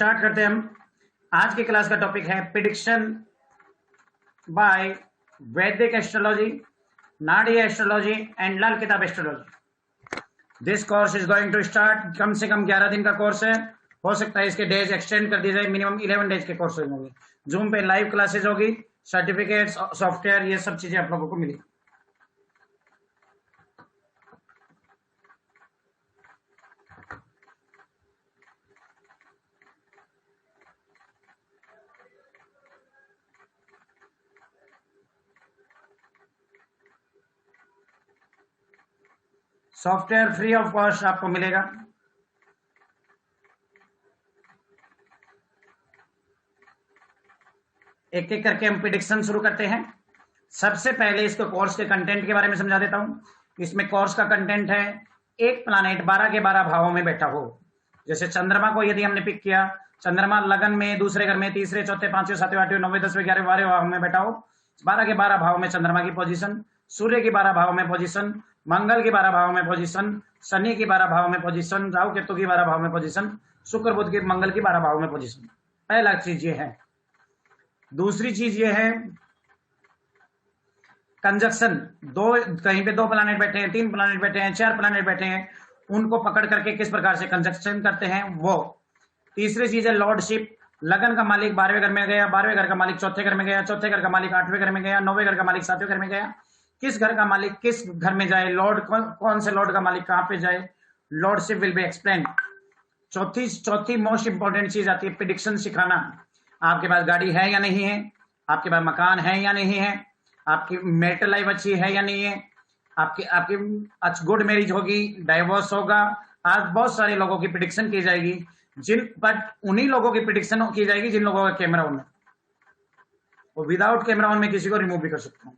Start करते हैं हम। आज की क्लास का टॉपिक है prediction by Vedic astrology, Nadi astrology and Lal Kitab astrology. This course is going to start. कम से कम 11 दिन का कोर्स है। हो सकता है इसके डेज एक्सटेंड कर दी जाए। मिनिमम 11 डेज के कोर्स होंगे। जूम पे लाइव क्लासेज होगी, सर्टिफिकेट्स, सॉफ्टवेयर, ये सब चीजें आप लोगों को मिलेगी। सॉफ्टवेयर फ्री ऑफ कॉस्ट आपको मिलेगा। एक एक करके हम प्रिडिक्शन शुरू करते हैं। सबसे पहले इसको कोर्स के कंटेंट के बारे में समझा देता हूं। इसमें कोर्स का कंटेंट है, एक प्लैनेट 12 के 12 भावों में बैठा हो। जैसे चंद्रमा को यदि हमने पिक किया, चंद्रमा लगन में, दूसरे घर में, तीसरे, चौथे, पांचवें, सातवें, आठवें, 9वें, 10वें, 11वें, 12वें भाव में बैठा हो। 12 के 12 भाव में चंद्रमा की पोजीशन, सूर्य की 12 भाव में पोजीशन, मंगल की 12 भाव में पोजीशन, शनि की 12 भाव में पोजीशन, राहु केतु की 12 भाव में पोजीशन, शुक्र बुध की मंगल की 12 भाव में पोजीशन। पहला चीज ये है। दूसरी चीज ये है कंजक्शन। कहीं पे 2 प्लैनेट बैठे हैं, 3 प्लैनेट बैठे हैं, 4 प्लैनेट बैठे हैं, उनको पकड़ करके किस प्रकार से कंजक्शन करते हैं वो। तीसरी चीज है लॉर्डशिप। लगन का मालिक 12वें घर में गया, 12वें घर का मालिक चौथे घर में गया, चौथे घर का मालिक 8वें घर में गया, 9वें घर का मालिक 7वें घर में गया। किस घर का मालिक किस घर में जाए, लॉर्ड कौन से लॉर्ड का मालिक कहां पे जाए, लॉर्डशिप विल बी एक्सप्लेन। चौथी मोस्ट इंपॉर्टेंट चीज आती है प्रिडिक्शन सिखाना। आपके पास गाड़ी है या नहीं है, आपके पास मकान है या नहीं है, आपकी मैरिटल लाइफ अच्छी है या नहीं है, आपकी गुड मैरिज होगी, डाइवोर्स होगा। आज बहुत सारे लोगों की प्रिडिक्शन की जाएगी, बट उन्हीं लोगों की प्रिडिक्शन की जाएगी जिन लोगों का कैमरा ऑन है। और विदाउट कैमरा ऑन में किसी को रिमूव भी कर सकता हूं।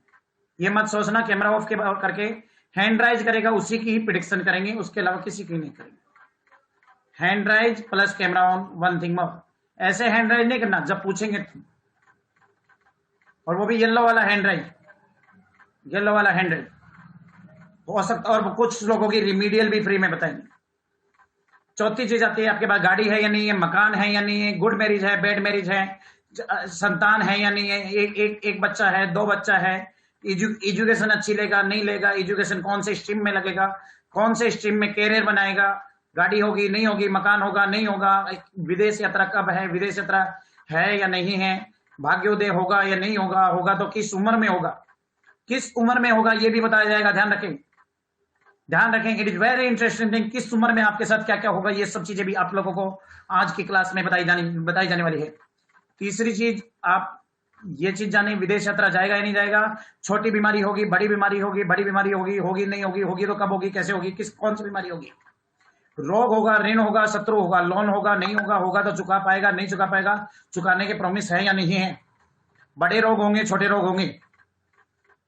ये मत सोचना कैमरा ऑफ के करके हैंड राइज करेगा उसी की ही प्रिडिक्शन करेंगे, उसके अलावा किसी की नहीं करेंगे। Hand raise plus camera on, one thing more. ऐसे हैंड राइज नहीं करना जब पूछेंगे तो। और वो भी येलो वाला हैंड राइज, येलो वाला हैंड राइज हो सकता। और कुछ लोगों की रिमीडियल भी फ्री में बताएंगे। चौथी चीज आती है आपके पास गाड़ी है या नहीं है, मकान है या नहीं है, गुड मैरिज है, बैड मैरिज है, संतान है या नहीं है, एक बच्चा है, 2 बच्चा है, एजुकेशन अच्छी लेगा नहीं लेगा, एजुकेशन कौन से स्ट्रीम में लगेगा, कौन से स्ट्रीम में कैरियर बनाएगा, गाड़ी होगी नहीं होगी, मकान होगा नहीं होगा, विदेश यात्रा कब है, विदेश यात्रा है या नहीं है, भाग्योदय होगा या नहीं होगा, होगा तो किस उम्र में होगा, किस उम्र में होगा ये भी बताया जाएगा। ध्यान रखें, it is very interesting thing. किस उम्र में आपके साथ क्या क्या होगा, ये सब चीजें भी आप लोगों को आज की क्लास में बताई जाने वाली है। तीसरी चीज आप ये चीज जाने, विदेश यात्रा जाएगा या नहीं जाएगा, छोटी बीमारी होगी, बड़ी बीमारी होगी, बड़ी बीमारी होगी नहीं होगी, होगी तो कब होगी, कैसे होगी, कौन सी बीमारी होगी, रोग होगा, ऋण होगा, शत्रु होगा, लोन होगा नहीं होगा, होगा तो चुका पाएगा नहीं चुका पाएगा, चुकाने के प्रॉमिस है या नहीं है, बड़े रोग होंगे, छोटे रोग होंगे,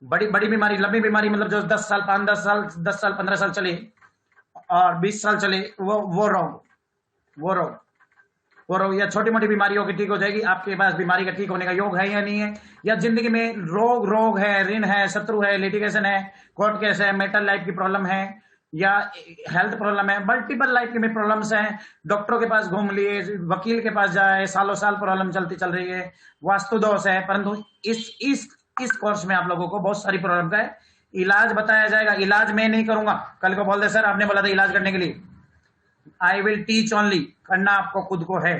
बड़ी बीमारी, लंबी बीमारी, मतलब जो 10 साल 15 साल चले और 20 साल चले, वो रोग या छोटी मोटी बीमारियों की ठीक हो जाएगी। आपके पास बीमारी का ठीक होने का योग है या नहीं है, या जिंदगी में रोग है, ऋण है, शत्रु है, लिटिगेशन है, कोर्ट केस है, मेंटल लाइफ की प्रॉब्लम है, या हेल्थ प्रॉब्लम है, मल्टीपल लाइफ की प्रॉब्लम्स हैं, डॉक्टरों के पास घूम लिए, वकील के पास जाए, सालों साल प्रॉब्लम चल रही है, वास्तु दोष है। परंतु इस कोर्स में आप लोगों को बहुत सारी प्रॉब्लम का इलाज बताया जाएगा। इलाज मैं नहीं करूंगा, कल को बोल दे सर आपने बोला था इलाज करने के लिए। आई विल टीच ओनली, करना आपको खुद को है।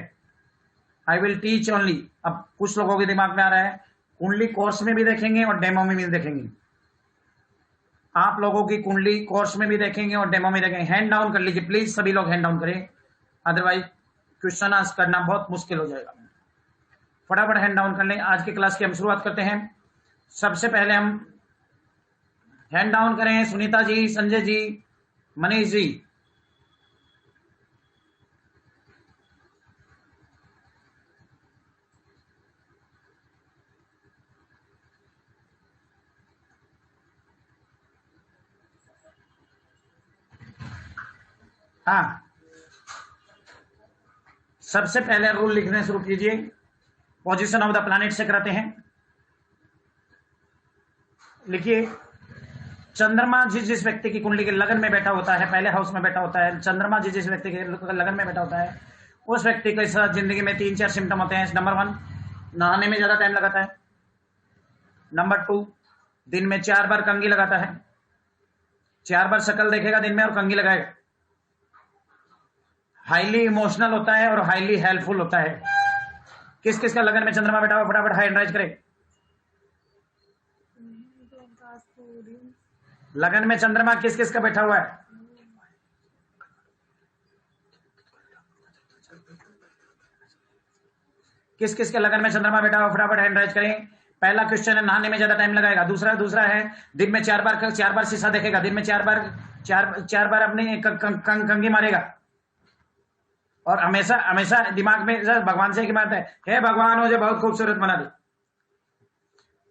I will teach only. अब कुछ लोगों के दिमाग में आ रहा है कुंडली कोर्स में भी देखेंगे और डेमो में भी देखेंगे। आप लोगों की कुंडली कोर्स में भी देखेंगे और डेमो में देखेंगे। हैंड डाउन कर लीजिए प्लीज, सभी लोग हैंड डाउन करें, अदरवाइज क्वेश्चन आंसर करना बहुत मुश्किल हो जाएगा। फटाफट हैंड डाउन कर लें। आज की क्लास की हम शुरुआत करते हैं। सबसे पहले हम हैंड डाउन करें। सुनीता जी, संजय जी, मनीष जी। हाँ, सबसे पहले रूल लिखने शुरू कीजिए। पोजीशन ऑफ द प्लैनेट से कराते हैं। लिखिए, चंद्रमा जिस व्यक्ति की कुंडली के लगन में बैठा होता है, पहले हाउस में बैठा होता है, चंद्रमा जिस व्यक्ति के लगन में बैठा होता है, उस व्यक्ति के साथ जिंदगी में 3-4 सिम्टम होते हैं। नंबर 1, नहाने में ज्यादा टाइम लगाता है। नंबर 2, दिन में 4 बार कंघी लगाता है। 4 बार शक्ल देखेगा दिन में और कंघी लगाएगा। हाईली इमोशनल होता है और हाईली हेल्पफुल होता है। किस किस का लगन में चंद्रमा बैठा हुआ, फटाफट हैंड राइज करे। लगन में चंद्रमा किस किस का बैठा हुआ है? किस किस के लगन में चंद्रमा बैठा हुआ, फटाफट हैंड राइज करें। पहला क्वेश्चन है नहाने में ज्यादा टाइम लगाएगा। दूसरा है दिन में 4 बार शीशा देखेगा। दिन में 4 बार अपनी कंघी मारेगा। और हमेशा हमेशा दिमाग में भगवान से एक बात है, हे भगवान मुझे बहुत खूबसूरत बना दे।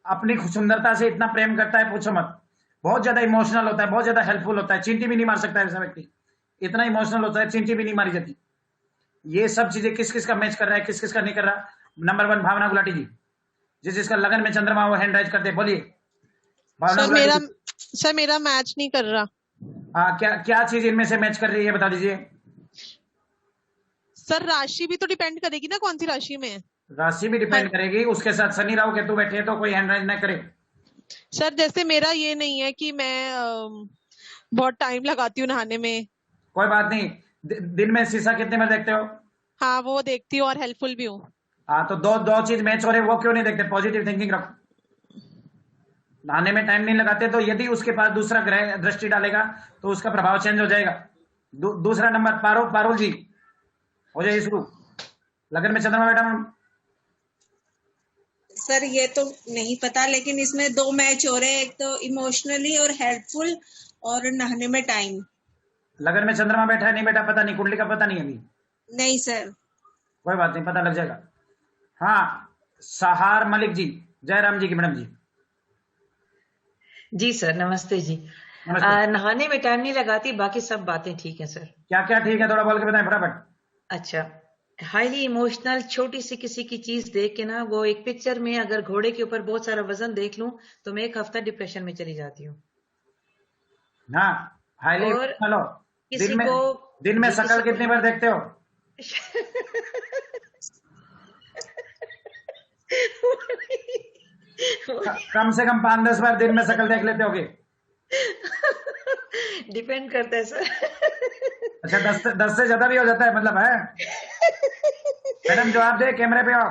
अपनी सुंदरता से इतना प्रेम करता है, पूछो मत। बहुत ज्यादा इमोशनल होता है, बहुत ज्यादा हेल्पफुल होता है। चींटी भी नहीं मार सकता ऐसा व्यक्ति, इतना इमोशनल होता है, चींटी भी नहीं मारी जाती। ये सब चीजें किस किस का मैच कर रहा है, किस किस का नहीं कर रहा। नंबर 1 भावना गुलाटी जी, जिसका लगन में चंद्रमा वो हैंड राइज करते, बोलिए। भावना गुलाटी। सर मेरा मैच नहीं कर रहा। हाँ, क्या चीज इनमें से मैच कर रही है, बता दीजिए। सर राशि भी तो डिपेंड करेगी ना, कौन सी राशि में है। राशि भी डिपेंड करेगी, उसके साथ शनि राहु केतु बैठे तो कोई हैंड राइज न करे। सर जैसे मेरा ये नहीं है कि मैं बहुत टाइम लगाती हूँ नहाने में। कोई बात नहीं। दिन में शीशा कितने बार देखते हो? हाँ वो देखती हूँ और हेल्पफुल भी हूँ। हाँ, तो दो चीज मैच हो रहे, वो क्यों नहीं देखते? पॉजिटिव थिंकिंग रखो। नहाने में टाइम नहीं लगाते तो यदि उसके पास दूसरा ग्रह दृष्टि डालेगा तो उसका प्रभाव चेंज हो जाएगा। दूसरा नंबर, पारुल जी, हो जाइए शुरू। लगन में चंद्रमा बैठा हूं। सर ये तो नहीं पता, लेकिन इसमें 2 मैच हो रहे हैं, एक तो इमोशनली और हेल्पफुल, और नहाने में टाइम। लगन में चंद्रमा बैठा है, नहीं बैठा पता नहीं, कुंडली का पता नहीं अभी। नहीं सर। कोई बात नहीं, पता लग जाएगा। हाँ, सहार मलिक जी, जयराम जी की मैडम जी। जी सर, नमस्ते जी। नहाने में टाइम नहीं लगाती, बाकी सब बातें ठीक है सर। क्या क्या ठीक है, थोड़ा बोल के बताएं फटाफट। अच्छा, हाईली इमोशनल, छोटी सी किसी की चीज देख के ना, वो एक पिक्चर में अगर घोड़े के ऊपर बहुत सारा वजन देख लूं तो मैं 1 हफ्ता डिप्रेशन में चली जाती हूँ। हाँ, हाईली इमोशनल हो। दिन में शक्ल कितनी बार देखते हो? कम से कम 5-10 बार दिन में शक्ल देख लेते होगे? डिपेंड करता है सर। अच्छा, 10 से ज्यादा भी हो जाता है, मतलब है? मैडम जवाब दे, कैमरे पे हो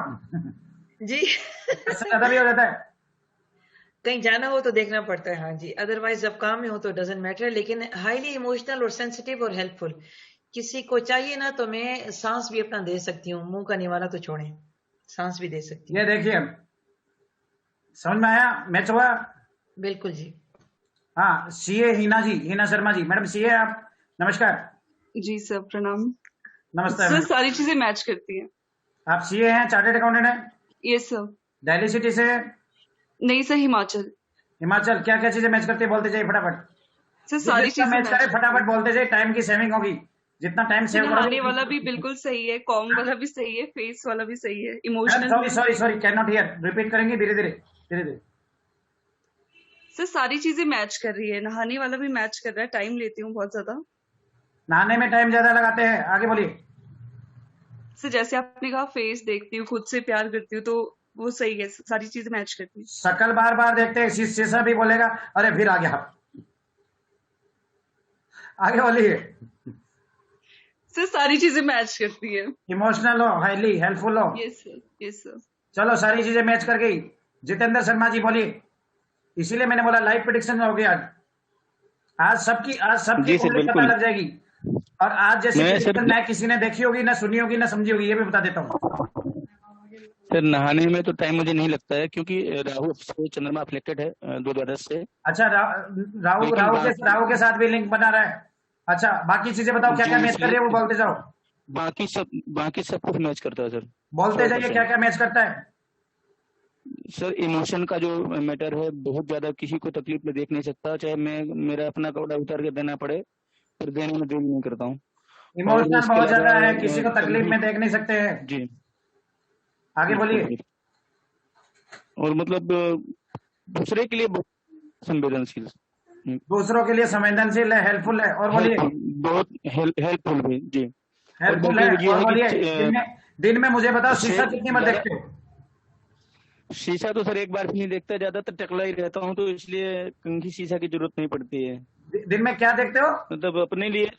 जी। 10 से ज्यादा भी हो जाता है? कहीं जाना हो तो देखना पड़ता है, हाँ जी। अदरवाइज जब काम में हो तो डजंट मैटर। लेकिन हाईली इमोशनल और सेंसिटिव और हेल्पफुल किसी को चाहिए ना, तो मैं सांस भी अपना दे सकती हूँ। मुंह का निवाला तो छोड़ें, सांस भी दे सकती हूँ। ये देखिए, समझ में आया? मैच हुआ? बिल्कुल जी। हाँ, CA Hina Sharma ji, madam CA आप, नमस्कार। जी सर, प्रणाम। नमस्ते सर, सारी चीजें मैच करती हैं। आप सीए हैं, चार्टेड अकाउंटेंट हैं? Yes sir. दिल्ली सिटी से? नहीं सर, हिमाचल। हिमाचल, क्या क्या चीजें मैच करती है, बोलते जाइए फटाफट। सर सारी चीजें मैच करे, फटाफट बोलते जाइए, टाइम की सेविंग होगी। जितना टाइम सेव करोगे। नहाने वाला भी बिल्कुल सही है, कॉम वाला भी सही है, फेस वाला भी सही है, emotional. Sorry, can not here, repeat करेंगे धीरे धीरे। सर सारी चीजें मैच कर रही है, नहाने वाला भी मैच कर रहा है, टाइम लेती हूँ बहुत ज्यादा। नहाने में टाइम ज्यादा लगाते हैं, आगे बोलिए। सर जैसे आपने कहा, फेस देखती हूँ, खुद से प्यार करती हूँ, तो वो सही है, सारी चीजें मैच करती हूँ। शक्ल बार बार देखते हैं, शीशा भी बोलेगा, अरे फिर आ गया। आगे बोलिए। सर सारी चीजें मैच करती है। इमोशनल हो, हाईली हेल्पफुल हो। Yes sir. चलो, सारी चीजें मैच कर गई। जितेंद्र शर्मा जी बोलिए। इसीलिए मैंने बोला लाइव प्रेडिक्शन हो गया आज सबकी पता लग जाएगी। और आज जैसे मैं किसी ने देखी होगी, ना सुनी होगी, ना समझी होगी, ये भी बता देता हूँ। सर नहाने में तो टाइम मुझे नहीं लगता है, क्योंकि राहु से चंद्रमा अफ्लेक्टेड है 2010 से। अच्छा, राहु के साथ भी लिंक बना रहा है। अच्छा, बाकी चीजें बताओ, क्या क्या मैच कर रही है, वो बोलते जाओ। बाकी सब कुछ मैच करता है सर। बोलते जाइए, क्या क्या मैच करता है। सर इमोशन का जो मैटर है, बहुत ज्यादा किसी को तकलीफ में देख नहीं सकता, चाहे मेरा अपना कपड़ा उतार के देना पड़े, फिर देने में देर नहीं करता हूँ। इमोशनल बहुत ज्यादा है, किसी को तकलीफ में देख नहीं सकते हैं जी। आगे बोलिए। और मतलब दूसरे के लिए बहुत संवेदनशील, दूसरों के लिए संवेदनशील है, हेल्पफुल है। और बोलिए। बहुत हेल्पफुल भी जी। हेल्पफुल है। बाकी ये और है बोलिए, कि दिन में मुझे बताओ शीशा कितनी बार ज्यादा देखते हो? शीशा तो सर एक बार भी नहीं देखता, ज्यादातर टकला ही रहता हूँ, तो इसलिए कंघी शीशा की जरूरत नहीं पड़ती है। दिन में क्या देखते हो? मतलब अपने लिए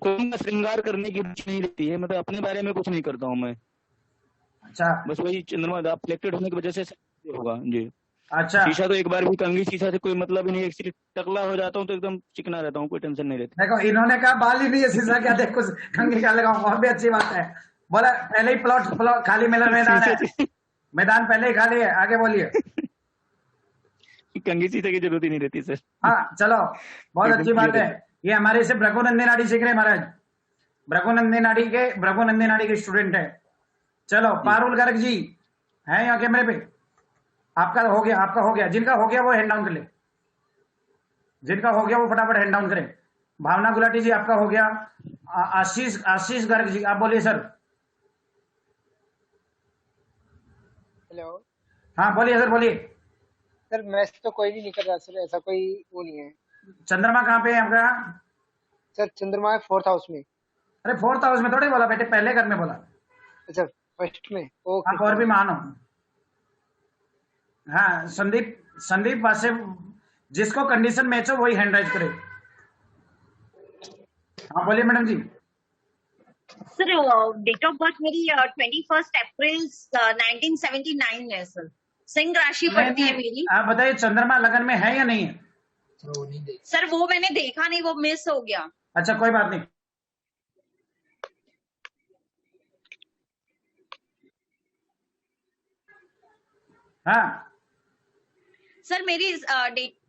कोई श्रृंगार करने की रुचि नहीं रहती है, मतलब अपने बारे में कुछ नहीं करता हूँ मैं। अच्छा बस वही चंद्रमा रिफ्लेक्टेड होने की वजह से होगा जी। अच्छा, शीशा तो एक बार भी कंघी शीशा से कोई मतलब ही नहीं है, एक्चुअली टकला हो जाता हूँ तो एकदम चिकना रहता हूँ, कोई टेंशन नहीं रहती। देखो इन्होंने कहा बाल ही नहीं है, शीशा क्या देख कुछ कंघी क्या लगाऊं, और भी अच्छी बात है। बोला पहले ही प्लॉट खाली मैदान है, शीशे मैदान पहले ही खाली है। आगे बोलिए। कंघी शीशे की जरूरत ही नहीं रहती सर। हाँ चलो, बहुत एकदम अच्छी बात क्लियर है। है। ये हमारे से भृगुनंदी नाड़ी सीख रहे हैं महाराज, भृगुनंदी नाड़ी के स्टूडेंट है। चलो पारुल गर्ग जी है यहाँ कैमरे पे? आपका हो गया, आपका हो गया। जिनका हो गया वो हैंड डाउन कर ले, जिनका हो गया वो फटाफट हैंड डाउन करें। भावना गुलाटी जी आपका हो गया। आशीष गर्ग जी आप बोलिए सर। हेलो हाँ बोलिए सर, बोलिए। सर, मैच तो कोई भी नहीं कर रहा सर, ऐसा कोई वो नहीं है। चंद्रमा कहाँ पे है आपका? सर चंद्रमा है 4th हाउस में। अरे 4th हाउस में थोड़ी बोला बेटे, पहले घर में बोला। अच्छा, फर्स्ट में। ओके आप और भी मान हो। हाँ संदीप वासे, जिसको कंडीशन मैच हो वही हैंड राइज करे। हाँ बोलिए madam ji. Sir date of birth मेरी 21 अप्रैल 1979 है सर। सिंह राशि पड़ती है मेरी। आप बताइए चंद्रमा लगन में है या नहीं है? सर वो मैंने देखा नहीं, वो मिस हो गया। अच्छा कोई बात नहीं। हाँ सर मेरी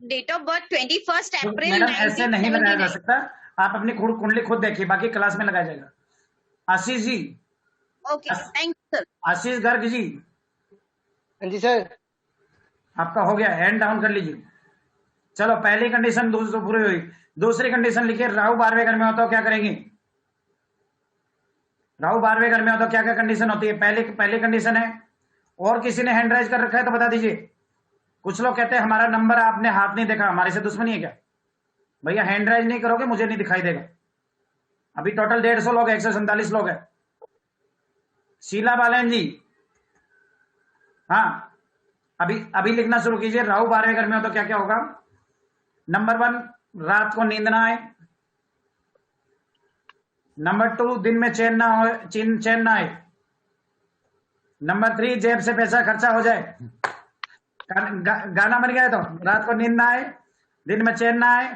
डेट ऑफ बर्थ 21 तो अप्रैल मैडम ऐसे नहीं लगाया जा 1979। सकता, आप अपनी कुंडली खुद देखिए, बाकी क्लास में लगाया जाएगा। Ashish ji, okay thank you sir. आशीष गर्ग जी हाँ जी सर। आपका हो गया, हैंड डाउन कर लीजिए। चलो पहली कंडीशन दूसरी पूरी हुई। दूसरी कंडीशन लिखिए, राहु 12वें घर में हो तो क्या करेंगे? राहु 12वें घर में हो तो क्या क्या कंडीशन होती है? पहली कंडीशन है, और किसी ने हैंड राइज कर रखा है तो बता दीजिए। कुछ लोग कहते हैं हमारा नंबर आपने हाथ नहीं देखा, हमारे से दुश्मनी है क्या? भैया हैंड राइज नहीं करोगे मुझे नहीं दिखाई देगा। अभी टोटल 150 लोग, 147 लोग है। शीला बालन जी, हाँ अभी लिखना शुरू कीजिए। राहु 12वें घर में हो तो क्या क्या होगा? नंबर 1, रात को नींद ना आए। नंबर 2, दिन में चैन ना आए। नंबर 3, जेब से पैसा खर्चा हो जाए। गाना बन गया है तो रात को नींद ना आए, दिन में चैन ना आए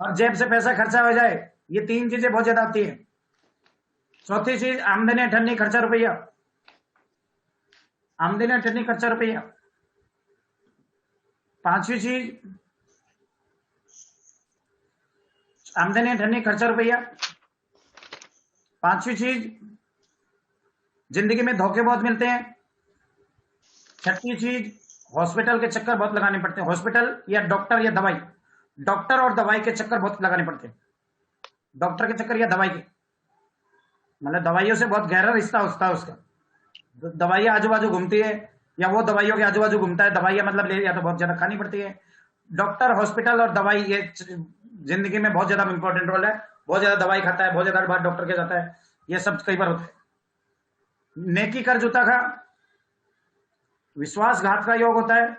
और जेब से पैसा खर्चा हो जाए। ये 3 चीजें बहुत ज्यादा होती है। चौथी चीज, आमदनी अठन्नी खर्चा रुपया। आमदनी अठन्नी खर्चा रुपया। 5वीं चीज, आमदनी अठन्नी खर्चा रुपया। 5वीं चीज, जिंदगी में धोखे बहुत मिलते हैं। 6वीं चीज, हॉस्पिटल के चक्कर बहुत लगाने पड़ते हैं। हॉस्पिटल या डॉक्टर या दवाई, डॉक्टर और दवाई के चक्कर बहुत लगाने पड़ते हैं। डॉक्टर के चक्कर या दवाई के, मतलब दवाइयों से बहुत गहरा रिश्ता होता है उसका। दवाइयां आजू बाजू घूमती है या वो दवाइयों के आजू बाजू घूमता है। दवाइयां मतलब ले या तो बहुत ज्यादा खानी पड़ती है। डॉक्टर, हॉस्पिटल और दवाई, ये जिंदगी में बहुत ज्यादा इंपॉर्टेंट रोल है। बहुत ज्यादा दवाई खाता है, बहुत ज्यादा बार डॉक्टर के जाता है, ये सब कई बार होता है। नेकी कर जूता खा, विश्वासघात का योग होता है।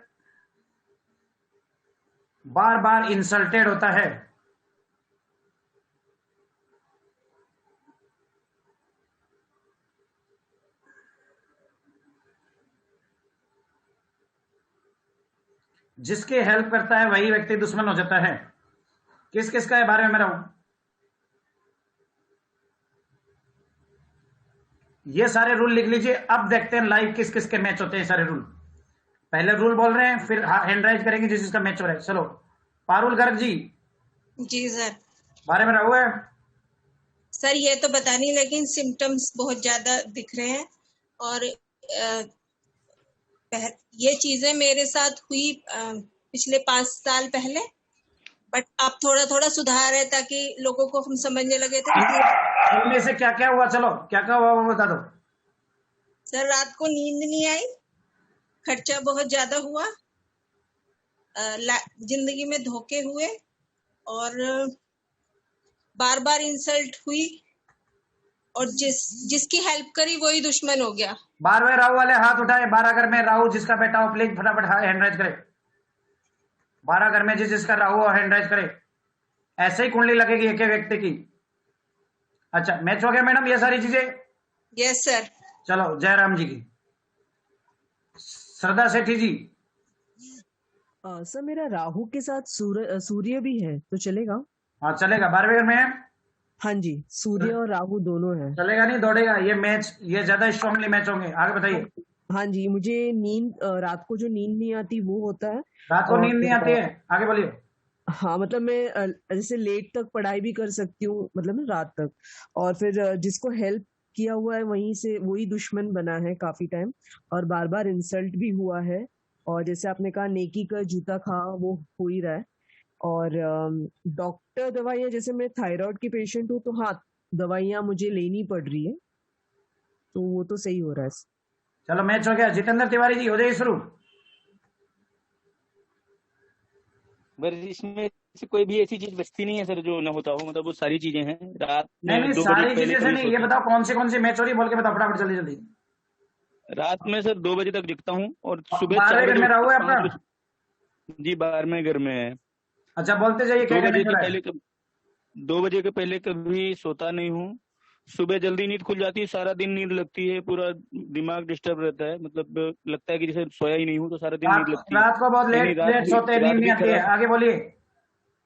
बार बार इंसल्टेड होता है। जिसकी हेल्प करता है वही व्यक्ति दुश्मन हो जाता है। किस किस का बारे में मेरा, ये सारे रूल लिख लीजिए। अब देखते हैं लाइव किस किस के मैच होते हैं। सारे रूल पहले रूल बोल रहे हैं, फिर हैंड राइज करेंगे जिस जिसका मैच हो रहा है। चलो पारुल गर्ग जी, जी सर। बारे में रहा है सर ये तो पता नहीं, लेकिन सिम्टम्स बहुत ज्यादा दिख रहे हैं और ये चीजें मेरे साथ हुई पिछले 5 साल पहले, बट अब थोड़ा थोड़ा सुधार है ताकि लोगों को हम समझने लगे थे। इनमें से क्या क्या हुआ? चलो क्या क्या हुआ वो बता दो। सर रात को नींद नहीं आई, खर्चा बहुत ज्यादा हुआ, जिंदगी में धोखे हुए और बार बार इंसल्ट हुई और जिसकी हेल्प करी वही दुश्मन हो गया। 12वें राहु वाले हाथ उठाए। 12 घर में राहु जिसका बेटा हो प्लीज फटाफट हैंड राइज करे। 12 घर में जिसका राहु हो हैंड राइज करे। ऐसे ही कुंडली लगेगी एक एक व्यक्ति की। अच्छा, मैच हो गया मैडम ये सारी चीजें? Yes sir. चलो जयराम जी की। श्रद्धा सेठी जी। सर मेरा राहु के साथ सूर्य भी है तो चलेगा? हाँ चलेगा। 12वें घर में है? हाँ जी, सूर्य और राहु दोनों है। चलेगा नहीं दौड़ेगा ये मैच, ये ज्यादा स्ट्रांगली मैच होंगे। आगे बताइए। हाँ जी, मुझे नींद रात को जो नींद नहीं आती वो होता है। रात को नींद नहीं आती है? आगे बोलिए। हाँ मतलब मैं जैसे लेट तक पढ़ाई भी कर सकती हूँ, मतलब ना रात तक। और फिर जिसको हेल्प किया हुआ है वहीं से वही दुश्मन बना है काफी टाइम, और बार बार इंसल्ट भी हुआ है। और जैसे आपने कहा नेकी का जूता खा, वो हो ही रहा है। और डॉक्टर दवाइयाँ, जैसे मैं थायराइड की पेशेंट हूँ तो हाँ दवाइयाँ मुझे लेनी पड़ रही है, तो वो तो सही हो रहा है। चलो मैच हो गया। जितेंद्र तिवारी जी हो जाइए शुरू। इसमें से कोई भी ऐसी चीज बचती नहीं है सर जो ना होता हो, मतलब वो सारी चीजें हैं। रात में नहीं 2 सारी बजे चीजें से नहीं, ये बताओ कौन सी मैच हो रही है बोल के बताओ फटाफट जल्दी जल्दी। रात में सर 2 बजे तक दिखता हूँ और सुबह 12वें 4 घर में राहु है आपका? जी 12वें घर में है। अच्छा बोलते जाइए क्या कहना चाह रहा है। 2 बजे के पहले कभी सोता नहीं हूँ। सुबह जल्दी नींद खुल जाती है, सारा दिन नींद लगती है, पूरा दिमाग डिस्टर्ब रहता है, मतलब लगता है कि जैसे सोया ही नहीं हूँ, तो सारा दिन नींद लगती है। रात को बहुत लेट सोते हैं, नींद नहीं आती है। आगे बोलिए।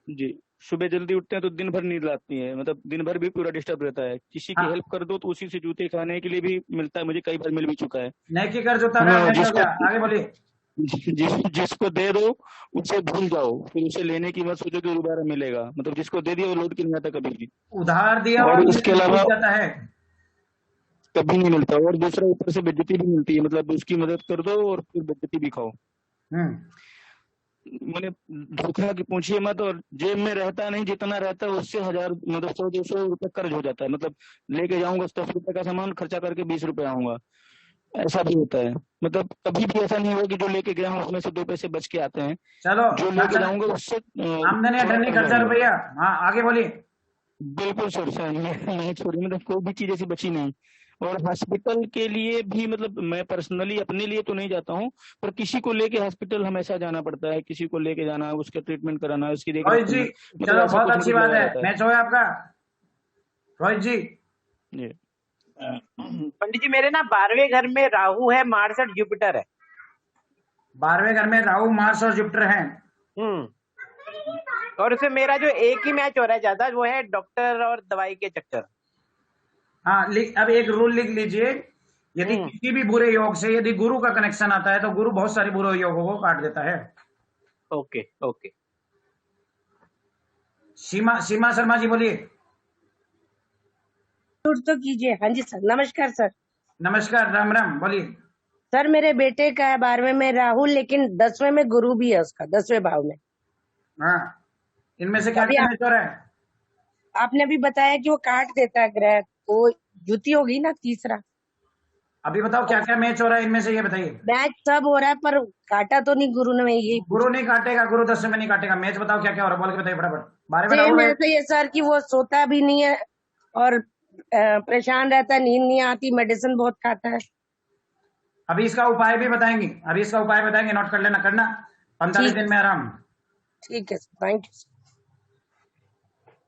जी सुबह जल्दी उठते हैं तो दिन भर नींद आती है, मतलब दिन भर भी पूरा डिस्टर्ब रहता है। किसी की हेल्प कर दो तो उसी से जूते खाने के लिए भी मिलता है, मुझे कई बार मिल भी चुका है। नेकी कर जूता खा। आगे बोलिए। जिसको दे दो उसे भूल जाओ, फिर उसे लेने की मत सोचो कि दोबारा मिलेगा, मतलब जिसको दे दिया वो लौट के नहीं आता कभी भी। उधार दिया और इसके अलावा जाता है कभी नहीं मिलता। और दूसरा ऊपर से बेइज्जती भी मिलती है, मतलब उसकी मदद कर दो और फिर बेइज्जती भी खाओ। मैंने धोखा की पूछिए मत। और जेब में रहता नहीं, जितना रहता है उससे 1000 मतलब 100-200 रुपए कर्ज हो जाता है। मतलब लेके जाऊंगा 10 रुपए का सामान, खर्चा करके 20 रुपए आऊंगा, ऐसा भी होता है। मतलब कभी भी ऐसा नहीं हुआ कि जो लेके गया हूँ उसमें से 2 पैसे बच के आते हैं। चलो जो लेके जाऊंगा उससे आमदनी अठन्नी खर्चा रुपया। हाँ आगे बोलिए। बिल्कुल सर नहीं छोड़ी, मतलब कोई भी चीज ऐसी बची नहीं। और हॉस्पिटल के लिए भी, मतलब मैं पर्सनली अपने लिए तो नहीं जाता हूँ, पर किसी को लेके हॉस्पिटल हमेशा जाना पड़ता है। किसी को लेके जाना, उसका ट्रीटमेंट कराना, उसकी रोहित जी चलो बहुत अच्छी बात है। मैच हो आपका रोहित जी। पंडित जी मेरे ना 12वें घर में राहु है, मार्स और जुपिटर है। 12वें घर में राहु मार्स और जुपिटर है। और उसमें मेरा जो एक ही मैच हो रहा है ज्यादा, वो है डॉक्टर और दवाई के चक्कर। हाँ अब एक रूल लिख लीजिए। यदि किसी भी बुरे योग से यदि गुरु का कनेक्शन आता है तो गुरु बहुत सारे बुरे योगों को काट देता है। Okay okay. सीमा शर्मा जी बोलिए। तो कीजिए। हाँ जी सर, नमस्कार सर। नमस्कार, राम राम, बोलिए। सर मेरे बेटे का है 12वें में राहु, लेकिन 10वें में गुरु भी है उसका, 10वें भाव में। हाँ इनमें से क्या मैच हो रहा है? आपने अभी बताया कि वो काट देता है ग्रह, वो जुती होगी ना तीसरा। अभी बताओ क्या क्या मैच हो रहा है इनमें से, ये बताइए। मैच सब हो रहा है पर काटा तो नहीं गुरु ने। ये गुरु नहीं काटेगा, गुरु 10वें में नहीं काटेगा। मैच बताओ क्या क्या हो रहा है, बोल के बताइए फटाफट। 12वें में तो ये सर कि वो सोता भी नहीं है और परेशान रहता है, नींद नहीं आती, मेडिसिन बहुत खाता है। अभी इसका उपाय भी बताएंगे, नोट कर लेना, करना 45 दिन में आराम। ठीक है सर, थैंक यू।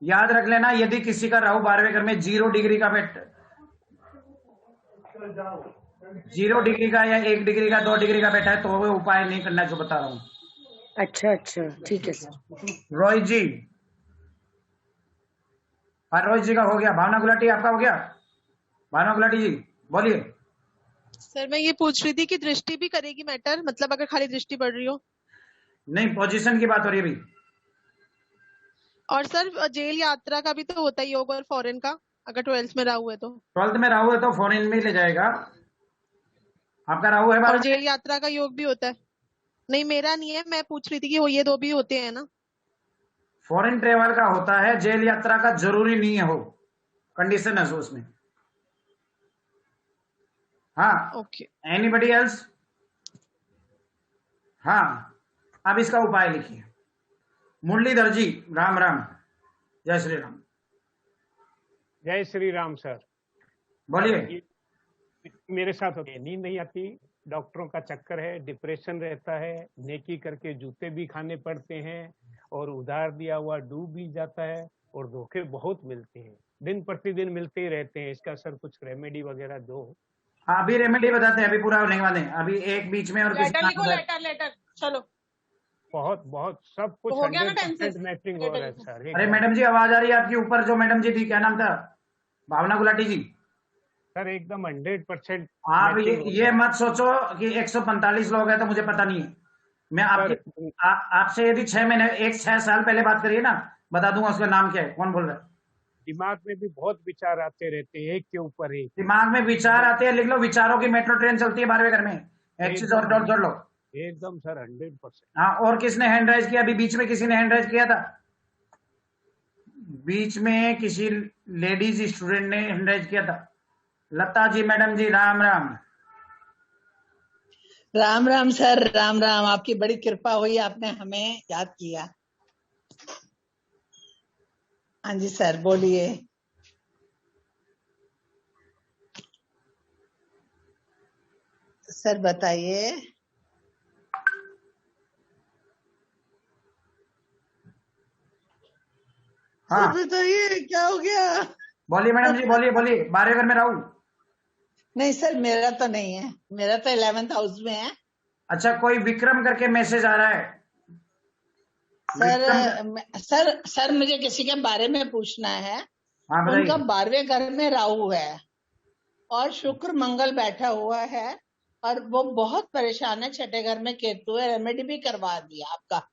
याद रख लेना, यदि किसी का राहु 12वें घर में 0 डिग्री का या 1 डिग्री का 2 डिग्री का बैठा है तो वो उपाय नहीं करना जो बता रहा हूँ। अच्छा ठीक है सर। रोहित जी। हाँ रोहित जी का हो गया। भावना गुलाटी आपका हो गया? भावना गुलाटी जी बोलिए। सर मैं ये पूछ रही थी कि दृष्टि भी करेगी मैटर, मतलब अगर खाली दृष्टि पड़ रही हो? नहीं, पोजीशन की बात हो रही है अभी। और सर जेल यात्रा का भी तो होता है योग, और फॉरेन का अगर 12th में राहु है तो? 12th में राहु है तो फॉरेन में ले जाएगा। आपका राहु है? और जेल यात्रा का योग भी होता है? नहीं मेरा नहीं है, मैं पूछ रही थी कि वो ये 2 भी होते हैं ना। फॉरेन ट्रेवल का होता है, जेल यात्रा का जरूरी नहीं है, हो कंडीशन है उसमें। हाँ ओके। Anybody else? हाँ अब इसका उपाय लिखिए। मुरलीधर जी राम राम। जय श्री राम। जय श्री राम सर। बोलिए। मेरे साथ होती है, नींद नहीं आती, डॉक्टरों का चक्कर है, डिप्रेशन रहता है, नेकी करके जूते भी खाने पड़ते हैं और उधार दिया हुआ डूब भी जाता है और धोखे बहुत मिलते हैं, दिन प्रतिदिन मिलते ही रहते हैं। इसका सर कुछ रेमेडी वगैरह दो। अभी रेमेडी बताते हैं, अभी पूरा नहीं वाले, अभी एक बीच में और लेटर लिखो, लेटर चलो। बहुत बहुत सब कुछ हो गया ना 100% मैचिंग हो रहा है सर। अरे मैडम जी आवाज आ रही है आपकी ऊपर, जो मैडम जी थी, क्या नाम था, भावना गुलाटी जी? सर एकदम 100%। आप ये मत सोचो कि 145 लोग हैं तो मुझे पता नहीं है। मैं आपकी आपसे यदि 6 महीने 6 साल पहले बात करिए ना, बता दूंगा उसका नाम क्या है, कौन बोल रहा है। दिमाग में भी बहुत विचार आते रहते हैं, एक के ऊपर एक। दिमाग में विचार आते हैं, लिख लो, विचारों की मेट्रो ट्रेन चलती है 12वें घर में, एक चीज और जोड़ लो। एकदम सर 100%। हाँ, और किसने हैंड राइज किया? अभी बीच में किसी ने हैंड राइज किया था, बीच में किसी लेडीज स्टूडेंट ने हैंड राइज किया था। लता जी, मैडम जी, राम राम। राम राम सर, राम राम। आपकी बड़ी कृपा हुई, आपने हमें याद किया। हाँ जी सर, बोलिए। सर बताइए। हाँ बताइए क्या हो गया? बोलिए मैडम जी, बोलिए बोलिए। 12वें घर में राहु? नहीं सर, मेरा तो नहीं है, मेरा तो 11th हाउस में है। अच्छा, कोई विक्रम करके मैसेज आ रहा है सर मुझे किसी के बारे में पूछना है। हाँ बताइए। उनका 12वें घर में राहु है और शुक्र मंगल बैठा हुआ है और वो बहुत परेशान है। 6ठे घर में केतु है, रेमेडी भी करवा दिया आपका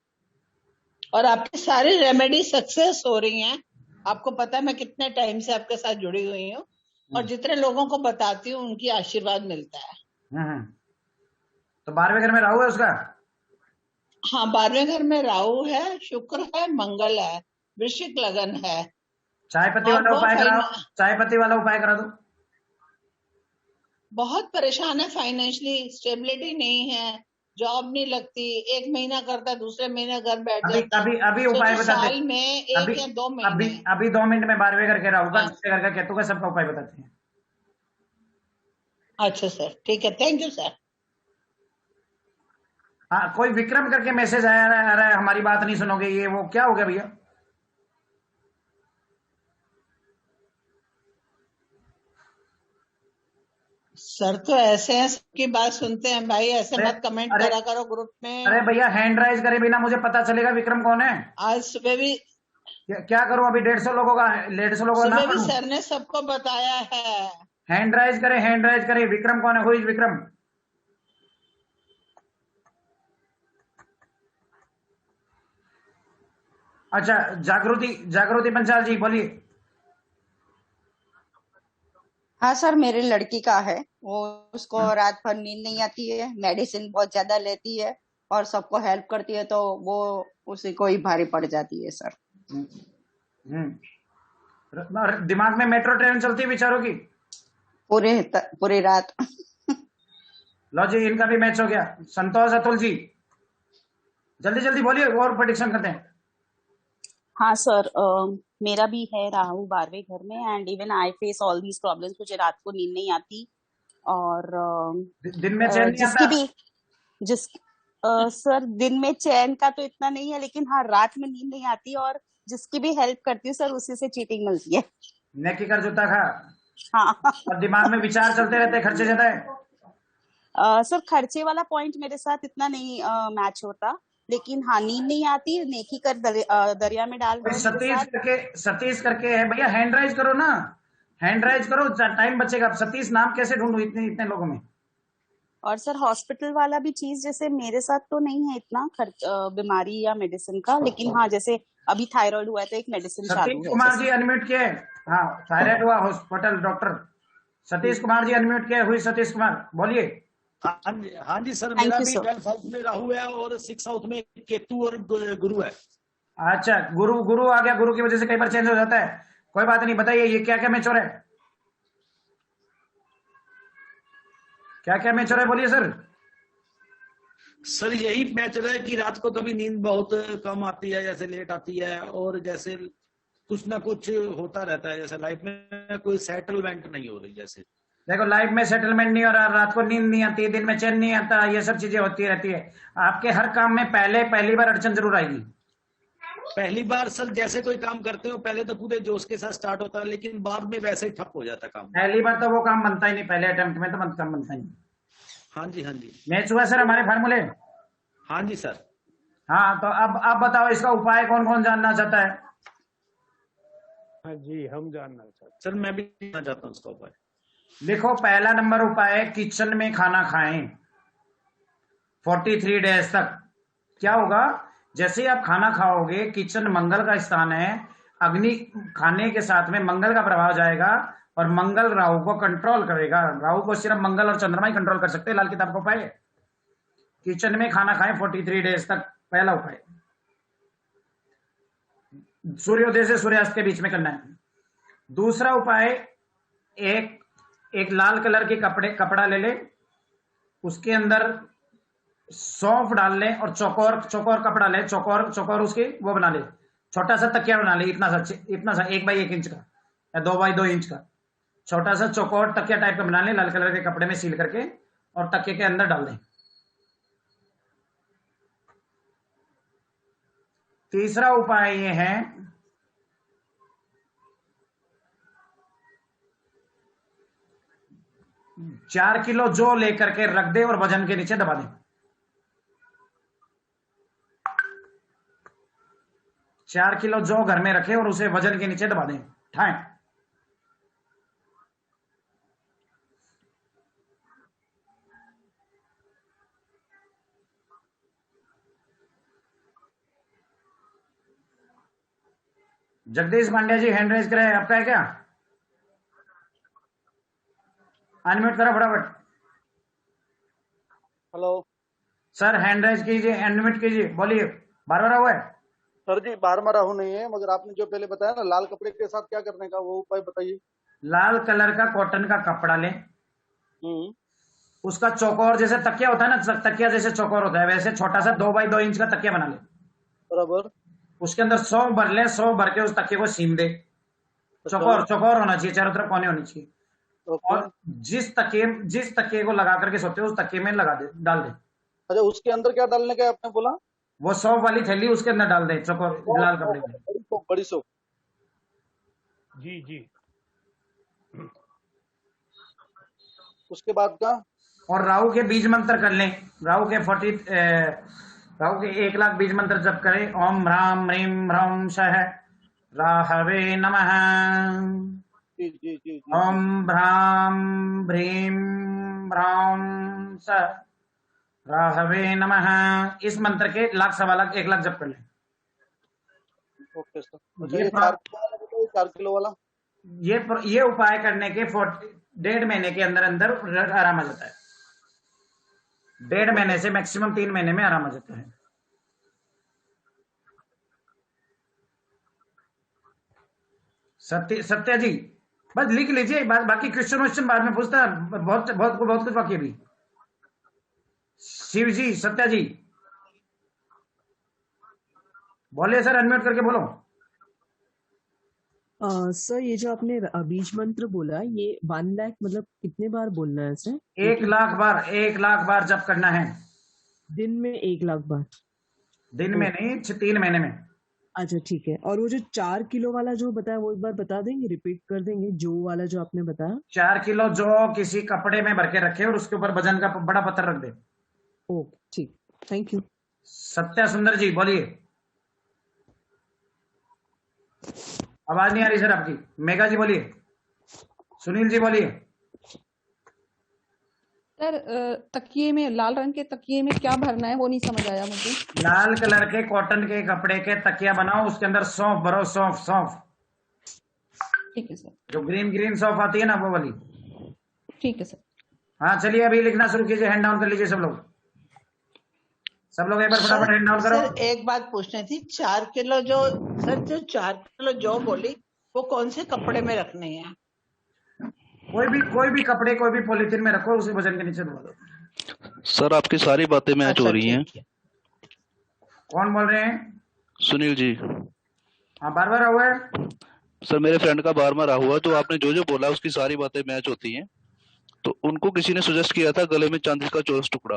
और आपकी सारी रेमेडी सक्सेस हो रही हैं। आपको पता है मैं कितने टाइम से आपके साथ जुड़ी हुई हूँ और जितने लोगों को बताती हूँ उनकी आशीर्वाद मिलता है। तो 12वें घर में राहु है उसका? हाँ, 12वें घर में राहु है, शुक्र है, मंगल है, वृश्चिक लगन है। चाय पत्ती वाला उपाय कराओ, चाय पत्ती वाला उपाय करा दो। बहुत परेशान है, फाइनेंशियली स्टेबिलिटी नहीं है, जॉब नहीं लगती, 1 महीना करता है, दूसरे महीने घर बैठ जाता है। अभी उपाय बताते, साल में 1 या 2 महीने। अभी 2 मिनट में 12वें घर के राहु का, दूसरे घर का केतु का, सबका उपाय बताते हैं। अच्छा सर, ठीक है, थैंक यू सर। हाँ, कोई विक्रम करके मैसेज आ रहा है, हमारी बात नहीं सुनोगे, ये वो क्या हो गया भैया? सर तो ऐसे हैं, सबकी बात सुनते हैं भाई, ऐसे मत कमेंट करा करो ग्रुप में। अरे भैया, हैंड राइज करे बिना मुझे पता चलेगा विक्रम कौन है? आज सुबह भी क्या करूं? अभी 150 लोगों का, 150 लोगों का नाम सुबह भी सर ने सबको बताया है। हैंड राइज करे, हैंड राइज करे। विक्रम कौन है? Who is Vikram? अच्छा, जागृति पंचाल जी, बोलिए। हाँ सर, मेरे लड़की का है, वो उसको रात भर नींद नहीं आती है, मेडिसिन बहुत ज्यादा लेती है और सबको हेल्प करती है, तो वो उसी को ही भारी पड़ जाती है सर। दिमाग में मेट्रो ट्रेन चलती है बेचारों की पूरी रात। लो जी, इनका भी मैच हो गया। संतोष अतुल जी, जल्दी जल्दी बोलिए और प्रेडिक्शन करते हैं। हाँ सर, मेरा भी है राहु 12वें घर में and even I face all these problems. मुझे रात को नींद नहीं आती और दिन में चैन नहीं आता? सर दिन में चैन का तो इतना नहीं है, लेकिन हाँ रात में नींद नहीं आती और जिसकी भी हेल्प करती हूँ सर उसी से चीटिंग मिलती है। नेकी कर जूता खा। हाँ। और दिमाग में विचार चलते रहते, खर्चे ज्यादा है। सर खर्चे वाला पॉइंट मेरे साथ इतना नहीं मैच होता, लेकिन हाँ नींद नहीं आती, नेकी कर दरिया में डाल। सतीश करके है भैया, हैंड राइज करो ना, हैंड राइज करो, टाइम बचेगा। सतीश नाम कैसे ढूंढूं इतने लोगों में? और सर हॉस्पिटल वाला भी चीज जैसे मेरे साथ तो नहीं है इतना बीमारी या मेडिसिन का, लेकिन हाँ जैसे अभी थायराइड हुआ है तो एक मेडिसिन चालू है। सतीश कुमार जी अनम्यूट किए। हाँ, थायराइड हुआ, hospital doctor Satish Kumar ji unmute किए। हुई सतीश कुमार, बोलिए। हाँ जी सर, मेरा भी 12th हाउस में राहु है और 6th हाउस में केतु और गुरु है। अच्छा, गुरु आ गया, गुरु की वजह से कई बार चेंज हो जाता है, कोई बात नहीं। बताइए ये क्या क्या मैच हो रहा है, क्या क्या मैच हो रहा है, बोलिए सर। सर यही मैच रहा है कि रात को कभी नींद बहुत कम आती है, जैसे लेट आती है, और जैसे कुछ ना कुछ होता रहता है, जैसे लाइफ में कोई सेटलमेंट नहीं हो रही। जैसे देखो लाइफ में सेटलमेंट नहीं हो रहा, रात को नींद नहीं आती, दिन में चैन नहीं आता, ये सब चीजें होती रहती है। आपके हर काम में पहली बार अड़चन जरूर आएगी। पहली बार सर जैसे कोई काम करते हो पहले तो पूरे जोश के साथ स्टार्ट होता है, लेकिन बाद में वैसे ही ठप हो जाता है काम। पहली बार तो वो काम बनता ही नहीं, पहले अटेम्प्ट में तो काम बनता ही नहीं। हाँ जी, हाँ जी। मैच हुआ सर हमारे फार्मूले? हाँ जी सर। हाँ, तो अब आप बताओ इसका उपाय कौन कौन जानना चाहता है? हाँ जी, हम जानना चाहते। सर मैं भी जानना चाहता हूँ उसका उपाय। लिखो, पहला नंबर उपाय, किचन में खाना खाएं 43 डेज तक। क्या होगा, जैसे ही आप खाना खाओगे, किचन मंगल का स्थान है, अग्नि खाने के साथ में मंगल का प्रभाव जाएगा और मंगल राहु को कंट्रोल करेगा। राहु को सिर्फ मंगल और चंद्रमा ही कंट्रोल कर सकते हैं। लाल किताब का उपाय, किचन में खाना खाएं 43 डेज तक, पहला उपाय। सूर्योदय से सूर्यास्त के बीच में करना है। दूसरा उपाय, एक लाल कलर के कपड़ा ले ले, उसके अंदर सौंफ डाल ले और चौकोर कपड़ा ले, चौकोर उसके वो बना ले, छोटा सा तकिया बना ले, इतना सा 1 बाई 1 इंच का या 2 बाई 2 इंच का छोटा सा चौकोर तकिया टाइप का बना ले, लाल कलर के कपड़े में सील करके और तकिए के अंदर डाल दें। तीसरा उपाय ये है, 4 किलो जौ लेकर के रख दे और वजन के नीचे दबा दे। 4 किलो जौ घर में रखे और उसे वजन के नीचे दबा दें, उठाएं। जगदीश पांड्या जी हैंड रेज करें, आपका है क्या? अनम्यूट करो फटाफट। हेलो सर, हैंड रेज कीजिए, अनम्यूट कीजिए, बोलिए। बार हुआ है सर जी? बार राहु नहीं है, मगर आपने जो पहले बताया ना लाल कपड़े के साथ क्या करने का, वो उपाय बताइए। लाल कलर का कॉटन का कपड़ा लें, उसका चौकोर जैसे तकिया होता है ना, तकिया जैसे चौकोर होता है, वैसे छोटा सा 2 बाई 2 इंच का तकिया बना ले। बराबर। उसके अंदर 100 भर ले, 100 भर के उस तकिए को सीम दे। चौकोर होना चाहिए, चारों तरफ कोने होनी चाहिए। और जिस तकिए को लगा करके सोते हो उस तकिए में लगा दे, डाल दे। अच्छा, उसके अंदर क्या डालने का आपने बोला? वो 100 वाली थैली उसके अंदर डाल दे, चौकोर लाल कपड़े में। बड़ी सो। जी जी। उसके बाद का? और राहु के बीज मंत्र कर लें। राहु के 1 लाख बीज मंत्र जप करें। ओम ह्राम ह्रीम ह्रौम सह राहवे नमः। ओम भ्राम भ्रीम भ्रौम सह राहवे नमः। इस मंत्र के 1 लाख, 1.25 लाख, 1 लाख जप कर लें। Okay sir. ये 4 किलो वाला, ये उपाय करने के 1.5 महीने के अंदर आराम आ जाता है। 1.5 महीने से मैक्सिमम 3 महीने में आराम आ जाता है। सत्या जी बस लिख लीजिए, बाकी क्वेश्चन बाद में पूछता है, बहुत कुछ बाकी अभी। शिव जी, सत्या जी बोले सर, अनम्यूट करके बोलो। सर, ये जो आपने बीज मंत्र बोला, ये 1 लाख मतलब कितने बार बोलना है सर? 1 लाख बार, 1 लाख बार जप करना है। दिन में 1 लाख बार? दिन में नहीं, 3 महीने में। अच्छा ठीक है। और वो जो 4 किलो वाला जो बताया, वो एक बार बता देंगे, रिपीट कर देंगे, जो वाला जो आपने बताया? 4 किलो जो किसी कपड़े में भर के रखे और उसके ऊपर वजन का बड़ा पत्थर रख दे। ओके ठीक, थैंक यू। सत्या सुंदर जी बोलिए। आवाज नहीं आ रही सर आपकी। मेघा जी बोलिए। सुनील जी बोलिए। सर, तकिए में, लाल रंग के तकिए में क्या भरना है, वो नहीं समझ आया मुझे। लाल कलर के कॉटन के कपड़े के तकिया बनाओ, उसके अंदर सौंफ भरो, सौंफ। ठीक है सर। जो ग्रीन सौंफ आती है ना, वो वाली। ठीक है सर। हाँ चलिए, अभी लिखना शुरू कीजिए, हैंड डाउन कर लीजिए सब लोग एक बार फटाफट हैंड डाउन करो। सर, एक बात पूछनी थी, 4 किलो जो 4 किलो जो बोली, वो कौन से कपड़े में रखने हैं? कोई भी कपड़े, कोई भी पॉलिथीन में रखो, उसे वजन के नीचे दबा दो। सर, आपकी सारी बातें मैच हो रही हैं। कौन बोल रहे हैं? सुनील जी। हाँ बार बार हुआ है सर मेरे फ्रेंड का बार मारा हुआ, तो आपने जो जो बोला उसकी सारी बातें मैच होती हैं। तो उनको किसी ने सजेस्ट किया था गले में चांदी का 24 टुकड़ा।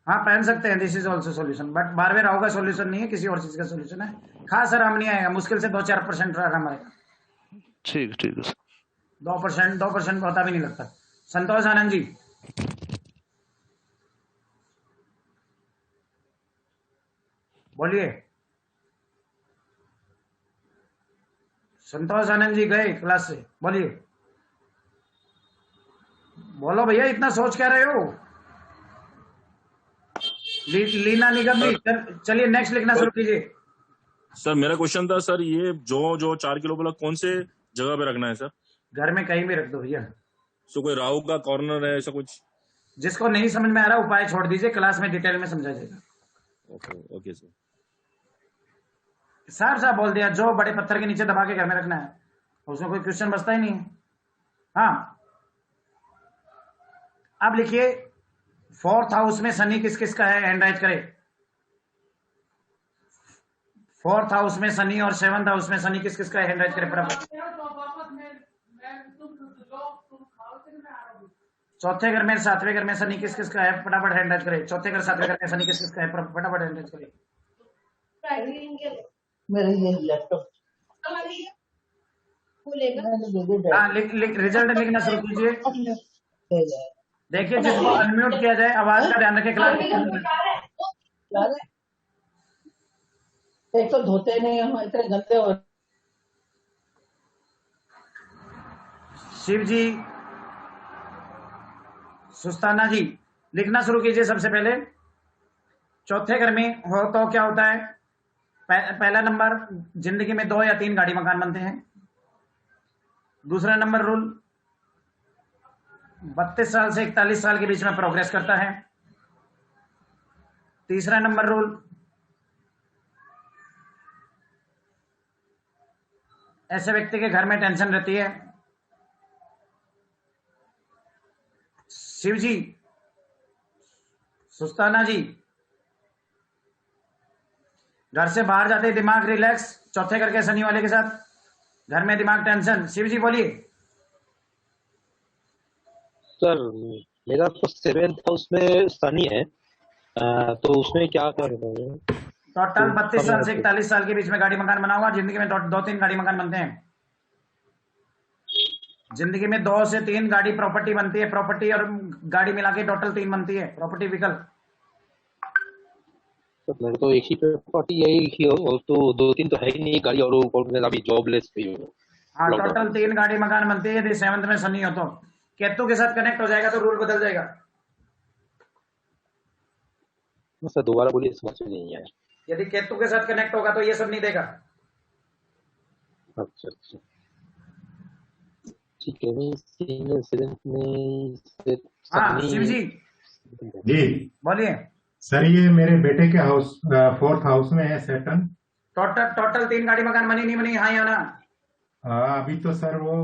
हाँ पहन सकते हैं, this is also solution, but बारहवें राहु का सोल्यूशन नहीं है, किसी और चीज का सोल्यूशन है। खास आराम नहीं आएगा, मुश्किल से 2-4% आराम आएगा। ठीक ठीक है सर। 2% पता भी नहीं लगता। संतोष आनंद जी, बोलिए। संतोष आनंद जी गए क्लास से, बोलिए। बोलो भैया, इतना सोच क्या रहे हो? लीना निगम जी, चलिए नेक्स्ट लिखना शुरू कीजिए। सर मेरा क्वेश्चन था सर, ये जो 4 किलो बोला कौन से जगह पे रखना है सर? घर में कहीं भी रख दो भैया। सो कोई राहु का कॉर्नर है ऐसा कुछ? जिसको नहीं समझ में आ रहा उपाय छोड़ दीजिए, क्लास में डिटेल में समझा जाएगा। Okay sir. साफ साफ बोल दिया, जो बड़े पत्थर के नीचे दबा के घर में रखना है, उसमें कोई क्वेश्चन बचता ही नहीं है। हाँ अब लिखिए, 4th हाउस में शनि किस किस का है, हैंड राइट करे। 4th हाउस में शनि और 7th हाउस में शनि किस किस का है, हैंड राइट करे फटाफट। चौथे घर में 7वें घर में शनि किस किस का है, फटाफट हैंड राइट करे। चौथे घर 7वें घर में शनि किस किस का है, फटाफट हैंड राइट करे। हाँ रिजल्ट लिखना शुरू कीजिए। देखिए जिसको अनम्यूट किया जाए आवाज का ध्यान रखें। क्लास एक तो धोते नहीं हम, इतने गंदे हो। शिव जी, सुस्ताना जी, लिखना शुरू कीजिए। सबसे पहले चौथे घर में हो तो क्या होता है? पहला नंबर, जिंदगी में 2 या 3 गाड़ी मकान बनते हैं। दूसरा नंबर रूल, 32 साल से 41 साल के बीच में प्रोग्रेस करता है। तीसरा नंबर रूल, ऐसे व्यक्ति के घर में टेंशन रहती है। शिव जी, सुस्ताना जी, घर से बाहर जाते ही दिमाग रिलैक्स, चौथे घर के शनि वाले के साथ घर में दिमाग टेंशन। शिव जी बोलिए। सर मेरा तो 7th हाउस में शनि है, तो उसमें क्या करना है? टोटल 32 साल से 41 साल के बीच में गाड़ी मकान बना हुआ। जिंदगी में 2-3 गाड़ी मकान बनते हैं। जिंदगी में 2 से 3 गाड़ी प्रॉपर्टी बनती है। प्रॉपर्टी और गाड़ी मिला के टोटल 3 बनती है प्रॉपर्टी व्हीकल। तो मेरे तो एक ही प्रॉपर्टी यही हो, और तो 2-3 तो है ही नहीं गाड़ी, और मैं अभी जॉबलेस भी हूँ। हाँ टोटल 3 गाड़ी मकान बनती है। यदि 7th में शनि हो तो केतु के साथ कनेक्ट हो जाएगा तो रूल बदल जाएगा। सर दोबारा बोलिए, समझ में नहीं आया। यदि केतु के साथ कनेक्ट होगा तो ये सब नहीं देगा। अच्छा अच्छा ठीक है। हाँ शिव जी जी बोलिए। सर ये मेरे बेटे के हाउस 4th हाउस में है सैटर्न। टोटल 3 गाड़ी मकान बनी नहीं बनी, हाँ या ना? अभी तो सर वो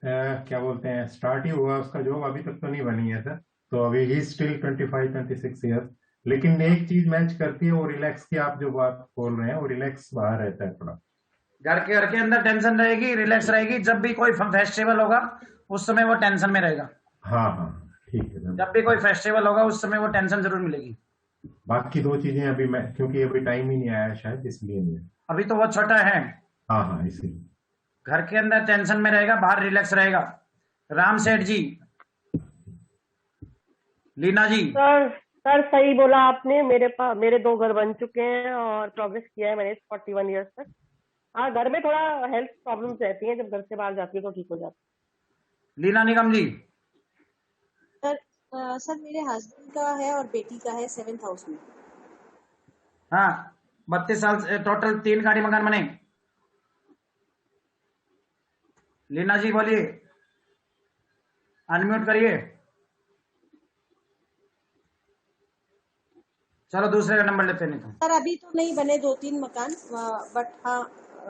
क्या बोलते हैं, स्टार्ट ही हुआ उसका जॉब, अभी तक तो नहीं बनी है सर। तो अभी ही स्टिल 25-26 ईयर्स। लेकिन एक चीज मैच करती है, वो रिलैक्स की आप जो बात बोल रहे हैं, वो रिलैक्स बाहर रहता है थोड़ा। घर के अंदर टेंशन रहेगी, रिलैक्स रहेगी। जब भी कोई फेस्टिवल होगा उस समय वो टेंशन में रहेगा। हाँ हाँ ठीक है सर। जब भी कोई फेस्टिवल होगा उस समय वो टेंशन जरूर मिलेगी। बाकी 2 चीजें अभी मैं, क्योंकि अभी टाइम ही नहीं आया शायद, इसलिए नहीं। अभी तो वो छोटा है। हाँ हाँ इसीलिए। घर के अंदर टेंशन में रहेगा, बाहर रिलैक्स रहेगा। राम सेठ जी, लीना जी। सर सही बोला आपने। मेरे 2 घर बन चुके हैं और प्रोग्रेस किया है मैंने 41 ईयर्स तक। हाँ घर में थोड़ा हेल्थ प्रॉब्लम्स रहती हैं, जब घर से बाहर जाती है तो ठीक हो जाती है। लीना निगम जी। सर मेरे हस्बैंड का है और बेटी का है 7th हाउस में। हाँ 32 साल से टोटल 3 गाड़ी मकान बने। लीना जी बोलिए, अनम्यूट करिए। चलो दूसरे का नंबर लेते नहीं तो। सर अभी तो नहीं बने 2-3 मकान, बट हाँ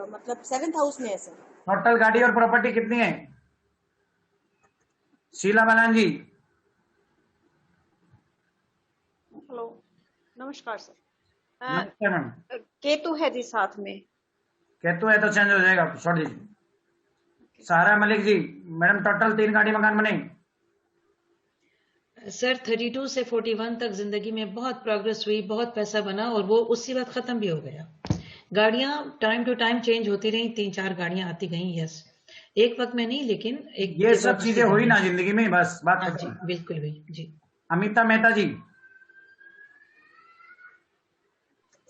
मतलब 7th हाउस में है सर। टोटल गाड़ी और प्रॉपर्टी कितनी है? शीला बालान जी। हेलो नमस्कार सर। नमस्कार मैम। केतु है जी साथ में। केतु है तो चेंज हो जाएगा, छोड़ दीजिए। सारा मलिक जी, मैडम टोटल 3 गाड़ी मकान बने। सर 32 से 41 तक जिंदगी में बहुत प्रोग्रेस हुई, बहुत पैसा बना और वो उसी वक्त खत्म भी हो गया। गाड़ियां टाइम टू टाइम चेंज होती रही, 3-4 गाड़ियां आती गई, यस, एक वक्त में नहीं, लेकिन एक ये सब चीजें हुई ना जिंदगी में, बस बात हाँ खत्म। जी, बिल्कुल हुई जी। अमिता मेहता जी,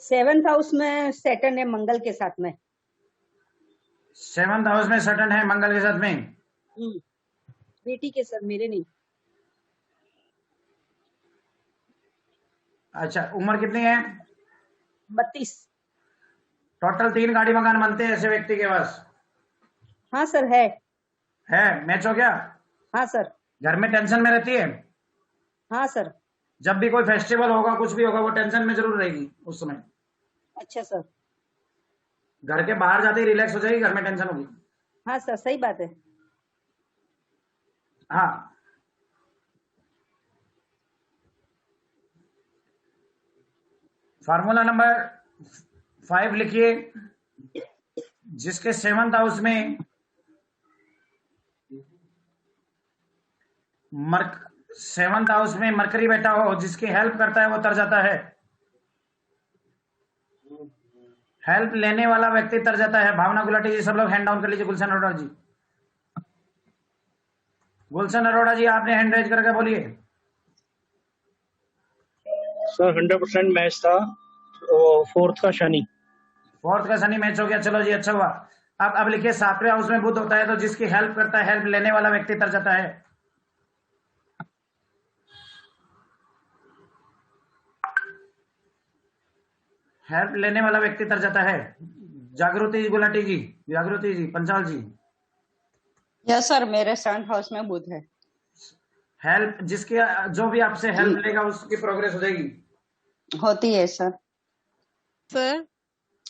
7th हाउस में सैटर्न है मंगल के साथ में। 7th हाउस में सैटर्न है मंगल के साथ में। बेटी के साथ, मेरे नहीं। अच्छा, उम्र कितनी है? 32। टोटल 3 गाड़ी मकान बनते हैं ऐसे व्यक्ति के पास? हाँ सर, है। मैच हो गया? हाँ सर। घर में टेंशन में रहती है? हाँ सर। जब भी कोई फेस्टिवल होगा, कुछ भी होगा, वो टेंशन में जरूर रहेगी उस समय। अच्छा सर। घर के बाहर जाते ही रिलैक्स हो जाएगी, घर में टेंशन होगी। हाँ सर, सही बात है। हाँ, फार्मूला नंबर 5 लिखिए। जिसके 7th हाउस में 7th हाउस में मरकरी बैठा हो, जिसकी हेल्प करता है वो तर जाता है। हेल्प लेने वाला व्यक्ति तर जाता है। भावना गुलाटी जी, सब लोग हैंड डाउन कर लीजिए। गुलशन अरोड़ा जी, गुलशन अरोड़ा जी, आपने हैंड रेज करके बोलिए। सर 100% मैच था। 4th का शनि। 4th का शनि मैच हो गया, चलो जी, अच्छा हुआ। अब लिखिए 7वें हाउस में बुध होता है, तो जिसकी हेल्प करता है, हेल्प लेने वाला व्यक्ति तर जाता है। हेल्प लेने वाला व्यक्ति तर जाता है। जागृति गुलाटी जी, जागृति जी, पंचाल जी। यस सर, मेरे 7th हाउस में बुध है। हेल्प, जिसके जो भी आपसे हेल्प लेगा उसकी प्रोग्रेस हो जाएगी। होती है सर। सर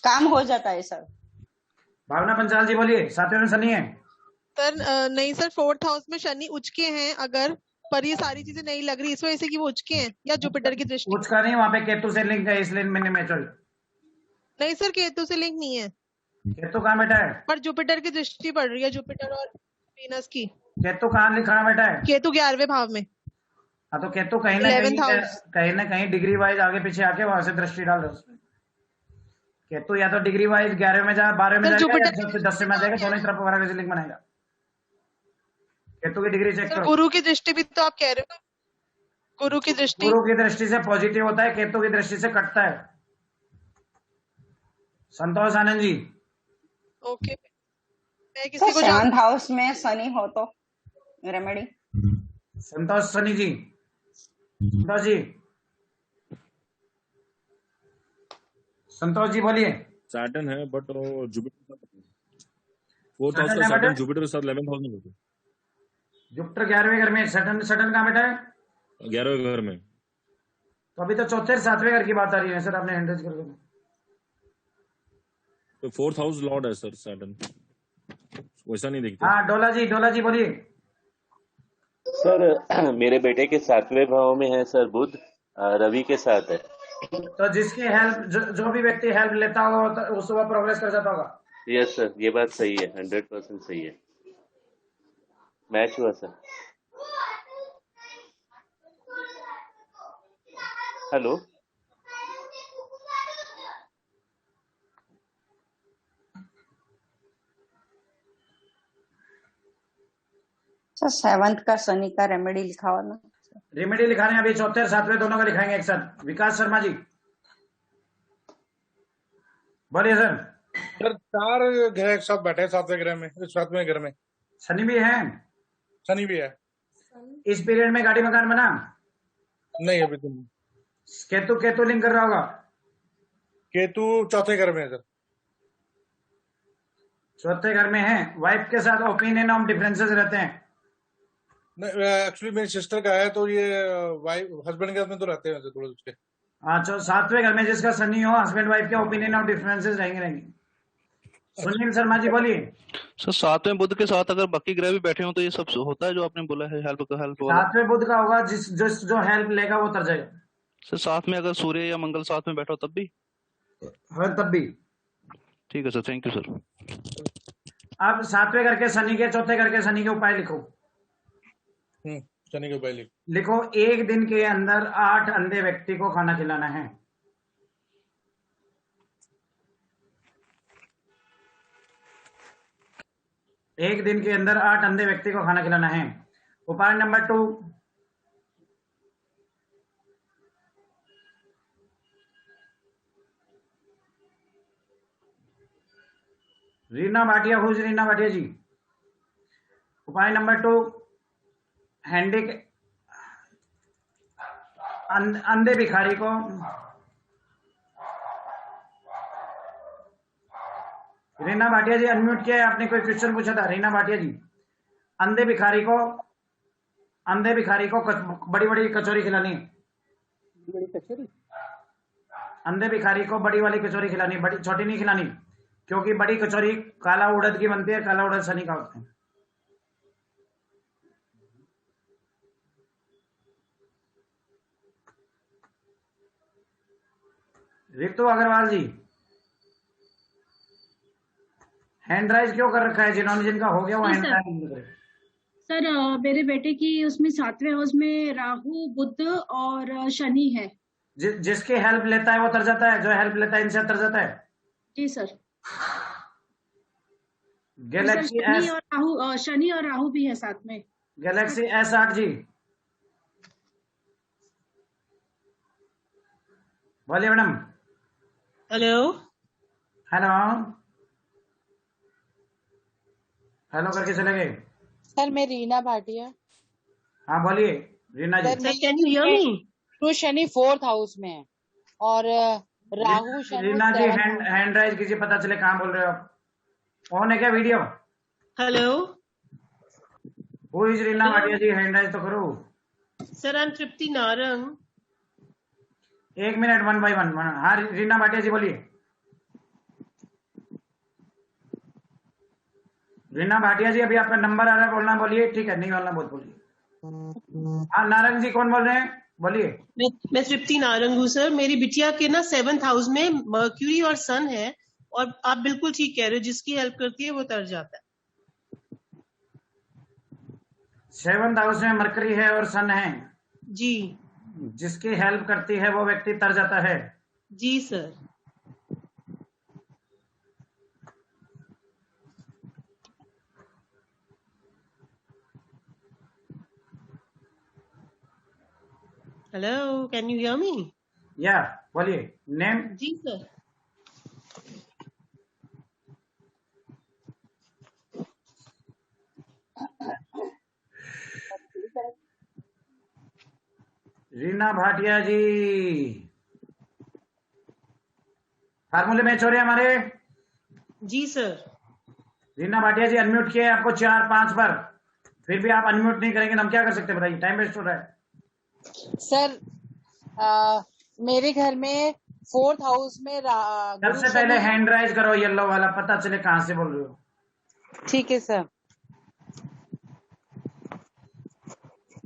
काम हो जाता है सर। भावना पंचाल जी बोलिए। 7वें में शनि है सर। नहीं सर, 4th हाउस में शनि उचके हैं अगर, पर ये सारी चीजें नहीं लग रही इस वजह से कि वो उचके हैं, या जुपिटर की दृष्टि। उसका नहीं, वहां पे केतु से लिंक है, इसलिए मैंने मैच। नहीं सर, केतु से लिंक नहीं है। केतु कहाँ बैठा है? पर जुपिटर की दृष्टि पड़ रही है, जुपिटर और वीनस की। केतु कहाँ लिखा बैठा है? केतु 11वें भाव में। हाँ, तो केतु कहीं ना कहीं डिग्री वाइज आगे पीछे आके वहां से दृष्टि डाल रहे उसमें। केतु या तो डिग्री वाइज 11वें में जा, 12वें में जाएगा, या 10 में जाएगा, दोनों तरफ वगैरह लिंक बनाएगा। केतु की डिग्री चेक करो। गुरु की दृष्टि भी तो आप कह रहे हो। गुरु की दृष्टि से पॉजिटिव होता है, केतु की दृष्टि से कटता है। संतोष आनंद जी। ओके। मैं किसी को 7th हाउस में शनि हो तो रेमेडी। संतोष सनी जी, संतोष जी, संतोष जी बोलिए। सैटर्न है बट जुपिटर 4th हाउस का सैटर्न जुपिटर के साथ 11th हाउस में बैठे। जुपिटर 11वें घर में, सैटर्न कहाँ बैठा है? 11वें घर में। तो अभी तो 4th और 7वें घर की बात आ रही है सर, आपने हैंडरेज करके। तो 4th हाउस लॉर्ड है सर सैटर्न, वैसा नहीं देखते। हाँ, डोला जी बोलिए। सर मेरे बेटे के 7वें भाव में है सर बुध, रवि के साथ है। तो जिसकी हेल्प, जो भी व्यक्ति हेल्प लेता होगा उससे वह प्रोग्रेस कर जाता होगा। यस सर, ये बात सही है, 100% सही है। मैच हुआ सर। हेलो, सर 7th का शनि का रेमेडी लिखा हुआ ना। रेमेडी लिखा रहे हैं अभी, 4th और 7वें दोनों का लिखाएंगे एक साथ। विकास शर्मा जी बोलिए सर। सर 4 ग्रह एक साथ बैठे 7वें ग्रह में, 7वें घर में। शनि भी है? शनि भी है। इस पीरियड में गाड़ी मकान बना? नहीं, अभी तो नहीं। केतु लिंक कर रहा होगा। केतु 4थे घर में है सर। 4थे घर में है। वाइफ के साथ ओपिनियन ऑफ डिफरेंसेस रहते हैं। एक्चुअली मेरी सिस्टर का है, तो ये वाइफ हस्बैंड के साथ में तो रहते हैं थोड़े उसके। अच्छा, 7वें घर में जिसका शनि हो, हस्बैंड वाइफ के ओपिनियन ऑफ डिफरेंसेस रहेंगे। सुनील शर्मा जी बोलिए। सर 7वें बुध के साथ अगर बाकी ग्रह भी बैठे हो तो ये सब होता है जो आपने बोला है, हेल्प 7वें बुध का होगा, जो हेल्प लेगा वो तर जाएगा। सर 7 में अगर सूर्य या मंगल 7 में बैठा हो तब भी? हाँ, तब भी। ठीक है सर, थैंक यू सर। अब 7वें घर के शनि के, चौथे घर के शनि के उपाय लिखो। शनि के उपाय लिखो, एक दिन के अंदर 8 अंधे व्यक्ति को खाना खिलाना है। एक दिन के अंदर 8 अंधे व्यक्ति को खाना खिलाना है। उपाय नंबर 2, रीना भाटिया, हुज रीना भाटिया जी। उपाय नंबर 2, अंधे भिखारी को रीना भाटिया जी अनम्यूट किया है आपने, कोई क्वेश्चन पूछा था रीना भाटिया जी। अंधे भिखारी को बड़ी बड़ी कचौरी खिलानी। बड़ी कचौरी? अंधे भिखारी को बड़ी वाली कचौरी खिलानी, बड़ी छोटी नहीं खिलानी, क्योंकि बड़ी कचौरी काला उड़द की बनती है, काला उड़द शनि का होता है। रितु अग्रवाल जी, हैंड राइज क्यों कर रखा है? जिनका हो गया वो हैंड राइज नहीं करे। सर मेरे बेटे की उसमें 7वें हाउस में राहु, बुध और शनि है। जिसकी हेल्प लेता है वो तर जाता है, जो हेल्प लेता है इनसे तर जाता है। जी सर। गैलेक्सी एस, शनि और राहु भी है साथ में। गैलेक्सी S8 जी, बोलिए मैडम। हेलो हेलो हेलो करके चले गए। सर मैं रीना भाटिया। हाँ बोलिए रीना जी। तो शनि 4th हाउस में है और राहु शनि। रीना जी हैंड राइज कीजिए, पता चले कहाँ बोल रहे हो आप। कौन है क्या video? Hello, who is Reena Bhatia ji? Hand rise तो करो। Sir I am Tripti Narang. 1 minute, 1 by 1। हाँ रीना भाटिया जी बोलिए। रीना भाटिया जी अभी आपका नंबर आ रहा है, बोलना बोलिए। ठीक है, नहीं बोलना बोल बोलिए। हाँ नारंग जी कौन बोल रहे हैं? बोलिए। मैं तृप्ति नारंग हूँ सर। मेरी बिटिया के ना 7th हाउस में मर्क्यूरी और सन है, और आप बिल्कुल ठीक कह रहे हो, जिसकी हेल्प करती है वो तर जाता है। 7th हाउस में मरकरी है और सन है जी, जिसकी हेल्प करती है वो व्यक्ति तर जाता है। जी sir. Hello, can you hear me? या बोलिए। नेम? जी सर। रीना भाटिया जी, फार्मूले मैच हो रहे हैं हमारे। जी सर। रीना भाटिया जी अनम्यूट किए आपको 4-5 पर, फिर भी आप अनम्यूट नहीं करेंगे तो हम क्या कर सकते हैं बताइए? टाइम वेस्ट हो रहा है। सर मेरे घर में 4th हाउस में सबसे पहले हैंड राइज करो, येलो वाला, पता चले कहाँ से बोल रहे हो। ठीक है सर।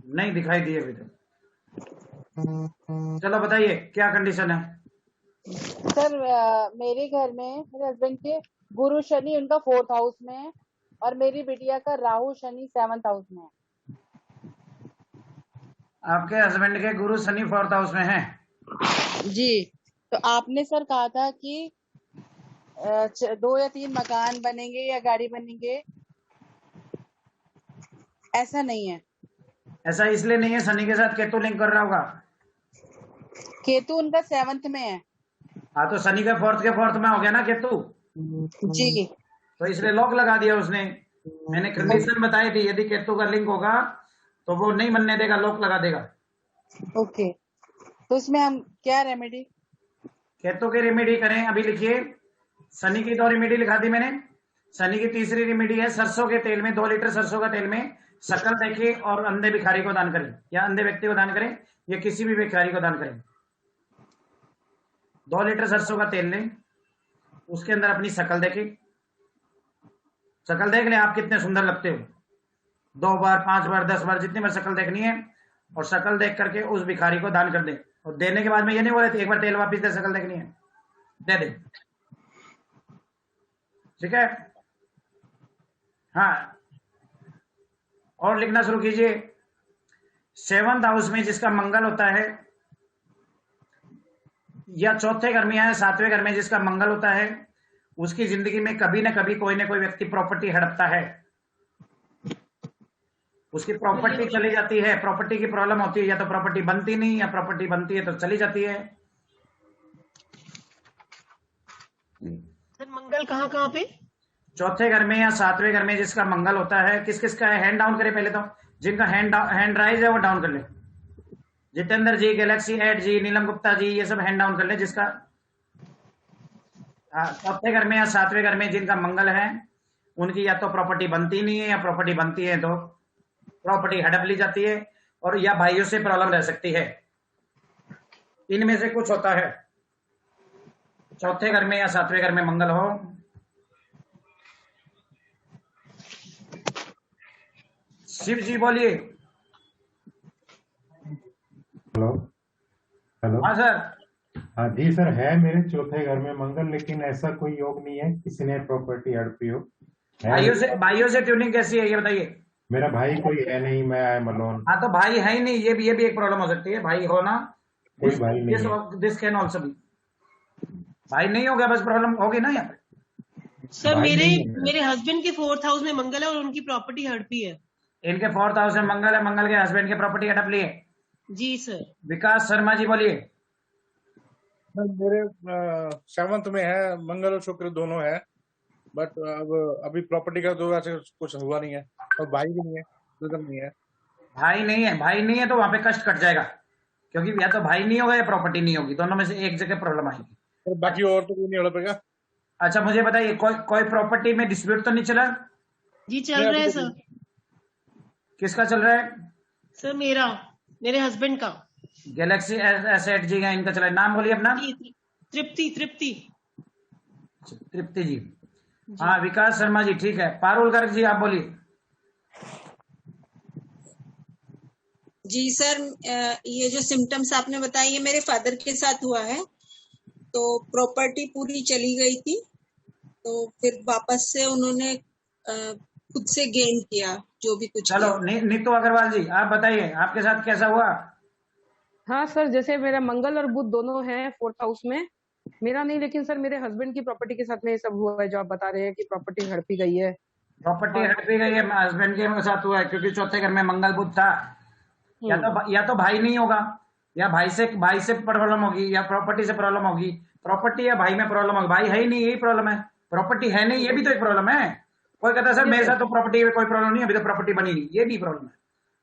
नहीं दिखाई दिए अभी तक। चलो बताइए क्या कंडीशन है? सर मेरे घर में मेरे हस्बैंड के गुरु शनि उनका 4th हाउस में है, और मेरी बिटिया का राहु शनि 7th हाउस में है। आपके हस्बैंड के गुरु शनि 4th हाउस में है जी। तो आपने सर कहा था कि 2 या 3 मकान बनेंगे या गाड़ी बनेंगे, ऐसा नहीं है। ऐसा इसलिए नहीं है, शनि के साथ केतु लिंक कर रहा होगा। केतु उनका 7th में है। हाँ तो शनि का 4th के 4th में हो गया ना केतु जी, तो इसलिए लॉक लगा दिया उसने। मैंने कंडीशन बताई थी, यदि केतु का लिंक होगा तो वो नहीं बनने देगा, लॉक लगा देगा। ओके, तो इसमें हम क्या रेमेडी? केतु की रेमेडी करें, अभी लिखिए। शनि की 2 रेमेडी लिखा दी मैंने। शनि की तीसरी रेमेडी है सरसों के तेल में, 2 लीटर सरसों का तेल में शक्कर देखिए और अंधे भिखारी को दान करें, या अंधे व्यक्ति को दान करें, या किसी भी भिखारी को दान करें। 2 लीटर सरसों का तेल लें, उसके अंदर अपनी शक्ल देखें। शक्ल देख लें आप कितने सुंदर लगते हो। 2 बार, 5 बार, 10 बार, जितनी बार शक्ल देखनी है, और शक्ल देख करके उस भिखारी को दान कर दें। और देने के बाद में ये नहीं बोले एक बार तेल वापिस दे, शक्ल देखनी है, दे दे। ठीक है। हाँ, और लिखना शुरू कीजिए। 7th हाउस में जिसका मंगल होता है, या चौथे घर में या 7वें घर में जिसका मंगल होता है, उसकी जिंदगी में कभी ना कभी कोई ना कोई व्यक्ति प्रॉपर्टी हड़पता है, उसकी प्रॉपर्टी चली जाती है, प्रॉपर्टी की प्रॉब्लम होती है, या तो प्रॉपर्टी बनती नहीं या प्रॉपर्टी बनती है तो चली जाती है। सर मंगल कहाँ कहाँ पे? चौथे घर में या 7वें घर में जिसका मंगल होता है, किस किस का है? हैंड डाउन करे पहले तो, जिनका हैंड राइज है वो डाउन कर ले। जितेंद्र जी, गैलेक्सी 8 जी, नीलम गुप्ता जी, ये सब हैंड डाउन कर ले। जिसका चौथे घर में या 7वें घर में जिनका मंगल है, उनकी या तो प्रॉपर्टी बनती नहीं है या प्रॉपर्टी बनती है तो प्रॉपर्टी हड़प ली जाती है, और या भाइयों से प्रॉब्लम रह सकती है। इनमें से कुछ होता है। चौथे घर में या 7वें घर में मंगल हो, शिव जी बोलिए। Hello hello. हाँ सर। हाँ जी सर, है मेरे चौथे घर में मंगल, लेकिन ऐसा कोई योग नहीं है किसी ने प्रॉपर्टी हड़पी हो। भाइयों से ट्यूनिंग कैसी है ये बताइए। मेरा भाई कोई है नहीं, मैं आई एम अलोन। हाँ तो भाई है ही नहीं, ये भी एक प्रॉब्लम हो सकती है। भाई होना, कोई भाई नहीं है। This can also be. भाई नहीं हो गया, बस प्रॉब्लम होगी ना यहाँ पे। सर मेरे हस्बैंड के 4th हाउस में मंगल है और उनकी प्रॉपर्टी हड़पी है। इनके 4th हाउस में मंगल है, मंगल के हस्बैंड की प्रॉपर्टी हड़प ली है। जी सर। विकास शर्मा जी बोलिए। मेरे 7th में है, मंगल और शुक्र दोनों है, बट अब अभी प्रॉपर्टी का तो ऐसे कुछ हुआ नहीं है, और भाई भी नहीं है, नहीं है। भाई नहीं है तो वहां पे कष्ट कट जाएगा, क्योंकि या तो भाई नहीं होगा या प्रॉपर्टी नहीं होगी, दोनों में से एक जगह प्रॉब्लम आएगी। और बाकी और तो कोई नहीं हो पाएगा। अच्छा मुझे बताइए, कोई प्रॉपर्टी में डिस्प्यूट तो नहीं चला? जी चल रहा है सर। किसका चल रहा है? सर मेरे हस्बैंड का। गैलेक्सी S8 जी का इनका चला है। नाम बोलिए अपना। तृप्ति जी। हाँ विकास शर्मा जी, ठीक है। पारुल गर्ग जी आप बोलिए। जी सर, ये जो सिम्टम्स आपने बताए ये मेरे फादर के साथ हुआ है। तो प्रॉपर्टी पूरी चली गई थी, तो फिर वापस से उन्होंने खुद से गेन किया जो भी कुछ। चलो नीतू अग्रवाल जी आप बताइए, आपके साथ कैसा हुआ? हाँ सर, जैसे मेरा मंगल और बुध दोनों हैं 4th हाउस में, मेरा नहीं, लेकिन सर मेरे हस्बैंड की प्रॉपर्टी के साथ में ये सब हुआ है जो आप बता रहे हैं कि प्रॉपर्टी हड़पी गई है। प्रॉपर्टी हड़पी गई है, हस्बैंड के साथ हुआ है, क्योंकि चौथे घर में मंगल बुध था। या तो भाई नहीं होगा, या भाई से प्रॉब्लम होगी, या प्रॉपर्टी से प्रॉब्लम होगी। प्रॉपर्टी या भाई में प्रॉब्लम होगी। भाई है ही नहीं, यही प्रॉब्लम है। प्रॉपर्टी है नहीं, ये भी तो एक प्रॉब्लम है। कोई कहता है सर मेरे साथ तो प्रॉपर्टी में कोई प्रॉब्लम नहीं, अभी तो प्रॉपर्टी बनी नहीं, ये भी प्रॉब्लम है।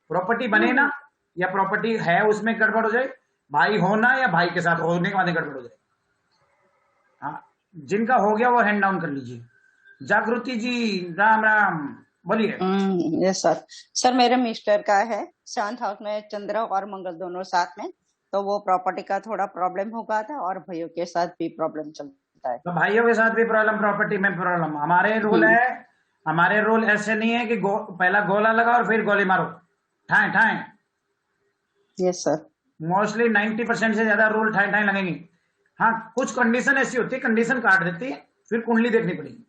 प्रॉपर्टी बने ना, या प्रॉपर्टी है उसमें गड़बड़ हो जाए, भाई होना या भाई के साथ होने के बाद गड़बड़ हो जाए। हाँ, जिनका हो गया वो हैंड डाउन कर लीजिए। जागृति जी राम राम बोलिए। यस सर मेरे मिस्टर का है 7th हाउस में चंद्र और मंगल दोनों साथ में, तो वो प्रॉपर्टी का थोड़ा प्रॉब्लम होगा था, और भाइयों के साथ भी प्रॉब्लम चलता है। तो भाइयों के साथ भी प्रॉब्लम, प्रॉपर्टी में प्रॉब्लम। हमारे रूल ऐसे नहीं है कि पहला गोला लगा और फिर गोली मारो, ठाए। Yes sir. मोस्टली 90% से ज्यादा रूल ठाए लगेंगे। हाँ, कुछ कंडीशन ऐसी होती है, कंडीशन काट देती है, फिर कुंडली देखनी पड़ेगी।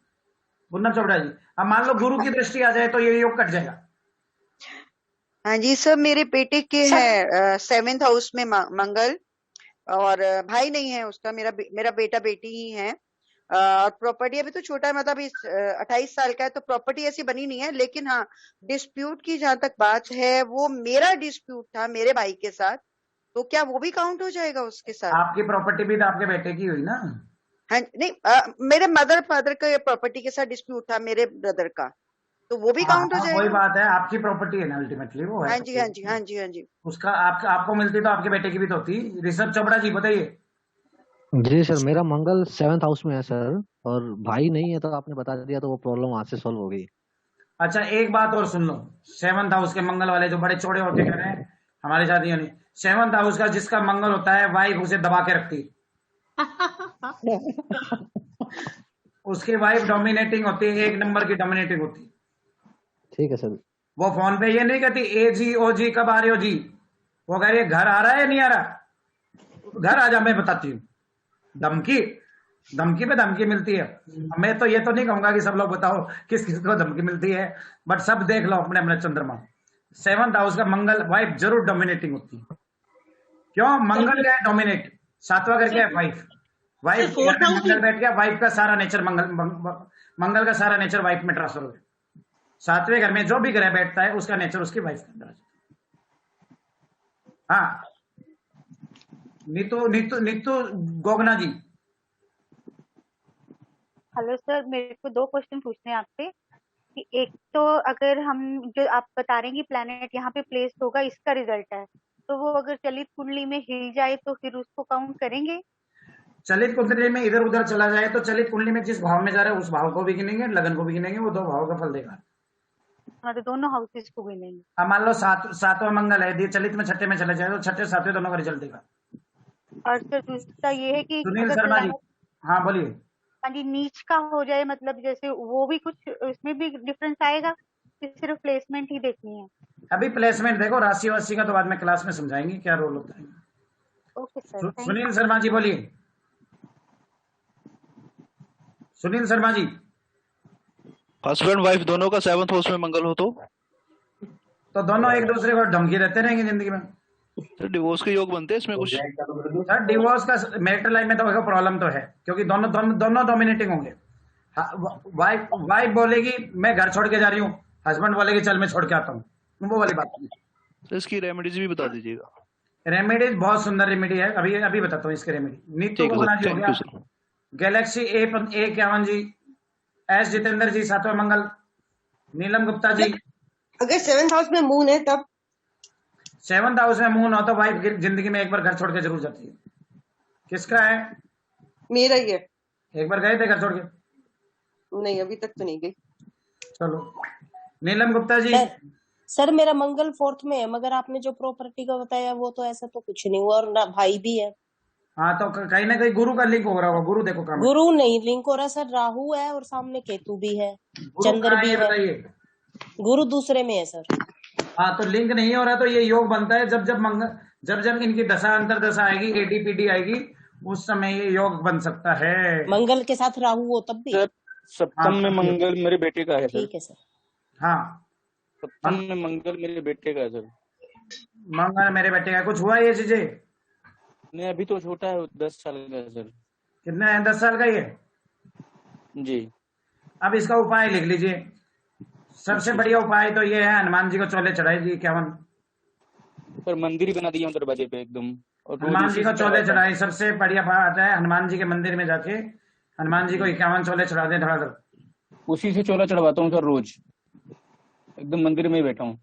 मुन्ना चोपड़ा जी, अब मान लो गुरु की दृष्टि आ जाए तो ये योग कट जाएगा। हाँ जी सर, मेरे बेटे के है 7th हाउस में मंगल, और भाई नहीं है उसका, मेरा बेटा बेटी ही है। और प्रॉपर्टी अभी तो छोटा है, मतलब 28 साल का है, तो प्रॉपर्टी ऐसी बनी नहीं है। लेकिन हाँ, डिस्प्यूट की जहां तक बात है, वो मेरा डिस्प्यूट था मेरे भाई के साथ, तो क्या वो भी काउंट हो जाएगा उसके साथ? आपकी प्रॉपर्टी भी तो आपके बेटे की हुई ना? हाँ नहीं, मेरे मदर फादर का प्रॉपर्टी के साथ डिस्प्यूट था मेरे ब्रदर का, तो वो भी काउंट हो जाएगा? वही बात है, आपकी प्रॉपर्टी है ना अल्टीमेटली, वो है। हाँ जी। उसका आपको मिलती तो आपके बेटे की भी तो होती। ऋषभ चोपड़ा जी बताइए। जी सर, मेरा मंगल 7th हाउस में है सर, और भाई नहीं है, तो आपने बता दिया तो वो प्रॉब्लम वहां से सॉल्व हो गई। अच्छा एक बात और सुन लो, 7th हाउस के मंगल वाले जो बड़े चौड़े होते कह रहे हैं हमारे साथियों ने, 7th हाउस का जिसका मंगल होता है, वाइफ उसे दबा के रखती है। उसकी वाइफ डोमिनेटिंग होती है, 1 नंबर की डोमिनेटिंग होती है। ठीक है सर। वो फोन पे ये नहीं कहती ए जी ओ जी कब आ रहे हो जी, वो कह रही है घर आ रहा है नहीं आ रहा, घर आ जा मैं बताती हूँ। धमकी धमकी पे धमकी मिलती है। मैं तो ये तो नहीं कहूंगा कि सब लोग बताओ किस किस को धमकी मिलती है, बट सब देख लो अपने अपने चंद्रमा। 7th हाउस का मंगल वाइफ जरूर डोमिनेटिंग होती है। क्यों? मंगल क्या है डोमिनेट, 7वां घर क्या है वाइफ। वाइफ मंगल बैठ गया, वाइफ का सारा नेचर मंगल का सारा नेचर वाइफ में ट्रांसफर हो गया। 7वें घर में जो भी ग्रह बैठता है उसका नेचर उसकी वाइफ के अंदर आ जाता है। हाँ नीतू नीतू नीतू गोगना जी। हेलो सर, मेरे को 2 क्वेश्चन पूछने हैं आपसे कि एक तो अगर हम जो आप बता रहे हैं कि प्लैनेट यहाँ पे प्लेस होगा इसका रिजल्ट है, तो वो अगर चलित कुंडली में हिल जाए तो फिर उसको काउंट करेंगे? चलित कुंडली में इधर उधर चला जाए तो चलित कुंडली में जिस भाव में जा रहा है उस भाव को भी गिनेंगे, लगन को भी गिनेंगे, वो 2 भाव का फल देगा। हाँ, तो दोनों हाउसेस को गिनेंगे। अब मान लो 7वां मंगल है, यदि चलित में 6ठे में चले जाए तो 6ठे 7वें दोनों का रिजल्ट देगा। और सर दूसरा ये है कि सुनील अगर शर्मा जी, planet- हाँ बोलिए। हाँ जी, नीच का हो जाए मतलब जैसे वो भी कुछ उसमें भी डिफरेंस आएगा कि सिर्फ प्लेसमेंट ही देखनी है? अभी प्लेसमेंट देखो, राशि वाशी का तो बाद में क्लास में समझाएंगे क्या रोल होता है। Okay sir, thank Sunil Sharma ji बोलिए। सुनील शर्मा जी। हस्बैंड वाइफ दोनों का 7th हाउस में मंगल हो तो दोनों एक दूसरे को धमकी देते रहेंगे जिंदगी में, तो डिवोर्स के योग बनते हैं इसमें कुछ। सर डिवोर्स का मैरिटल लाइफ में तो देखो प्रॉब्लम तो है, क्योंकि दोनों डोमिनेटिंग होंगे। वाइफ बोलेगी मैं घर छोड़ के जा रही हूँ, हस्बैंड बोलेगी चल मैं छोड़ के आता हूँ, वो वाली बात नहीं। तो इसकी रेमेडीज भी बता दीजिएगा। रेमेडीज बहुत सुंदर रेमेडी है, अभी बताता हूँ इसकी रेमेडी। नीतू को बना जी हो गया। गैलेक्सी A51 जी, एस जितेंद्र जी 7वां मंगल। नीलम गुप्ता जी। अगर 7th हाउस में मून है तब? 7th हाउस में मून हो तो वाइफ जिंदगी में एक बार घर छोड़ के जरूर जाती है। किसका है? मेरा ही है। एक बार गए थे घर छोड़ के? नहीं, अभी तक तो नहीं गई। चलो नीलम गुप्ता जी। सर मेरा मंगल 4th में है, मगर आपने जो प्रॉपर्टी का बताया वो तो ऐसा तो कुछ नहीं हुआ, और ना भाई भी है। हाँ तो कहीं ना कहीं गुरु का लिंक हो रहा होगा। गुरु देखो काम, गुरु नहीं लिंक हो रहा सर, राहु है और सामने केतु भी है, चंद्र भी है। गुरु दूसरे में है सर। हाँ तो लिंक नहीं हो रहा तो ये योग बनता है जब इनकी दशा अंतर दशा आएगी, ADPD आएगी, उस समय ये योग बन सकता है। मंगल के साथ राहु हो तब भी। सर 7th में मंगल मेरे बेटे का है सर। ठीक है सर। हाँ 7th में मंगल मेरे बेटे का है सर। मंगल मेरे बेटे का। कुछ हुआ ये चीजें? नहीं, अभी तो छोटा है, 10 साल का है सर। कितना है? 10 साल का ही है जी। अब इसका उपाय लिख लीजिए। सबसे बढ़िया उपाय तो ये है हनुमान जी को चोले चढ़ाई जी 51। सर मंदिर ही बना दिया दरवाजे पे एकदम, और हनुमान जी को चोले चढ़ाई सबसे बढ़िया बात है। हनुमान जी के मंदिर में जाके हनुमान जी को 51 चोले चढ़ा दे धड़ाधड़। उसी से चोला चढ़वाता हूँ सर रोज, एकदम मंदिर में ही बैठा हूँ।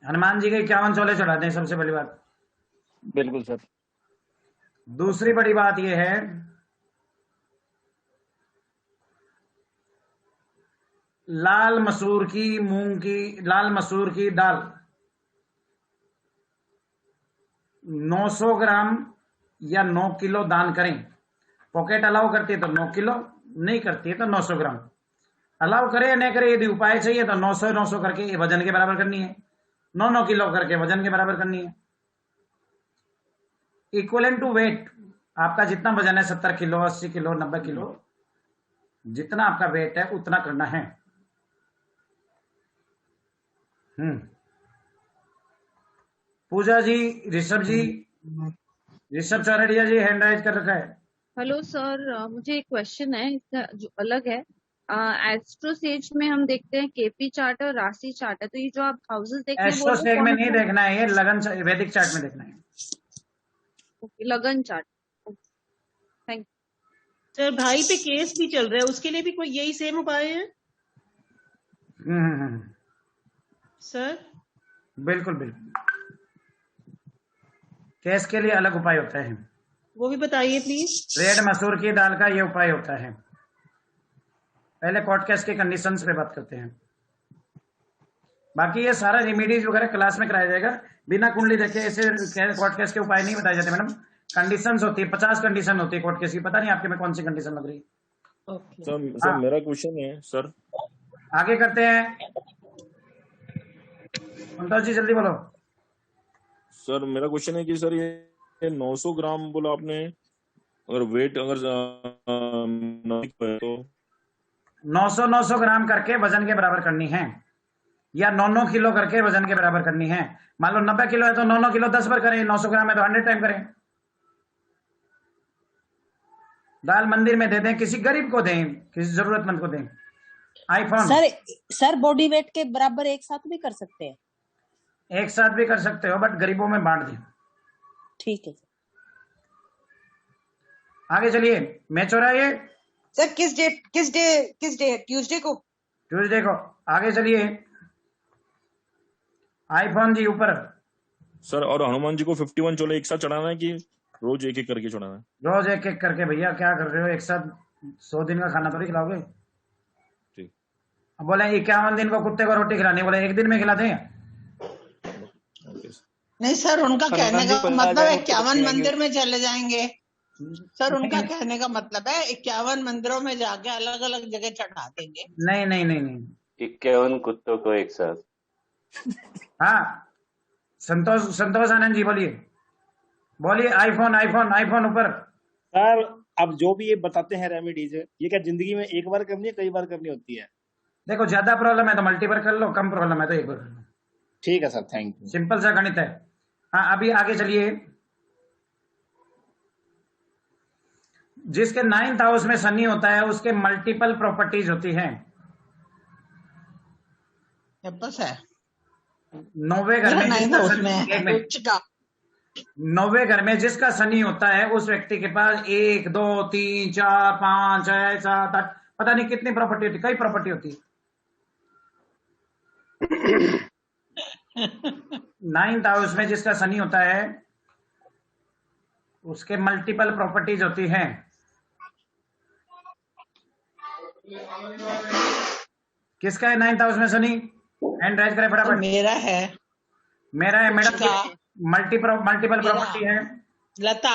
हनुमान जी के 51 चोले चढ़ा दें, सबसे बड़ी बात। बिल्कुल सर। दूसरी बड़ी बात यह है लाल मसूर की दाल 900 ग्राम या 9 किलो दान करें। पॉकेट अलाउ करती है तो 9 किलो, नहीं करती है तो 900 ग्राम। अलाउ करे या नहीं करे, यदि उपाय चाहिए तो 900 करके ये वजन के बराबर करनी है, 9 किलो करके वजन के बराबर करनी है। इक्वलेंट टू वेट, आपका जितना वजन है 70 किलो 80 किलो 90 किलो, जितना आपका वेट है उतना करना है। पूजा जी, ऋषभ चौरड़िया जी हैंड राइज कर रखा है। हेलो सर, मुझे एक क्वेश्चन है, इसका जो अलग है। एस्ट्रोसेज में हम देखते हैं केपी चार्ट और राशि चार्ट है, तो ये जो आप हाउसेस देख रहे हैं एस्ट्रोसेज में नहीं देखना है, ये लगन वैदिक चार्ट में देखना है। लगन चार्ट। थैंक सर भाई पे केस भी चल रहा है, उसके लिए भी कोई यही सेम उपाय है? सर बिल्कुल बिल्कुल, केस के लिए अलग उपाय होता है, वो भी बताइए प्लीज। रेड मसूर की दाल का ये उपाय होता है। पहले कोर्ट केस के कंडीशंस पे बात करते हैं, बाकी ये सारा रेमेडीज वगैरह क्लास में कराया जाएगा। बिना कुंडली देखे ऐसे कोर्ट केस के उपाय नहीं बताए जाते मैडम। कंडीशंस होती है, 50 कंडीशन होती है कोर्ट केस की, पता नहीं आपके में कौन सी कंडीशन लग रही है। सर मेरा क्वेश्चन है सर, आगे करते हैं। संतोष जी जल्दी बोलो। सर मेरा क्वेश्चन है कि सर ये 900 ग्राम बोला आपने, अगर वेट अगर तो 900 ग्राम करके वजन के बराबर करनी है, या 9 किलो करके वजन के बराबर करनी है। मान लो 90 किलो है तो 9 किलो 10 बार करें, 900 ग्राम है तो 100 टाइम करें। दाल मंदिर में दे दें, किसी गरीब को दें, किसी जरूरतमंद को दें। आईफोन सर बॉडी वेट के बराबर एक साथ भी कर सकते हैं? एक साथ भी कर सकते हो, बट गरीबों में बांट दें। ठीक है सर। आगे चलिए, मैच हो रहा है ये सर। किस डे है? ट्यूसडे को। आगे चलिए, आईफोन जी ऊपर। सर और हनुमान जी को 51 चोले एक साथ चढ़ाना है कि रोज एक एक करके चढ़ाना है? रोज एक एक करके। भैया क्या कर रहे हो, एक साथ 100 दिन का खाना थोड़ी खिलाओगे। ठीक। अब बोले 51 दिन को कुत्ते को रोटी खिलानी, बोले एक दिन में खिलाते हैं। नहीं सर, उनका कहने का मतलब 51 मंदिर में चले जाएंगे। सर उनका कहने का मतलब है 51 मंदिरों में जाके अलग अलग जगह चढ़ा देंगे। नहीं नहीं नहीं नहीं, 51 कुत्तों को एक साथ। हाँ, संतोष आनंद जी बोलिए। आईफोन ऊपर। सर अब जो भी ये बताते हैं रेमेडीज, ये क्या जिंदगी में एक बार करनी है, कई बार करनी होती है? देखो, ज्यादा प्रॉब्लम है तो मल्टीपल कर लो, कम प्रॉब्लम है तो एक बार कर लो। ठीक है सर, थैंक यू। सिंपल सा गणित है। हाँ, अभी आगे चलिए। जिसके 9th हाउस में शनि होता है उसके मल्टीपल प्रॉपर्टीज होती हैं। बस है 9वें घर में जिसका शनि होता है उस व्यक्ति के पास 1 2 3 4 5 6 7 8 पता नहीं कितनी प्रॉपर्टी होती, कई प्रॉपर्टी होती है। 9th हाउस में जिसका शनि होता है उसके मल्टीपल प्रॉपर्टीज होती हैं। किसका है 9th हाउस में शनि? हैंड राइज करें फटाफट। मेरा है मैडम। मल्टीपल प्रॉपर्टी है। लता।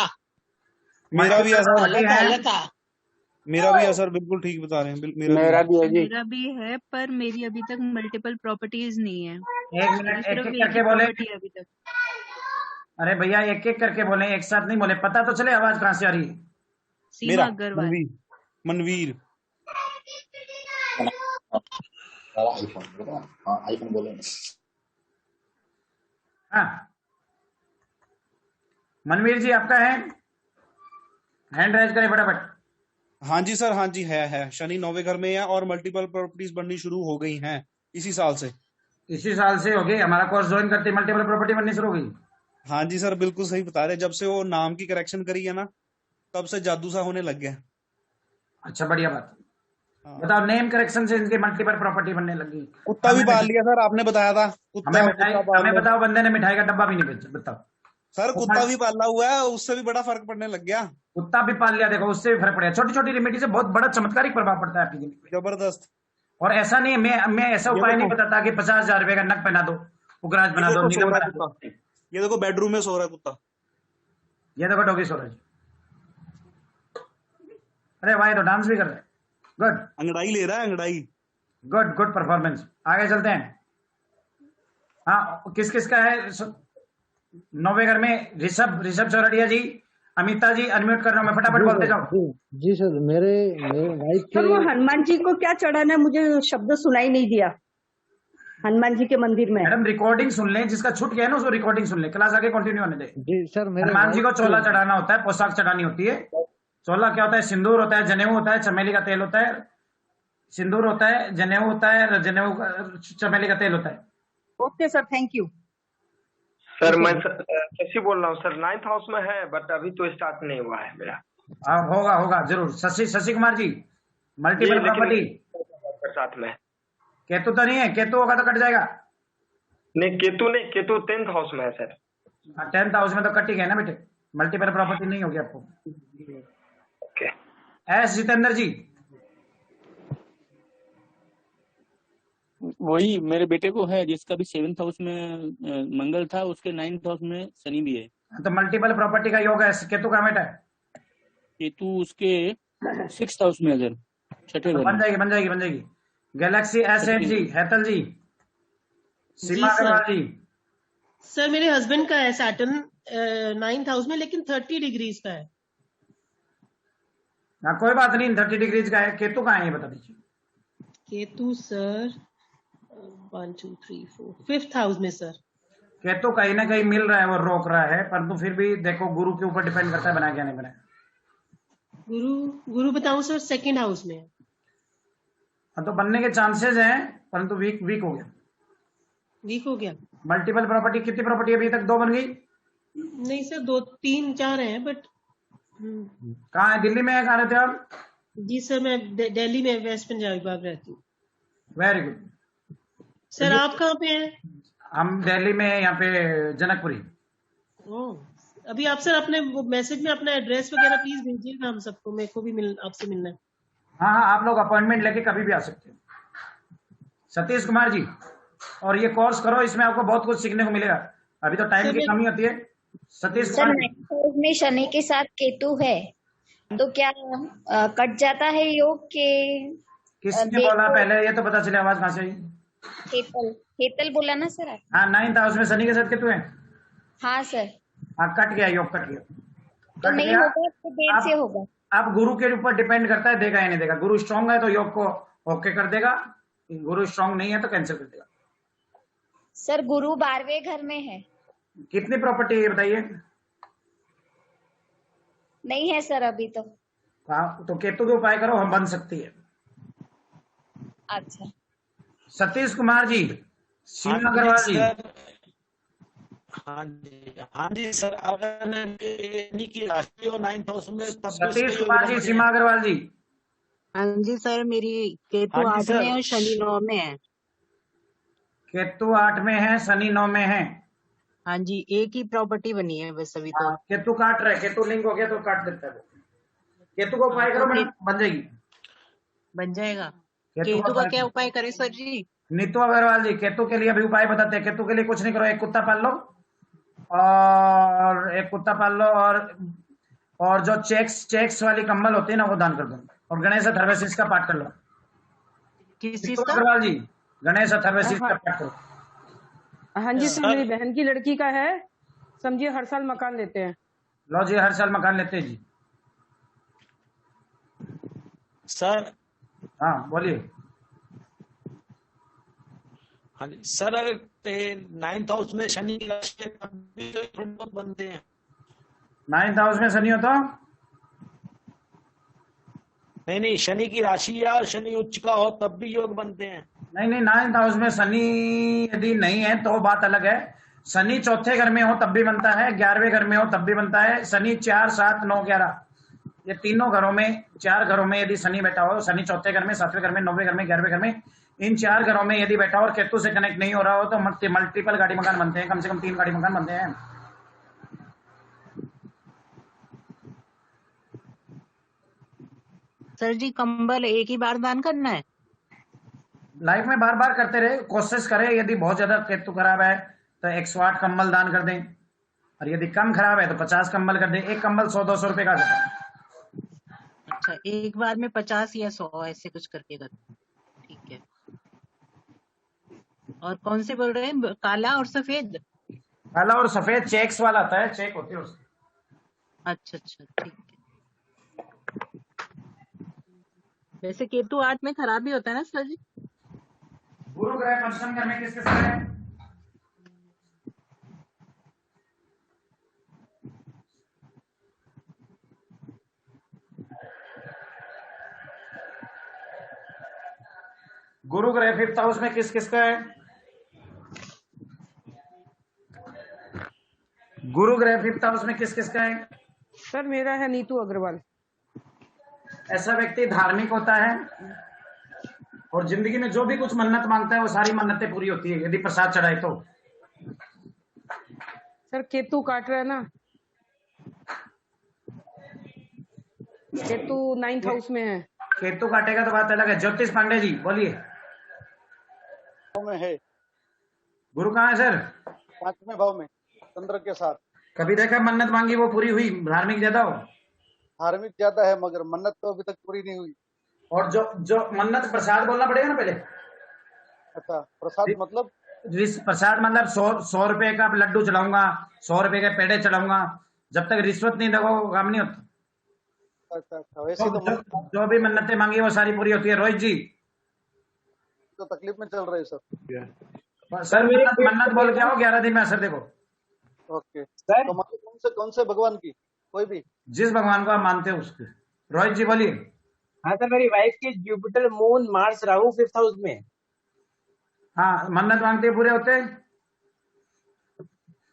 मेरा भी है सर। लता। मेरा भी है सर, बिल्कुल ठीक बता रहे हैं। मेरा भी है जी। मेरा भी है, पर मेरी अभी तक मल्टीपल प्रॉपर्टीज नहीं है। 1 मिनट, एक एक करके बोले। अभी तक। अरे भैया, एक एक करके बोले, एक साथ नहीं बोले, पता तो चले आवाज कहाँ से आ रही है। सीमा अग्रवाल। मनवीर। आईफोन बोले। हाँ, मनवीर जी आपका है, हैंड राइज करें फटाफट। हाँ जी सर, हाँ जी है। शनि 9वें घर में है और मल्टीपल प्रॉपर्टीज बननी शुरू हो गई हैं इसी साल से। हो गई। हमारा कोर्स ज्वाइन करते मल्टीपल प्रॉपर्टी बननी शुरू हो गई। हाँ जी सर, बिल्कुल सही बता रहे। जब से वो नाम की करेक्शन करी है ना, तब से जादू सा होने लग गया। अच्छा, बढ़िया बात। बताओ, नेम करेक्शन से इनकी मल्टीपल प्रॉपर्टी बनने लगी। कुत्ता भी पाल लिया सर, आपने बताया था। हमें बताओ, बंदे ने मिठाई का डब्बा भी नहीं बेचा। बताओ सर, कुत्ता भी पाला हुआ है, उससे भी बड़ा फर्क पड़ने लग गया। कुत्ता भी पाल लिया, देखो उससे भी फर्क पड़ेगा। छोटी छोटी रेमेडी से बहुत बड़ा चमत्कारिक प्रभाव पड़ता है आपकी जिंदगी पे। जबरदस्त। और ऐसा नहीं है, मैं ऐसा उपाय नहीं बताता कि 50,000 रुपए का नक पहना दो, उगराज बना दो, निगम बना दो। ये देखो बेडरूम में सो रहा है कुत्ता। ये देखो डॉगी सो रहा है। अरे भाई, तो डांस भी कर रहे हैं। गुड। अंगड़ाई ले रहा है, अंगड़ाई। Good performance. आगे चलते हैं। हाँ, किस किस का है 9वें घर में? ऋषभ चौरडिया जी, अमिता जी, अनम्यूट कर रहा हूं मैं, फटाफट बोलते जाओ। जी सर, मेरे वाइफ सर वो हनुमान जी को क्या चढ़ाना है, मुझे शब्द सुनाई नहीं दिया। हनुमान जी के मंदिर में। मैडम रिकॉर्डिंग सुन लें, जिसका छूट गया है ना उसको रिकॉर्डिंग सुन ले, क्लास आगे कंटिन्यू होने दे। जी सर, हनुमान जी को चोला चढ़ाना होता है, पोशाक चढ़ानी होती है। चोला क्या होता है? सिंदूर होता है, जनेऊ होता है, चमेली का तेल होता है। सिंदूर होता है, जनेऊ होता है, चमेली का तेल होता है। Okay sir, thank you. Sir मैं शशि बोल रहा हूँ सर। 9th हाउस में है, बट अभी तो स्टार्ट नहीं हुआ है मेरा। होगा जरूर। शशि कुमार जी, मल्टीपल प्रॉपर्टी साथ में। केतु तो नहीं है? केतु होगा तो कट जाएगा। नहीं, केतु 10th हाउस में है सर। 10th हाउस में तो कट ही गया ना बेटे, मल्टीपल प्रॉपर्टी नहीं होगी आपको। ओके। एस जितेंद्र जी। वही मेरे बेटे को है, जिसका भी 7th हाउस में मंगल था, उसके 9th हाउस में शनि भी है। तो मल्टीपल प्रॉपर्टी का योग है। केतु का बेटा है? केतु उसके 6th हाउस में है सर, छठे घर। बन जाएगी। गैलेक्सी S8 जी, हैतल जी, सीमा अग्रवाल जी। सर मेरे हस्बैंड का है सैटर्न 9th हाउस में, लेकिन 30 डिग्रीज का है। हाँ कोई बात नहीं, 30 डिग्रीज का है। केतु कहाँ है ये बता दीजिए। केतु सर 1 2 3 4 5th हाउस में सर। केतु कहीं ना कहीं मिल रहा है, वो रोक रहा है, परंतु फिर भी देखो गुरु के ऊपर डिपेंड करता है बनाया क्या नहीं बनाया। गुरु बताऊं सर 2nd हाउस में है। हाँ तो बनने के चांसेस हैं, परंतु वीक हो गया। वीक हो गया। मल्टीपल प्रॉपर्टी, कितनी प्रॉपर्टी अभी तक? 2 बन गई? नहीं सर 2 3 4 है बट। कहाँ है? दिल्ली में है? कहाँ रहते हो आप? जी सर मैं दिल्ली में वेस्ट पंजाब विभाग रहती हूँ। वेरी गुड सर आप कहाँ पे हैं? हम दिल्ली में, यहाँ पे जनकपुरी। अभी आप सर अपने वो मैसेज में अपना एड्रेस वगैरह प्लीज भेजिएगा हम सबको, मेरे को भी आपसे मिलना है। हाँ, आप लोग अपॉइंटमेंट लेके कभी भी आ सकते हो। सतीश कुमार जी, और ये कोर्स करो, इसमें आपको बहुत कुछ सीखने को मिलेगा। अभी तो टाइम की कमी होती है। सतीश कुमार जी, में शनि के साथ केतु है तो क्या कट जाता है योग के? किसने बोला पहले? ये तो पता चले, आवाज कहाँ से आई? हेतल बोला ना सर आप? हाँ, 9th हाउस में शनि के साथ केतु है। हाँ सर। हाँ, कट गया योग, कट गया। तो नहीं होगा तो देर से होगा। अब गुरु के ऊपर डिपेंड करता है, देगा या नहीं देगा। गुरु स्ट्रांग है तो योग को ओके कर देगा, गुरु स्ट्रांग नहीं है तो कैंसिल कर देगा। सर गुरु 12वें घर में है। कितनी प्रॉपर्टी है बताइए? नहीं है सर अभी तो। तो केतु के उपाय करो, हम बन सकती है। अच्छा। सतीश कुमार जी, सीमा अग्रवाल जी। हाँ जी सर, अगर की राशि और 9th हाउस में सतीश कुमार जी, सीमा अग्रवाल जी। हाँ जी सर, मेरी केतु 8 में और शनि 9 में है। केतु 8 में है, शनि 9 में है। हाँ जी, एक ही प्रॉपर्टी बनी है बस अभी तो। केतु काट रहे, केतु लिंक हो गया तो काट देता है। केतु को उपाय करो मैडम, बन जाएगी। बन जाएगा। केतु का क्या उपाय करें सर जी? नीतू अग्रवाल जी, केतु के लिए अभी उपाय बताते हैं। केतु के लिए कुछ नहीं करो, एक कुत्ता पाल लो और जो चेक्स वाली कंबल होती है ना, वो दान कर दो। और गणेश अथर्वशीष का पाठ कर लो। किस चीज का? अग्रवाल जी, गणेश अथर्वशीष का पाठ करो। हाँ जी सर, मेरी बहन की लड़की का है, समझिए हर साल मकान लेते हैं। लो जी, हर साल मकान लेते हैं जी। सर हाँ बोलिए। हाँ जी सर, अगर 9th हाउस में शनि की राशि है तब भी तो योग बनते हैं। 9th हाउस में शनि हो तो? नहीं, शनि की राशि या शनि उच्च का हो तब भी योग बनते हैं। नहीं, 9th हाउस में शनि यदि नहीं है तो बात अलग है। शनि 4थे घर में हो तब भी बनता है, 11वें घर में हो तब भी बनता है। शनि 4 7 9 11 ये तीनों घरों में, 4 घरों में यदि शनि बैठा हो, शनि 4थे घर में, 7वें घर में, 9वें घर में, 11वें घर में, इन 4 घरों में यदि बैठा हो और केतु से कनेक्ट नहीं हो रहा हो तो मल्टीपल गाड़ी मकान बनते हैं। कम से कम 3 गाड़ी मकान बनते हैं। सर जी, कंबल एक ही बार दान करना है? लाइफ में बार बार करते रहे, कोशिश करें। यदि बहुत ज्यादा केतु खराब है तो 108 कंबल दान कर दें, और यदि कम खराब है तो 50 कंबल कर दें। एक कंबल 100-200 रुपए का आता है। अच्छा, एक बार में 50 या 100 ऐसे कुछ करके कर। ठीक है। और कौन से बोल रहे हैं? काला और सफेद? काला और सफेद चेक्स वाला आता है, चेक होती है उसकी। अच्छा, ठीक है। वैसे केतु 8 में खराब ही होता है ना सर जी? गुरु ग्रह पंचम घर में किसके साथ है? गुरु ग्रह 5th हाउस में किसका है? गुरु ग्रह 5th हाउस में किसका है? सर मेरा है नीतू अग्रवाल। ऐसा व्यक्ति धार्मिक होता है और जिंदगी में जो भी कुछ मन्नत मांगता है वो सारी मन्नतें पूरी होती है, यदि प्रसाद चढ़ाए तो। सर केतु काट रहा है ना, केतु 9th हाउस में है। केतु काटेगा तो बात अलग है। ज्योतिष पांडे जी बोलिए। में है। गुरु कहाँ है सर? 5वें भाव में चंद्र के साथ। कभी देखा मन्नत मांगी वो पूरी हुई? धार्मिक ज्यादा हो? धार्मिक ज्यादा है मगर मन्नत तो अभी तक पूरी नहीं हुई। और जो मन्नत, प्रसाद बोलना पड़ेगा ना पहले। अच्छा, प्रसाद मतलब? प्रसाद मतलब 100 रुपए का लड्डू चढ़ाऊंगा, 100 रुपए के पेड़े चढ़ाऊंगा। जब तक रिश्वत नहीं दोगे काम नहीं होता। अच्छा वैसे तो जो भी मन्नतें मांगी वो सारी पूरी होती है। रोहित जी तो तकलीफ में चल रहे सर। सर मन्नत बोल के आओ 11 दिन में असर देखो। ओके सर, तो कौन से भगवान की? कोई भी, जिस भगवान को आप मानते हो उसके। रोहित जी बोलिए। हाँ सर, मेरी वाइफ की Jupiter moon Mars Rahu 5th house में। हाँ, मन्नत मांगते पूरे होते हैं?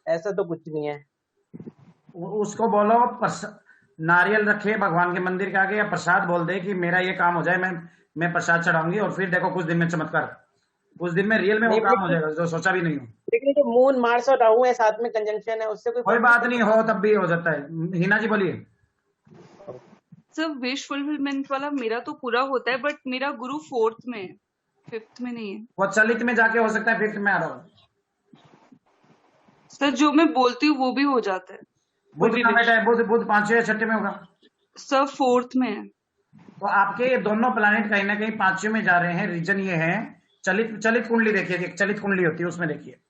ऐसा तो कुछ नहीं है। उसको बोलो नारियल रखे भगवान के मंदिर के आगे, या प्रसाद बोल दे कि मेरा ये काम हो जाए, मैं प्रसाद चढ़ाऊंगी, और फिर देखो कुछ दिन में चमत्कार, कुछ दिन में रियल में वो काम हो जाएगा जो सोचा भी नहीं हो। लेकिन जो मून मार्स और राहु है साथ में कंजंक्शन है, उससे कोई बात नहीं, हो तब भी हो जाता है। हिना जी बोलिए। सर विश फुलफिलमेंट वाला मेरा तो पूरा होता है, बट मेरा गुरु 4th में है, 5th में नहीं है। वो चलित में जाके हो सकता है, 5th में आ रहा हो। सर जो मैं बोलती हूँ वो भी हो जाता है। बुध का बेटा है, बुध 5वें या 6ठे में होगा। सर 4th में है। तो आपके ये दोनों प्लैनेट कहीं ना कहीं 5वें में जा रहे हैं। रीजन ये है, चलित कुंडली देखिए, एक चलित कुंडली होती है, उसमें देखिए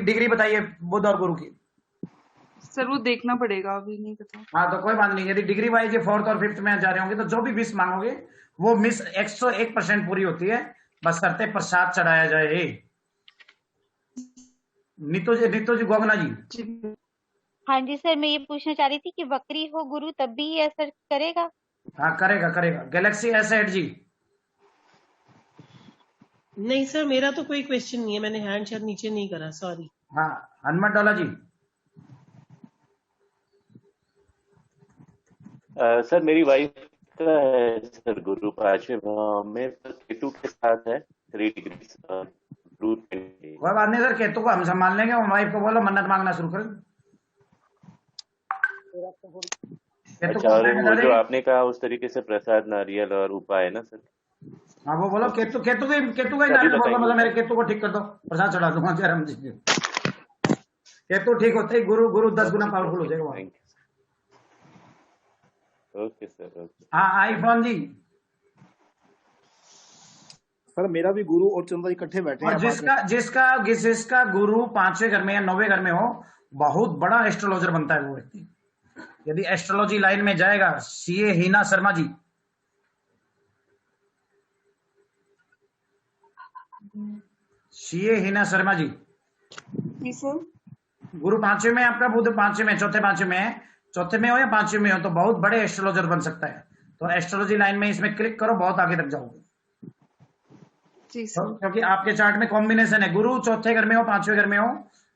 डिग्री बताइए बुध और गुरु की। सर वो देखना पड़ेगा, अभी नहीं पता। हाँ तो कोई बात नहीं, यदि डिग्री वाइज 4th और 5th में जा रहे होंगे तो जो भी विश मांगोगे वो मिस 101% पूरी होती है, बस करते प्रसाद चढ़ाया जाए। नीतू जी गोगना जी। हाँ जी सर, मैं ये पूछना चाह रही थी कि वक्री हो गुरु तब भी ये असर करेगा? हाँ करेगा। गैलेक्सी एसेट जी। नहीं सर, मेरा तो कोई क्वेश्चन नहीं है, मैंने हैंड शायद नीचे नहीं करा, सॉरी। हाँ हनुमत डोला जी। सर मेरी वाइफ का है सर गुरु 5वें भाव में, केतु के साथ है 3 डिग्री। कोई बात नहीं सर, केतु को हम संभाल लेंगे। वाइफ को बोलो मन्नत मांगना शुरू करें। अच्छा, और वो जो आपने कहा उस तरीके से प्रसाद नारियल और उपाय है ना सर? हाँ वो बोलो केतु का ही नारियल बोलो, मतलब मेरे केतु को ठीक कर दो, प्रसाद चढ़ा दूंगा जयराम जी। केतु ठीक होते ही गुरु 10 गुना पावरफुल हो जाएगा। Okay sir, okay. हाँ आईफोन जी। सर मेरा भी गुरु और चंद्र इकट्ठे बैठे और हैं। जिसका गुरु 5वें घर में या 9वें घर में हो, बहुत बड़ा एस्ट्रोलॉजर बनता है वो व्यक्ति, यदि एस्ट्रोलॉजी लाइन में जाएगा। सीए हिना शर्मा जी। सीए हिना शर्मा जी। जी सर। गुरु 5वें में, आपका बुध 5वें में, चौथे 5वें में है, चौथे में हो या 5वें में हो, तो बहुत बड़े एस्ट्रोलॉजर बन सकता है। तो एस्ट्रोलॉजी लाइन में इसमें क्लिक करो, बहुत आगे तक जाओगे। तो, क्योंकि आपके चार्ट में कॉम्बिनेशन है, गुरु चौथे घर में हो 5वें घर में हो,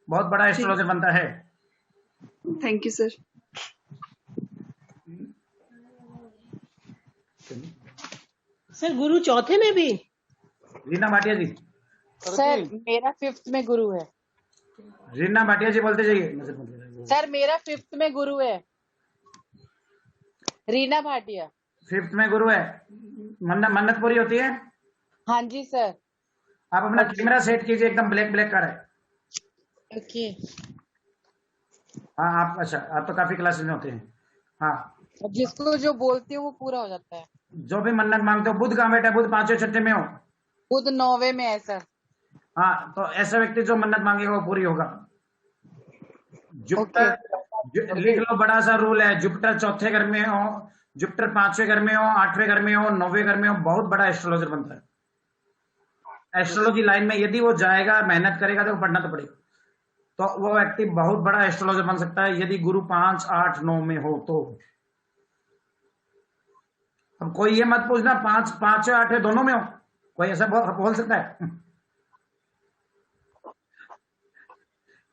बहुत बड़ा एस्ट्रोलॉजर बनता है। Thank you sir. सर गुरु चौथे में भी? रीना भाटिया जी। सर मेरा 5th में गुरु है। रीना भाटिया जी बोलते जाइए। सर मेरा 5th में गुरु है। रीना भाटिया। 5th में गुरु है। मन्नत पूरी होती है? हाँ जी सर। आप अपना कैमरा सेट कीजिए, एकदम ब्लैक कर है। ओके। हाँ आप, अच्छा आप तो काफी क्लासेस में होते हैं। हाँ जिसको जो बोलती हूँ वो पूरा हो जाता है। जो भी मन्नत मांगते हो। बुध कहाँ बैठा है? बुध 5वें 6ठे में हो? बुध 9वें में है सर। हाँ तो ऐसा व्यक्ति जो मन्नत मांगेगा वो पूरी होगा। जुपिटर लिख लो, बड़ा सा रूल है। जुपिटर चौथे घर में हो, जुपिटर 5वें घर में हो, 8वें घर में हो, 9वें घर में हो, बहुत बड़ा एस्ट्रोलॉजर बनता है। एस्ट्रोलॉजी लाइन में यदि वो जाएगा, मेहनत करेगा तो पढ़ना तो पड़ेगा, तो वो व्यक्ति बहुत बड़ा एस्ट्रोलॉजर बन सकता है, यदि गुरु 5, 8, 9 में हो तो। अब कोई ये मत पूछना 5 या 8 दोनों में हो, कोई ऐसा बोल सकता है?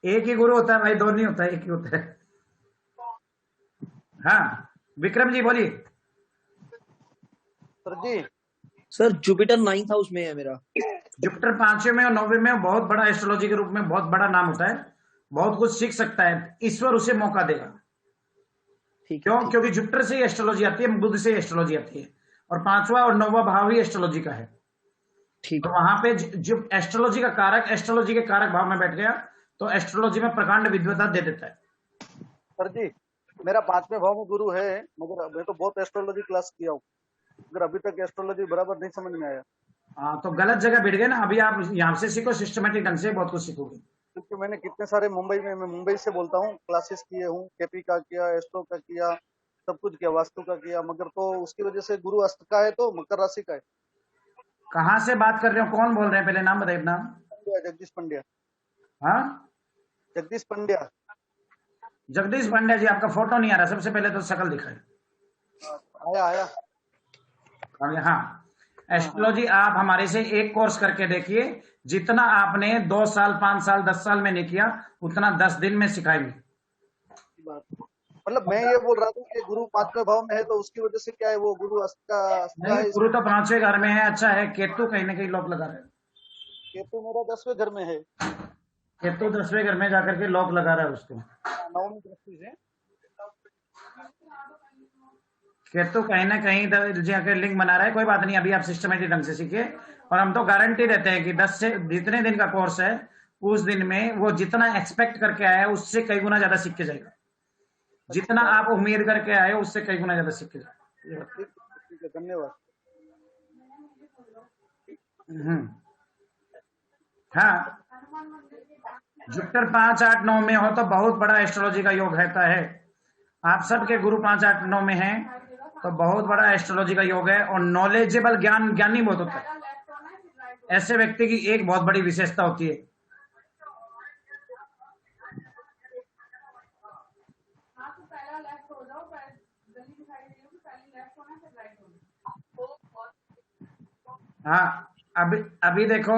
एक ही गुरु होता है भाई, दो नहीं होता है, एक ही होता है। हाँ विक्रम जी बोलिए। सर जी। सर जुपिटर 9th हाउस में है मेरा। जुपिटर 5वें में और 9वें में बहुत बड़ा एस्ट्रोलॉजी के रूप में बहुत बड़ा नाम होता है, बहुत कुछ सीख सकता है, ईश्वर उसे मौका देगा। क्यों? क्योंकि जुपिटर से ही एस्ट्रोलॉजी आती है, बुध से ही एस्ट्रोलॉजी आती है, और 5वां और 9वां भाव ही एस्ट्रोलॉजी का है। तो वहां पे जो एस्ट्रोलॉजी का कारक, एस्ट्रोलॉजी के कारक भाव में बैठ गया तो एस्ट्रोलॉजी में प्रकांड विद्वता दे देता है। सर जी मेरा 5वें भाव में गुरु है, मगर मैं तो बहुत एस्ट्रोलॉजी क्लास किया हूँ, मगर अभी तक एस्ट्रोलॉजी बराबर नहीं समझ में आया। हाँ तो गलत जगह बैठ गए ना। अभी आप यहाँ से सीखो, सिस्टमेटिक ढंग से बहुत कुछ सीखोगे। क्योंकि मैंने कितने सारे मैं मुंबई से बोलता हूँ, क्लासेस किए हूँ, केपी का किया, एस्ट्रो का किया, सब कुछ किया, वास्तु का किया, मगर तो उसकी वजह से गुरु अस्त का है तो मकर राशि का है। कहाँ से बात कर रहे हो, कौन बोल रहे हैं, पहले नाम बताइए अपना। जगदीश पंड्या। हाँ, जगदीश पंड्या। जगदीश पांड्या जी, आपका फोटो नहीं आ रहा, सबसे पहले तो शक्ल दिखाई। आया। हाँ, एस्ट्रोलॉजी आप हमारे से एक कोर्स करके देखिए, जितना आपने 2 साल 5 साल 10 साल में नहीं किया उतना 10 दिन में सिखाएंगे। मतलब मैं ये बोल रहा था कि गुरु 5वें भाव में है तो उसकी वजह से क्या है, वो गुरु अस्त का नहीं, गुरु तो 5वें घर में है, अच्छा है। केतु कहीं ना कहीं लॉक लगा रहे हैं। केतु मेरा 10वें घर में है। केतु 10वें घर में जाकर के लॉक लगा रहा है उसको। नवमी दृष्टि से केतु कहीं ना कहीं जाकर लिंक बना रहा है। कोई बात नहीं, अभी आप सिस्टमेटिक ढंग से सीखिए, और हम तो गारंटी देते हैं कि 10 से जितने दिन का कोर्स है उस दिन में वो जितना एक्सपेक्ट करके आया है उससे कई गुना ज्यादा सीख के जाएगा। जितना आप उम्मीद करके आए हो उससे कई गुना ज्यादा सीख के जाएगा। ठीक है, धन्यवाद। हाँ, जुपिटर 5, 8, 9 में हो तो बहुत बड़ा एस्ट्रोलॉजी का योग रहता है। आप सबके गुरु 5, 8, 9 में हैं तो बहुत बड़ा एस्ट्रोलॉजी का योग है, और नॉलेजेबल ज्ञानी बहुत होता है। ऐसे व्यक्ति की एक बहुत बड़ी विशेषता होती है। हाँ, अभी देखो,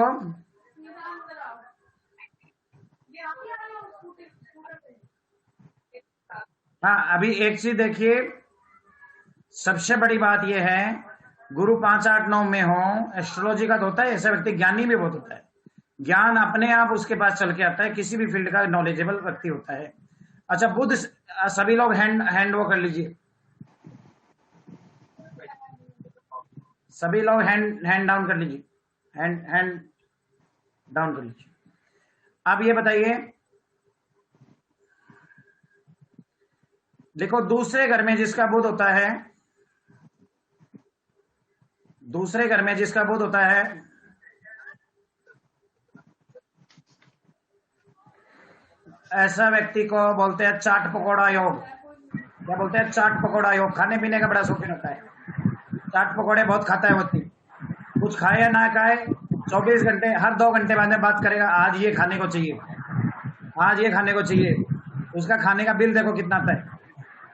हाँ, अभी एक चीज देखिए, सबसे बड़ी बात यह है, गुरु 5, 8, 9 में हो, एस्ट्रोलॉजी का तो होता है, ऐसा व्यक्ति ज्ञानी भी बहुत होता है। ज्ञान अपने आप उसके पास चल के आता है, किसी भी फील्ड का नॉलेजेबल व्यक्ति होता है। अच्छा, बुध, सभी लोग हैंड वो कर लीजिए, सभी लोग हैंड डाउन कर लीजिए, हैंड डाउन कर लीजिए। अब ये बताइए, देखो दूसरे घर में जिसका बुध होता है, दूसरे घर में जिसका बुध होता है, ऐसा व्यक्ति को बोलते हैं चाट पकौड़ा योग। क्या बोलते हैं? चाट पकौड़ा योग। खाने पीने का बड़ा शौकीन होता है, चाट पकौड़े बहुत खाता है व्यक्ति। कुछ खाए या ना खाए 24 घंटे, हर 2 घंटे बाद में बात करेगा, आज ये खाने को चाहिए, आज ये खाने को चाहिए। उसका खाने का बिल देखो कितना आता है।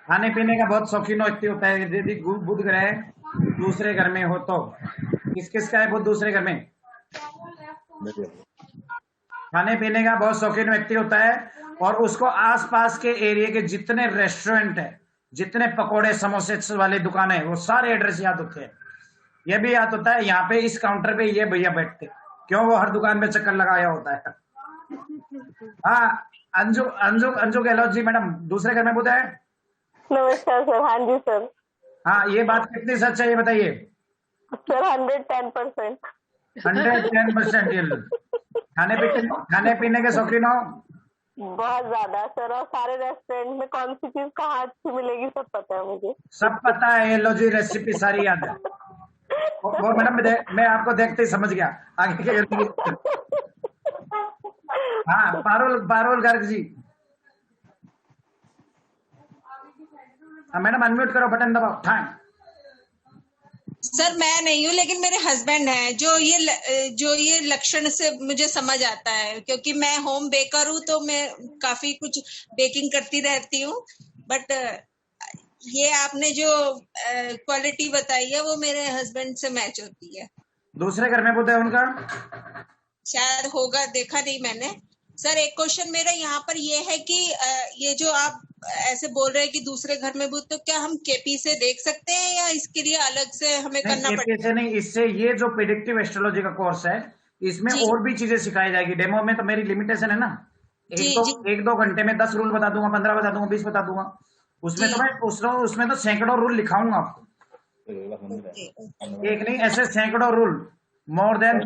खाने पीने का बहुत शौकीन व्यक्ति होता है। यदि बुध ग्रह दूसरे घर में हो तो, किस किस का है बुध दूसरे घर में? खाने पीने का बहुत शौकीन व्यक्ति होता है, और उसको आसपास के एरिया के जितने रेस्टोरेंट है, जितने पकोड़े समोसे वाले दुकानें, वो सारे एड्रेस याद होते हैं। ये भी याद होता है, यहाँ पे इस काउंटर पे ये भैया बैठते, क्यों? वो हर दुकान पे चक्कर लगाया होता है। हाँ, अंजू गहलोत जी मैडम, दूसरे घर में बुध है? नमस्कार सर। हाँ जी सर। हाँ, ये बात कितनी सच है ये बताइए सर। 110%। 110%। खाने पीने के शौकीन हो? बहुत ज्यादा सर, और सारे रेस्टोरेंट में कौन सी चीज कहाँ अच्छी मिलेगी सब पता है मुझे। सब पता है, ये लो जी, रेसिपी सारी याद है। वो मैडम मैं आपको देखते ही समझ गया आगे के। हाँ, पारुल गर्ग जी। मैडम अनम्यूट करो, बटन दबाओ। टाइम। सर मैं नहीं हूँ, लेकिन मेरे हस्बैंड हैं जो ये लक्षण से मुझे समझ आता है, क्योंकि मैं होम बेकर हूँ तो मैं काफी कुछ बेकिंग करती रहती हूँ। बट ये आपने जो क्वालिटी बताई है वो मेरे हस्बैंड से मैच होती है। दूसरे घर में बुध है उनका? शायद होगा, देखा नहीं मैंने। सर एक क्वेश्चन मेरा यहाँ पर ये है कि ये जो आप ऐसे बोल रहे हैं कि दूसरे घर में बुध, तो क्या हम केपी से देख सकते हैं या इसके लिए अलग से हमें करना पड़ेगा? नहीं, इससे ये जो प्रेडिक्टिव एस्ट्रोलॉजी का कोर्स है, इसमें और भी चीजें सिखाई जाएगी। डेमो में तो मेरी लिमिटेशन है ना, एक दो घंटे में 10 रूल बता दूंगा, 15 बता दूंगा, 20 बता दूंगा। उसमें तो मैं उसमें तो सैकड़ों रूल लिखाऊंगा आपको। एक नहीं, ऐसे सैकड़ों रूल, मोर देन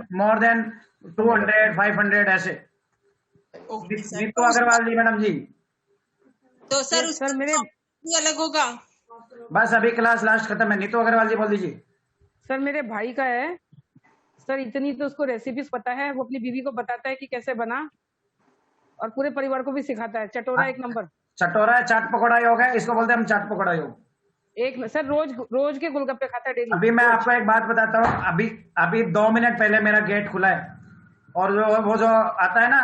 200, 500 ऐसे। नीतू अग्रवाल जी मैडम जी। तो सर मेरे अलग होगा? बस अभी क्लास लास्ट खत्म है। नीतू अग्रवाल जी बोल दीजिए। सर मेरे भाई का है सर, इतनी तो उसको रेसिपीज पता है, वो अपनी बीवी को बताता है कि कैसे बना, और पूरे परिवार को भी सिखाता है। चटोरा एक नंबर। चटोरा है, चाट पकौड़ा योग है, इसको बोलते हैं हम चाट पकौड़ा योग। एक सर रोज के गोलगप्पे खाता है डेली। अभी मैं आपको एक बात बताता हूँ, अभी 2 मिनट पहले मेरा गेट खुला है और वो जो आता है ना,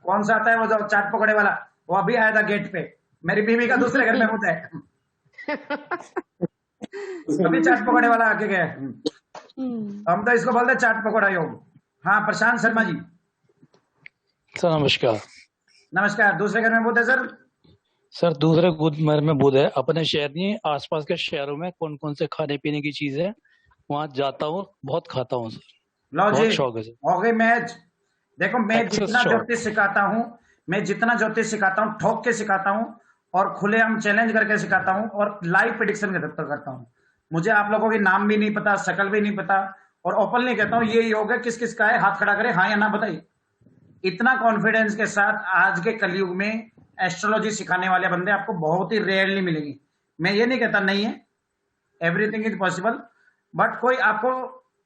कौन सा आता है वो जो चाट पकौड़े वाला, वो अभी आया था गेट पे। मेरी बीवी का दूसरे घर में होता है। अभी चाट पकौड़े वाला आके गया। हम तो इसको बोलते चाट पकौड़ा योग। हाँ प्रशांत शर्मा जी। सर नमस्कार। नमस्कार। दूसरे घर में बुध है सर? सर दूसरे घर में बुध है। अपने शहर नहीं, आसपास के शहरों में कौन कौन से खाने पीने की चीज है वहाँ जाता हूँ, बहुत खाता हूँ सर। लो बहुत जी, शौक है सर। हो गई मैच। देखो मैं Access जितना shot। ज्योतिष सिखाता हूँ ठोक के सिखाता हूँ और खुलेआम चैलेंज करके सिखाता हूँ और लाइव प्रेडिक्शन करता हूँ। मुझे आप लोगों के नाम भी नहीं पता, शकल भी नहीं पता और ओपनली कहता हूँ ये योग है, किस किस का है, हाथ खड़ा करे हाँ या ना बताइए। इतना कॉन्फिडेंस के साथ आज के कलयुग में एस्ट्रोलॉजी सिखाने वाले बंदे आपको बहुत ही रेयरली मिलेंगे। मैं ये नहीं कहता नहीं है, एवरीथिंग इज पॉसिबल, बट कोई आपको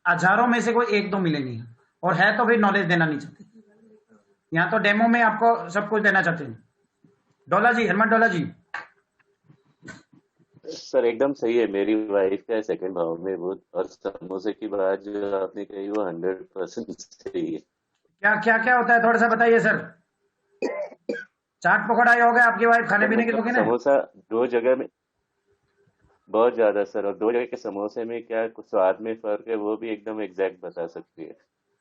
हजारों में से कोई एक दो मिलेंगे और है तो फिर नॉलेज देना नहीं चाहते। यहाँ तो डेमो में आपको सब कुछ देना चाहते हैं। डोला जी, हेमंत डोला जी। सर एकदम सही है। मेरी वाइफ का सेकंड भाव में बुध, और समोसे की बात जो आपने कही वो 100% सही है। क्या क्या क्या होता है थोड़ा सा बताइए सर। चाट पकौड़ा ही होगा आपकी वाइफ खाने पीने की शौकीन है? समोसा दो जगह में बहुत ज्यादा सर, और 2 जगह के समोसे में क्या कुछ स्वाद में फर्क है वो भी एकदम एग्जैक्ट बता सकती है।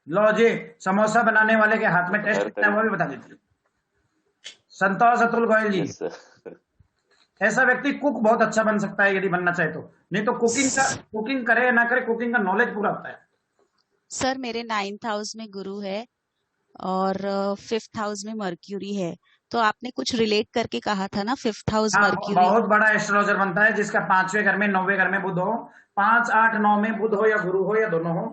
लो जी, समोसा बनाने वाले के हाथ में टेस्ट कितना है वो भी बता देते हैं। संतोष अतुल गोयल जी। ऐसा व्यक्ति कुक बहुत अच्छा बन सकता है यदि बनना चाहे तो, नहीं तो कुकिंग करे या ना करे, कुकिंग का नॉलेज पूरा होता है। सर मेरे 9th हाउस में गुरु है और 5th हाउस में मर्क्यूरी है, तो आपने कुछ रिलेट करके कहा था ना 5th हाउस मर्क्यूरी। बहुत बड़ा एस्ट्रोलॉजर बनता है जिसका 5वें घर में 9वें घर में बुध हो, 5, 8, 9 में बुध हो या गुरु हो या दोनों हो,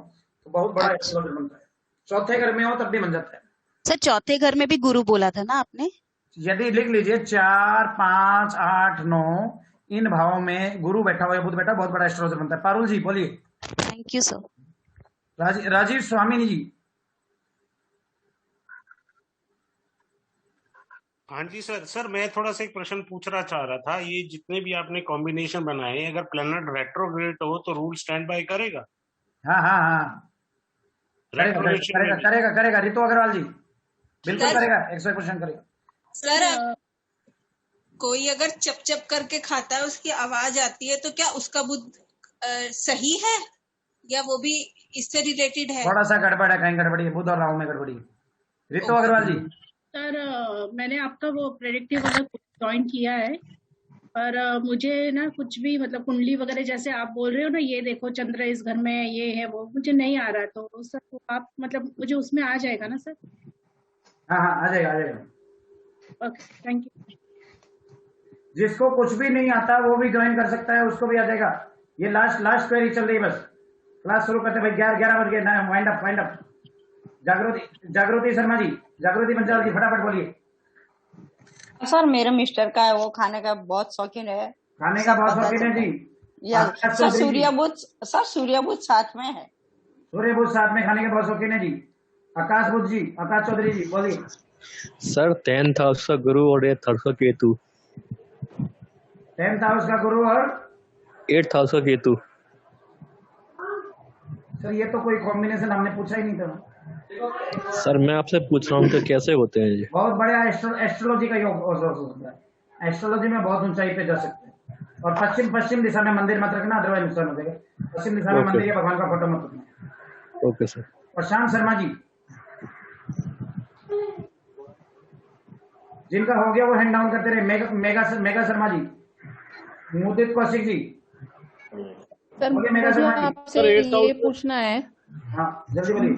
तो बहुत बड़ा एस्ट्रोलॉजर बनता है। चौथे घर में हो तब भी बन जाता है। सर चौथे घर में भी गुरु बोला था ना आपने? यदि लिख लीजिए 4, 5, 8, 9 इन भावों में गुरु बैठा हुआ है, बुध बैठा, बहुत बड़ा एस्ट्रोलॉजर बनता है। पारुल जी बोलिए। Thank you sir. Rajeev Swami ji. हाँ जी सर मैं थोड़ा सा एक प्रश्न पूछना चाह रहा था। ये जितने भी आपने कॉम्बिनेशन बनाए, अगर प्लैनेट रेट्रोग्रेड हो तो रूल स्टैंड बाय करेगा? हाँ करेगा रितु अग्रवाल जी, बिल्कुल करेगा, 100% करेगा। सर कोई अगर चप चप करके खाता है, उसकी आवाज आती है, तो क्या उसका बुध सही है या वो भी इससे रिलेटेड है? थोड़ा सा गड़बड़ है, कहीं गड़बड़ी है, बुध और राहु में गड़बड़ी है। रितु अग्रवाल जी। सर मैंने आपका वो प्रेडिक्टिव वाला ज्वाइन किया है, पर मुझे ना कुछ भी मतलब कुंडली वगैरह जैसे आप बोल रहे हो ना, ये देखो चंद्र इस घर में ये है वो मुझे नहीं आ रहा, तो सर तो आप मतलब मुझे उसमें आ जाएगा ना सर? हाँ आ जाएगा। Okay thank you. जिसको कुछ भी नहीं आता वो भी ज्वाइन कर सकता है, उसको भी आ जाएगा। ये लास्ट क्वेरी चल रही है, बस क्लास शुरू करते भाई। 11 बज गए, वाइंड अप। जागृति शर्मा जी, जागृति बंजाल जी फटाफट बोलिए। सर मेरे मिस्टर का है, वो खाने का बहुत शौकीन है। खाने का बहुत शौकीन है जी। सर सूर्यबुध साथ में है। सूर्यबुध साथ में खाने के बहुत शौकीन है जी। आकाश बुध जी, आकाश चौधरी जी बोलिए। सर 10th हाउस का गुरु और 8th हाउस का केतु। 10th हाउस का गुरु और 8th हाउस का केतु। सर ये तो कोई कॉम्बिनेशन हमने पूछा ही नहीं था। सर मैं आपसे पूछ रहा हूँ कि कैसे होते हैं ये? बहुत बढ़िया एस्ट्रोलॉजी का योग होता है। एस्ट्रोलॉजी में बहुत ऊंचाई पे जा सकते हैं। और पश्चिम दिशा में मंदिर मत रखना, अदरवाइज नुकसान हो जाएगा। पश्चिम दिशा में मंदिर या भगवान का फोटो मत रखना। Okay sir. प्रशांत शर्मा जी, जिनका हो गया वो हैंड डाउन करते रहे। मेगा शर्मा जी, मुदित कौशिक जी। सर मुझे आपसे ये पूछना है। हाँ जल्दी बोलिए।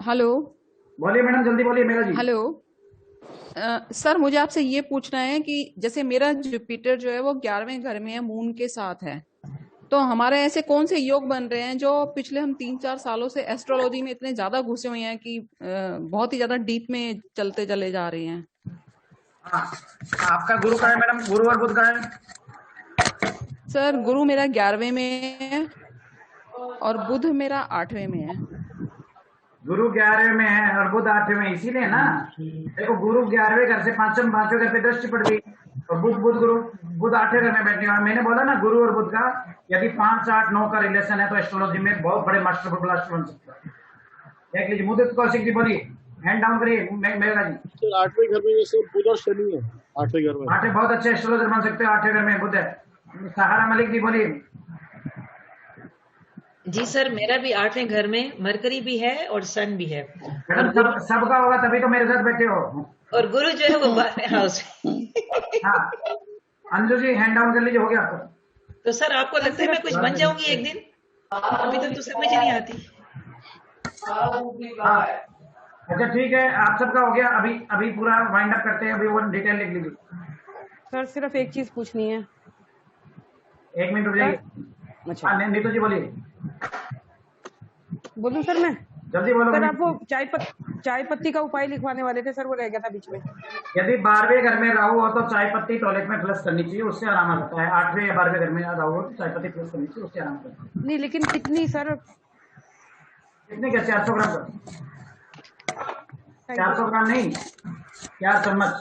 हेलो बोलिए मैडम, जल्दी बोलिए मेगा जी। हेलो सर मुझे आपसे ये पूछना है कि जैसे मेरा जुपिटर जो है वो 11वें घर में है, मून के साथ है, तो हमारे ऐसे कौन से योग बन रहे हैं जो पिछले हम 3-4 सालों से एस्ट्रोलॉजी में इतने ज्यादा घुसे हुए हैं कि बहुत ही ज्यादा डीप में चलते चले जा रहे हैं? आपका गुरु का है मैडम? गुरु और बुध का है? सर गुरु मेरा 11वें में है और बुध मेरा 8वें में है। गुरु 11वें में है और बुध 8वें में, इसीलिए ना देखो गुरु 11वें घर से 5वें घर पे दृष्टि पड़ गई, और बुध 8वें घर में बैठने वाला। मैंने बोला ना गुरु और बुध का यदि 5, 8, 9 का रिलेशन है तो एस्ट्रोलॉजी में बहुत बड़े मास्टर ब्लास्ट बन सकता है। देख लीजिए। मुदित कौशिक जी बोलिए, हैंड डाउन करिए मेघा जी। 8वें घर में जैसे बुध और शनि है 8वें घर में। 8वें बहुत अच्छे एस्ट्रोलॉजर बन सकते हो। 8वें घर में बुध है। सहारा मलिक जी बोलिए। जी सर, मेरा भी 8वें घर में मरकरी भी है और सन भी है। मैडम सबका होगा तभी तो मेरे साथ बैठे हो। और गुरु जो है वो 12वें हाउस में। हाँ अंजू जी हैंड डाउन कर लीजिए। हो गया आपका? तो सर आपको लगता है मैं कुछ बन जाऊंगी एक दिन? अभी तक तो समझ ही नहीं आती। हाँ अच्छा ठीक है, आप सबका हो गया। अभी पूरा वाइंड अप करते हैं। अभी वो डिटेल लिख लीजिए। सर सिर्फ एक चीज पूछनी है। 1 मिनट रुक जाइए। अच्छा नीतू जी बोलिए। बोलूं सर मैं? जल्दी बोलो। सर आप वो चाय पत्ती का उपाय लिखवाने वाले थे सर, वो रह गया था बीच में। यदि 12वें घर में राहु हो तो चाय पत्ती टॉयलेट में फ्लश करनी चाहिए, उससे आराम आता है। 8वें या 12वें घर में राहु हो तो चाय पत्ती फ्लश करनी चाहिए, उससे आराम आता है। नहीं लेकिन कितनी सर? कितने क्या? 400 ग्राम का? 400 ग्राम नहीं, 4 चम्मच।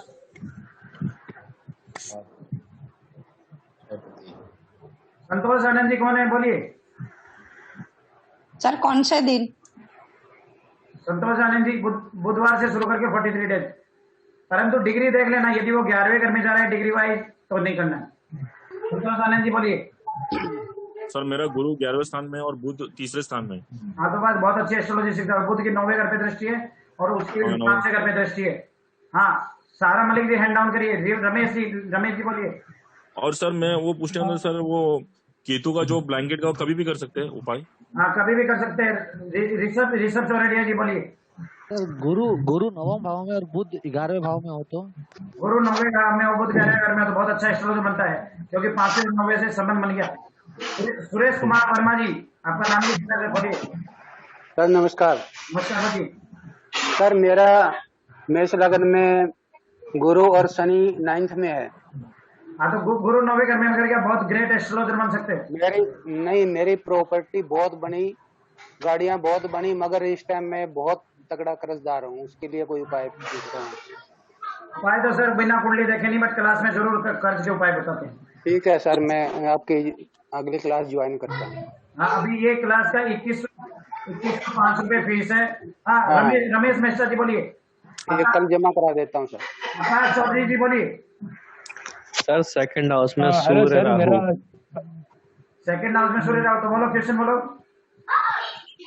संतोष आनंद जी कौन है बोलिए। सर कौन से दिन? संतोष आनंद जी बुधवार से शुरू करके 43 डेज। परंतु डिग्री देख लेना, यदि वो 11वें घर में जा रहा है डिग्री वाइज तो नहीं करना है। संतोष आनंद जी बोलिए। सर मेरा गुरु 11वें स्थान में और बुध 3रे स्थान में। हाँ तो बस बहुत अच्छी एस्ट्रोलॉजी सीखता है। बुध की 9वें घर पे दृष्टि है और उसकी 5वें घर पे दृष्टि है। हाँ सारा मलिक जी हैंड डाउन करिए। रमेश जी बोलिए। और सर मैं वो पूछने वाला सर, वो केतु का जो ब्लैंकेट का वो कभी भी कर सकते हैं उपाय? हाँ कभी भी कर सकते हैं। ऋषभ चौरडिया जी बोलिए। सर गुरु 9वें भाव में और बुध 11वें भाव में हो तो? गुरु 9वें भाव में और बुध 11वें घर में तो बहुत अच्छा एस्ट्रोलॉजर बनता है, क्योंकि 5वें 9वें से संबंध बन गया। सुरेश कुमार वर्मा जी आपका नाम भी बोलिए। सर नमस्कार। नमस्कार जी। सर मेरा मेष लग्न में गुरु और शनि 9th में है। हाँ तो गुरु 9वें घर में मगर क्या बहुत ग्रेट एस्ट्रोलॉजर बन सकते हैं। मेरी प्रॉपर्टी बहुत बनी, गाड़ियां बहुत बनी, मगर इस टाइम मैं बहुत तगड़ा कर्जदार हूँ। उसके लिए कोई उपाय पूछ रहा हूँ। उपाय तो सर बिना कुंडली देखे नहीं, बट क्लास में जरूर कर्ज के उपाय बताते हैं। ठीक है सर, मैं आपकी अगली क्लास ज्वाइन करता हूँ। हाँ अभी ये क्लास का 21,500 रुपए फीस है। हाँ रमेश मिश्रा जी बोलिए। कल जमा करा देता हूँ सर। आकाश चौधरी जी बोलिए। सर 2nd हाउस में सूर्य राहु। 2nd हाउस में सूर्य राहु, तो बोलो क्वेश्चन बोलो।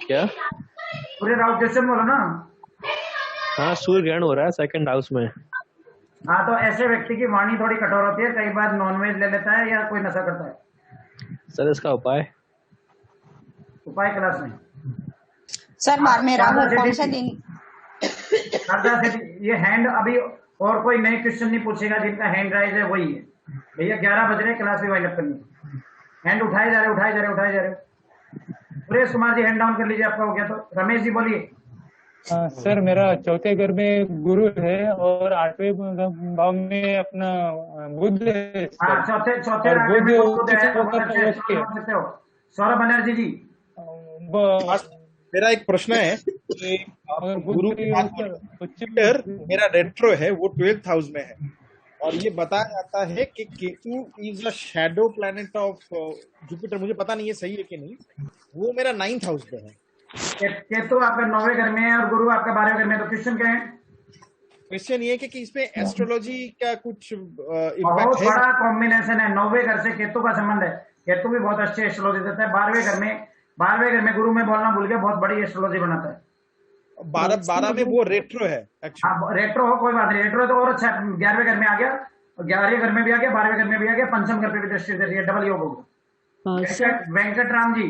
क्या? सूर्य राहु क्वेश्चन बोलो ना। हाँ सूर्य ग्रहण हो रहा है 2nd हाउस में। हाँ तो ऐसे व्यक्ति की वाणी थोड़ी कठोर होती है, कई बार नॉनवेज ले लेता है या कोई नशा करता है। सर इसका उपाय क्लास में। सर मेरा कौन सा दिन? ये हैंड अभी और कोई नए क्वेश्चन नहीं पूछेगा, जिनका हैंड राइज है वही है भैया। 11 बज रहे, क्लास भी वाइंड अप करनी है। हैंड उठाए जा रहे। सुरेश कुमार जी हैंड डाउन कर लीजिए, आपका हो गया तो। रमेश जी बोलिए। सर मेरा 4थे घर में गुरु है और 8वें भाव में अपना बुध है। चौथे सौरभ बनर्जी जी। मेरा एक प्रश्न है कि गुरु जुपिटर मेरा रेट्रो है, वो 12th हाउस में है, और ये बताया जाता है कि Ketu is a shadow planet of Jupiter. मुझे पता नहीं है सही है कि नहीं। वो मेरा 9th हाउस में है। केतु आपका 9वें घर में है और गुरु आपका 12वें घर में। तो क्वेश्चन क्या है? क्वेश्चन ये कि इसमें एस्ट्रोलॉजी का कुछ बहुत बड़ा कॉम्बिनेशन है। 9वें घर से केतु का संबंध है। केतु भी बहुत अच्छे एस्ट्रोलॉजी देता है। 12वें घर में गुरु में बोलना भूल गया, बहुत बड़ी एस्ट्रोलॉजी बनाता है। 12 में वो रेट्रो है। हाँ रेट्रो हो कोई बात नहीं, रेट्रो तो और अच्छा। 11वें घर में आ गया, 11वें घर में भी आ गया, 12वें घर में भी आ गया, पंचम घर पे भी दृष्टि दे रही है, डबल योग होगा। वेंकट राम जी।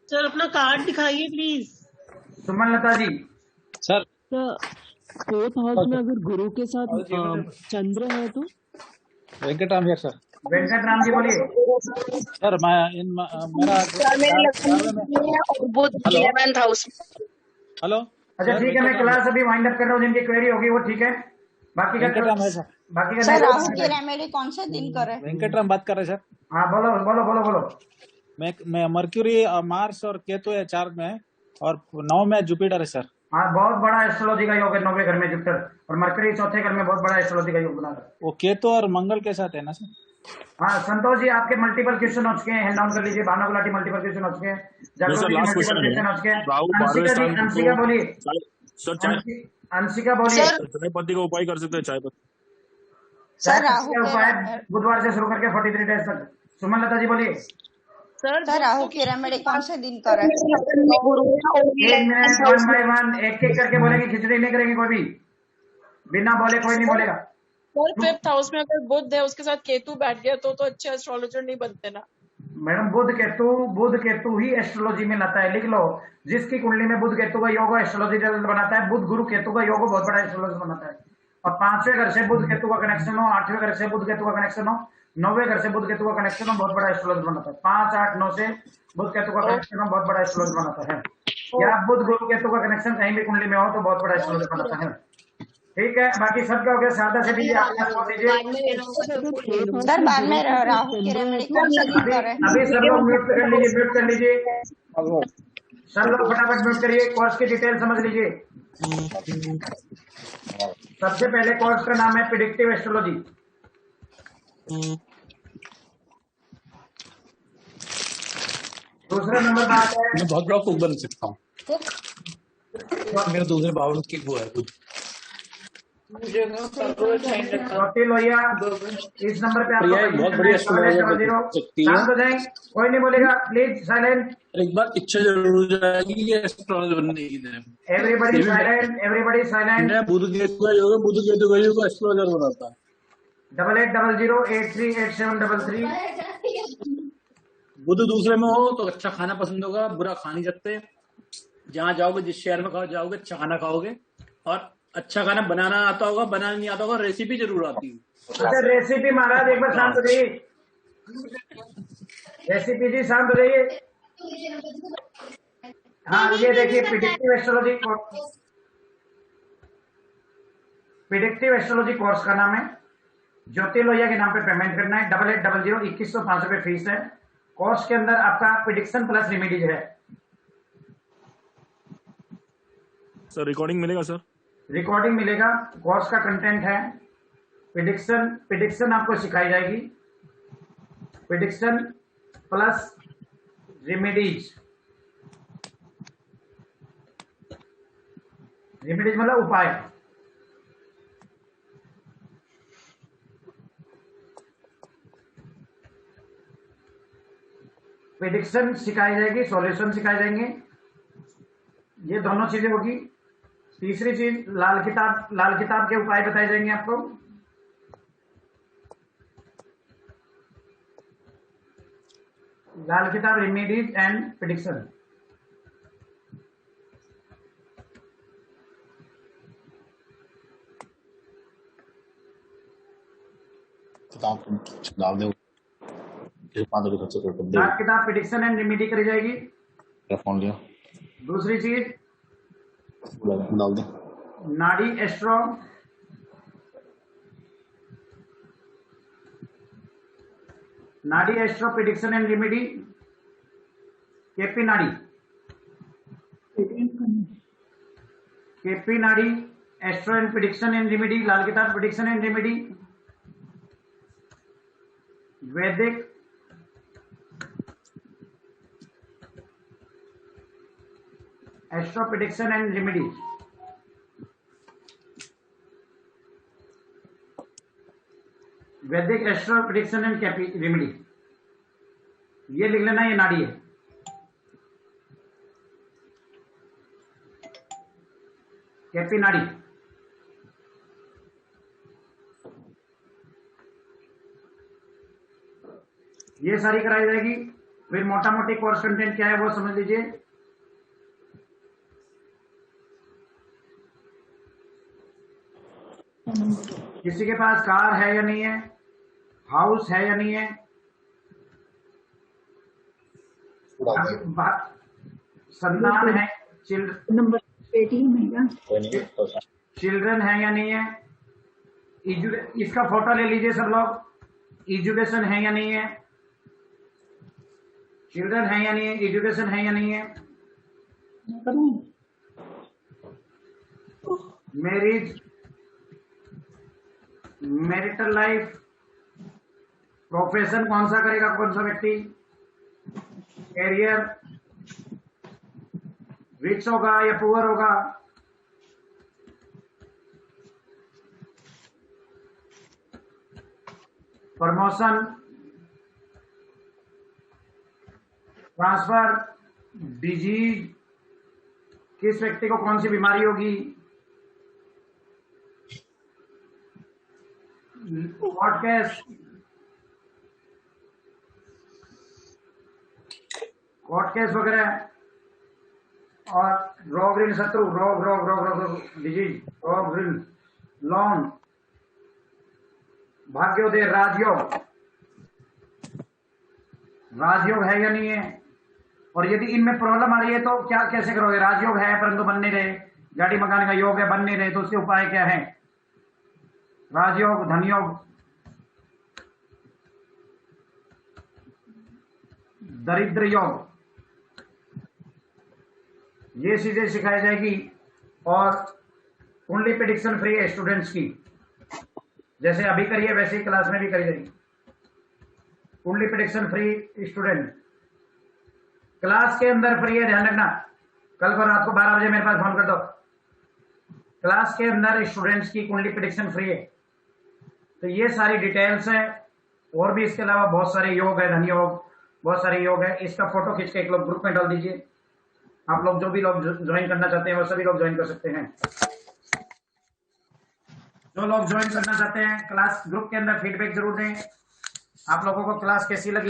सर अपना कार्ड दिखाइए please. Suman Lata ji. Sir 4th house में अगर गुरु के साथ चंद्र है तो? वेंकटराम सर। वेंकटराम जी बोलिए। सर मेरा बुध 11th हाउस। हेलो। अच्छा ठीक है, मैं क्लास अभी वाइंड अप कर रहा हूँ। जिनकी क्वेरी होगी वो ठीक है। बाकी का सर राहु की रेमेडी कौन से दिन करे? वेंकटराम बात कर रहे सर। हाँ बोलो। मैं मर्क्यूरी मार्स और केतु है 4 में और 9 में जुपिटर है सर। हाँ, बहुत बड़ा एस्ट्रोलॉजी का योग है 9वें घर में जुपिटर, और मरकरी 4थे घर में बहुत बड़ा एस्ट्रोलॉजी का योग बना रहा है। वो केतु और मंगल के साथ है ना सर? हाँ संतोष जी, आपके मल्टीपल क्वेश्चन हो चुके हैं, हैंड डाउन कर लीजिए। भानु गुलाटी मल्टीपल क्वेश्चन हो चुके हैं, नहीं सर, जागृति लास्ट मल्टीपल क्वेश्चन क्वेश्चन हो चुके है। हैं। राहु 12वें अंशिका जी, स्थान अंशिका तो बोलिए। सर चाय अंशिका बोलिए। चाय पत्ती का उपाय कर सकते हैं, चाय पत्ती। चाय पत्ती का उपाय बुधवार से शुरू करके 43 डेज तक। सुमन लता जी बोलिए। सर राहु की रेमेडी कौन से दिन करें? 1 मिनट, 1 बाय 1 एक एक करके बोलेंगे, खिचड़ी नहीं करेंगे कोई भी, बिना बोले कोई नहीं बोलेगा। सर 5th हाउस में अगर बुध है उसके साथ केतु बैठ गया तो अच्छे एस्ट्रोलॉजर नहीं बनते ना। मैडम बुध केतु ही एस्ट्रोलॉजी में लाता है, लिख लो। जिसकी कुंडली में बुध केतु का योग एस्ट्रोलॉजी बनाता है, बुध गुरु केतु का योग बहुत बड़ा एस्ट्रोलॉजी बनाता है। और 5वें घर से बुध केतु का कनेक्शन हो, 8वें घर से बुध केतु का कनेक्शन हो, 9वें घर से बुध केतु का कनेक्शन हो, बहुत बड़ा एस्ट्रोलॉजी बनाता है। 5, 8, 9 से बुध केतु का कनेक्शन हो, बहुत बड़ा एस्ट्रोलॉजी बनाता है। या बुध गुरु केतु का कनेक्शन कहीं भी कुंडली में हो तो बहुत बड़ा एस्ट्रोलॉजी बनाता है। ठीक है, बाकी सबका हो गया। शारदा से दीजिए, आप दीजिए। सर बाद में राहु की रेमेडी कौन से दिन करें? अभी सब लोग म्यूट कर लीजिए, म्यूट कर लीजिए, सब लोग फटाफट म्यूट करिए। कोर्स की डिटेल समझ लीजिए। सबसे पहले कोर्स का नाम है प्रिडिक्टिव एस्ट्रोलॉजी। दूसरा नंबर बात है, मैं बहुत बड़ा कुक बन सकता हूँ। मेरे दूसरे बावड़ की वो है कुछ। चौथी लोहिया इस नंबर पे प्रिया एक बहुत बढ़िया एस्ट्रोलॉजर बन सकती है। शांत हो जाएं, कोई नहीं बोलेगा, प्लीज साइलेंट। एक बार इच्छा जरूर हो जाएगी कि एस्ट्रोलॉजर बनने की। Everybody silent, everybody silent. Budh Ketu का योग, बुध केतु का योग एस्ट्रोलॉजर बनाता है। 8800838733। बुध दूसरे में हो तो अच्छा खाना पसंद होगा, बुरा खा नहीं सकते। जहाँ जाओगे, जिस शहर में जाओगे अच्छा खाना खाओगे, और अच्छा खाना बनाना आता होगा, बनाना नहीं आता होगा, रेसिपी जरूर आती है। अच्छा रेसिपी महाराज, एक बार शांत हो जाइए। रेसिपी जी शांत हो जाइए। हाँ ये देखिए, प्रिडिक्टिव एस्ट्रोलॉजी कोर्स का नाम है। ज्योति लोहिया के नाम पे पेमेंट करना है। 88002105 रुपए फीस है। कोर्स के अंदर आपका प्रिडिक्शन प्लस रेमेडीज है। सर रिकॉर्डिंग मिलेगा सर? रिकॉर्डिंग मिलेगा। कोर्स का कंटेंट है प्रिडिक्शन आपको सिखाई जाएगी। Prediction plus remedies. रेमेडीज मतलब उपाय। प्रिडिक्शन सिखाई जाएगी, सॉल्यूशन सिखाए जाएंगे, ये दोनों चीजें होगी। तीसरी चीज लाल किताब के उपाय बताए जाएंगे आपको। लाल किताब, रेमेडीज एंड प्रिडिक्शन। डाल दे, लाल किताब प्रिडिक्शन एंड रेमेडी करी जाएगी। फोन लिया। दूसरी चीज डाल दे, Nadi astro, prediction and remedy. KP Nadi astro and prediction and remedy. Lal Kitab prediction and remedy. Vedic astro prediction and remedy. Vedic astro prediction and remedy, ये लिख लेना, ये नाड़ी है। कैपी नाड़ी। ये सारी कराई जाएगी। फिर मोटा मोटी कोर्स कंटेंट क्या है वो समझ लीजिए। किसी के पास कार है या नहीं है, हाउस है या नहीं है, संतान है, चिल्ड्रन है या नहीं है, इसका फोटो ले लीजिए सब लोग। एजुकेशन है या नहीं है, चिल्ड्रन है या नहीं है, एजुकेशन है या नहीं है। मैरिज, मैरिटल लाइफ, प्रोफेशन कौन सा करेगा कौन सा व्यक्ति, कैरियर, रिच होगा या पुअर होगा, प्रमोशन, ट्रांसफर, डिजीज, किस व्यक्ति को कौन सी बीमारी होगी, कोर्ट केस, कोर्ट केस वगैरह, और रोग ऋण शत्रु, रोग रोग रोग रोग डिजीज, रोग ऋण, लोन, भाग्योदय, राजयोग, राजयोग है या नहीं है, और यदि इनमें प्रॉब्लम आ रही है तो क्या कैसे करोगे। राजयोग है परंतु बन नहीं रहे, गाड़ी मकान का योग है बन नहीं रहे, तो उसके उपाय क्या है। राजयोग, धनयोग, दरिद्र योग, ये चीजें सिखाई जाएगी। और कुंडली प्रेडिक्शन फ्री है स्टूडेंट्स की, जैसे अभी करिए वैसे ही क्लास में भी करी जाएगी। कुंडली प्रेडिक्शन फ्री स्टूडेंट क्लास के अंदर फ्री है, ध्यान रखना। कल को रात को 12 बजे मेरे पास फोन कर दो। क्लास के अंदर स्टूडेंट्स की कुंडली प्रेडिक्शन फ्री है। तो ये सारी डिटेल्स है, और भी इसके अलावा बहुत सारे योग है, धन योग, बहुत सारे योग है। इसका फोटो खींच के एक लोग ग्रुप में डाल दीजिए। आप लोग जो भी लोग ज्वाइन करना चाहते हैं वो सभी लोग ज्वाइन कर सकते हैं। जो लोग ज्वाइन करना चाहते हैं क्लास ग्रुप के अंदर फीडबैक जरूर दें। आप लोगों को क्लास कैसी लगी।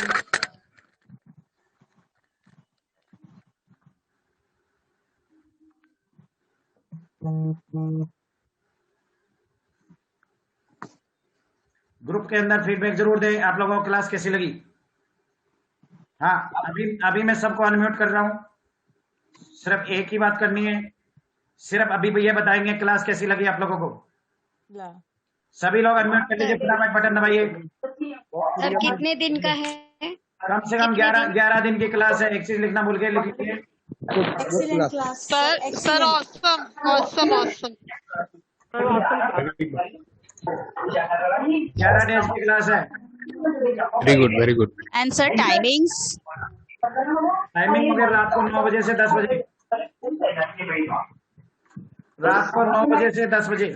ग्रुप के अंदर फीडबैक जरूर दें। आप लोगों को क्लास कैसी लगी। हाँ, अभी मैं सबको अनम्यूट कर रहा हूं। सिर्फ एक ही बात करनी है, सिर्फ अभी ये बताएंगे क्लास कैसी लगी आप लोगों को। सभी लोग अनम्यूट कर लीजिए, फटाफट बटन दबाइए। सर कितने दिन का है। कम से कम 11 दिन की क्लास है। एक चीज लिखना भूल गए, लिख लीजिए। Excellent class sir awesome awesome awesome 11 days की क्लास है। Very good, very good. And sir timings. Timing वगैरह रात को 9 बजे से 10 बजे, रात को 9 बजे से 10 बजे।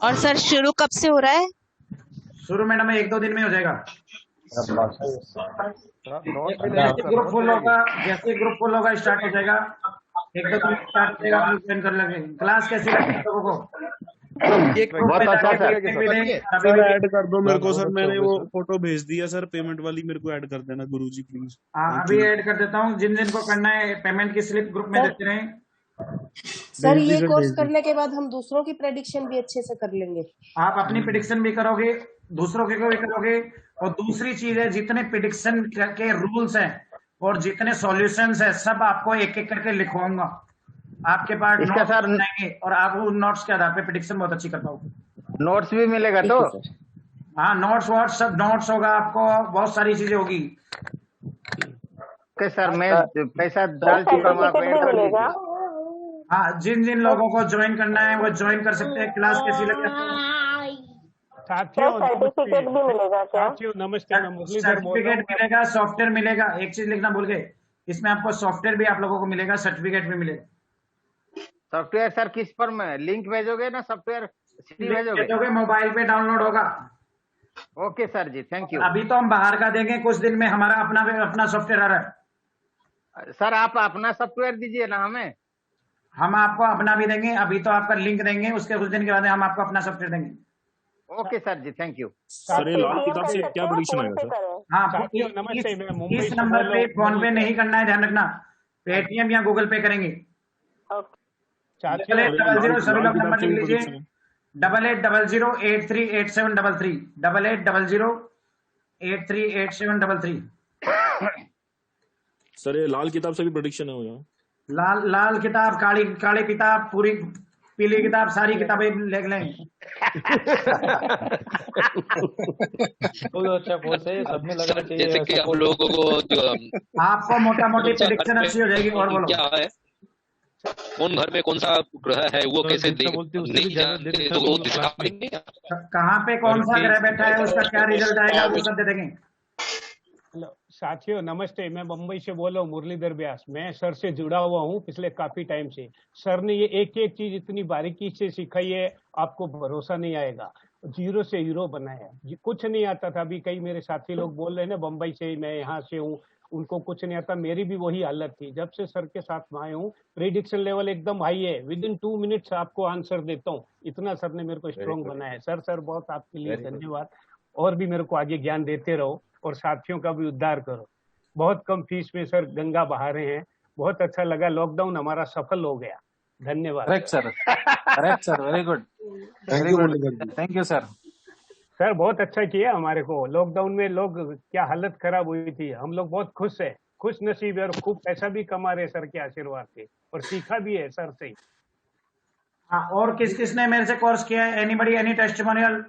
और सर शुरू कब से हो रहा है। शुरू मैडम 1-2 दिन में हो जाएगा। जैसे ग्रुप फुल होगा स्टार्ट हो जाएगा। 1-2 दिन स्टार्ट हो जाएगा, ज्वाइन कर लेंगे। क्लास कैसी लगी आप लोगों को। बहुत अच्छा सर ऐड कर दो मेरे को। सर मैंने वो फोटो भेज दिया सर, पेमेंट वाली मेरे को ऐड कर देना गुरुजी प्लीज। अभी ऐड कर देता हूँ। जिन जिनको करना है पेमेंट की स्लिप ग्रुप में देते रहें। सर ये कोर्स करने के बाद हम दूसरों की प्रेडिक्शन भी अच्छे से कर लेंगे। आप अपनी प्रेडिक्शन भी करोगे, दूसरों के को भी करोगे। और दूसरी चीज है, जितने प्रेडिक्शन के रूल्स हैं और जितने सॉल्यूशंस है सब आपको एक एक करके लिखवाऊंगा। आपके पास इसका नोट्स सर बनाएंगे और आप उन नोट्स के आधार पे प्रेडिक्शन बहुत अच्छी कर पाओगे। नोट्स भी मिलेगा तो। हाँ, नोट्स वोट्स सब नोट्स होगा आपको, बहुत सारी चीजें होगी। ओके सर, मैं पैसा डाल चुका हूँ, आप ऐड कर दीजिए। हाँ, जिन जिन लोगों को ज्वाइन करना है वो ज्वाइन कर सकते हैं। क्लास कैसी लगी। सर्टिफिकेट भी मिलेगा क्या। नमस्ते। सर्टिफिकेट मिलेगा, सॉफ्टवेयर मिलेगा। एक चीज लिखना भूल गए, इसमें आपको सॉफ्टवेयर भी आप लोगों को मिलेगा, सर्टिफिकेट भी मिलेगा। सॉफ्टवेयर सर किस पर में लिंक भेजोगे ना, सॉफ्टवेयर भेजोगे, मोबाइल पे डाउनलोड होगा। Okay sir ji, thank you. अभी तो हम बाहर का देंगे, कुछ दिन में हमारा अपना सॉफ्टवेयर आ रहा है। सर आप अपना सॉफ्टवेयर दीजिए ना हमें। हम आपको अपना भी देंगे। अभी तो आपका लिंक देंगे, उसके कुछ दिन के बाद हम आपको अपना सॉफ्टवेयर देंगे। Okay sir ji, thank you. Sir ये लाल किताब से क्या प्रेडिक्शन आएगा सर। हाँ, इस नंबर पे फोन पे नहीं करना है, ध्यान रखना। पेटीएम या गूगल पे करेंगे। 8800 सभी लोग नंबर लिख लीजिए। 8800838733 8800838733। सर ये लाल किताब से भी प्रेडिक्शन है हो जाए। लाल किताब, काली किताब, पूरी पीली किताब, सारी किताबें लिख लें। अच्छा बहुत सही, सब में लगना चाहिए। जैसे कि आप लोगों को जो आपको मोटा मोटी प्रेडिक्शन अच्छी हो जाएगी। और बोलो क्या है। कौन घर में कौन सा ग्रह है वो कैसे जैसा बोलते हैं उससे भी ज्यादा देर तो वो दिखा क्लास में देंगे। कहाँ पे कौन सा ग्रह बैठा है, उसका क्या रिजल्ट आएगा, वो सब दे देंगे। हेलो साथियों, नमस्ते। मैं बम्बई से बोल रहा हूँ, मुरलीधर व्यास। मैं सर से जुड़ा हुआ हूँ पिछले काफी टाइम से। सर ने ये एक एक चीज इतनी बारीकी से सिखाई है, आपको भरोसा नहीं आएगा। जीरो से हीरो बनाया, कुछ नहीं आता था। अभी कई मेरे साथी लोग बोल रहे हैं ना, बम्बई से, मैं यहाँ से हूँ, उनको कुछ नहीं आता। मेरी भी वही हालत थी। जब से सर के साथ में आए हूँ, प्रेडिक्शन लेवल एकदम हाई है। विद इन 2 मिनट्स आपको आंसर देता हूँ, इतना सर ने मेरे को स्ट्रॉन्ग बनाया है। सर बहुत आपके लिए धन्यवाद। और भी मेरे को आगे ज्ञान देते रहो और साथियों का भी उद्धार करो। बहुत कम फीस में सर गंगा बहा रहे हैं। बहुत अच्छा लगा, लॉकडाउन हमारा सफल हो गया। धन्यवाद। Correct sir, correct sir, very good, very good, thank you sir. Sir बहुत अच्छा किया हमारे को। लॉकडाउन में लोग क्या हालत खराब हुई थी, हम लोग बहुत खुश है, खुश नसीब है और खूब पैसा भी कमा रहे सर के आशीर्वाद से, और सीखा भी है सर से। हाँ, और किस किसने मेरे से कोर्स किया है? Anybody, any testimonial?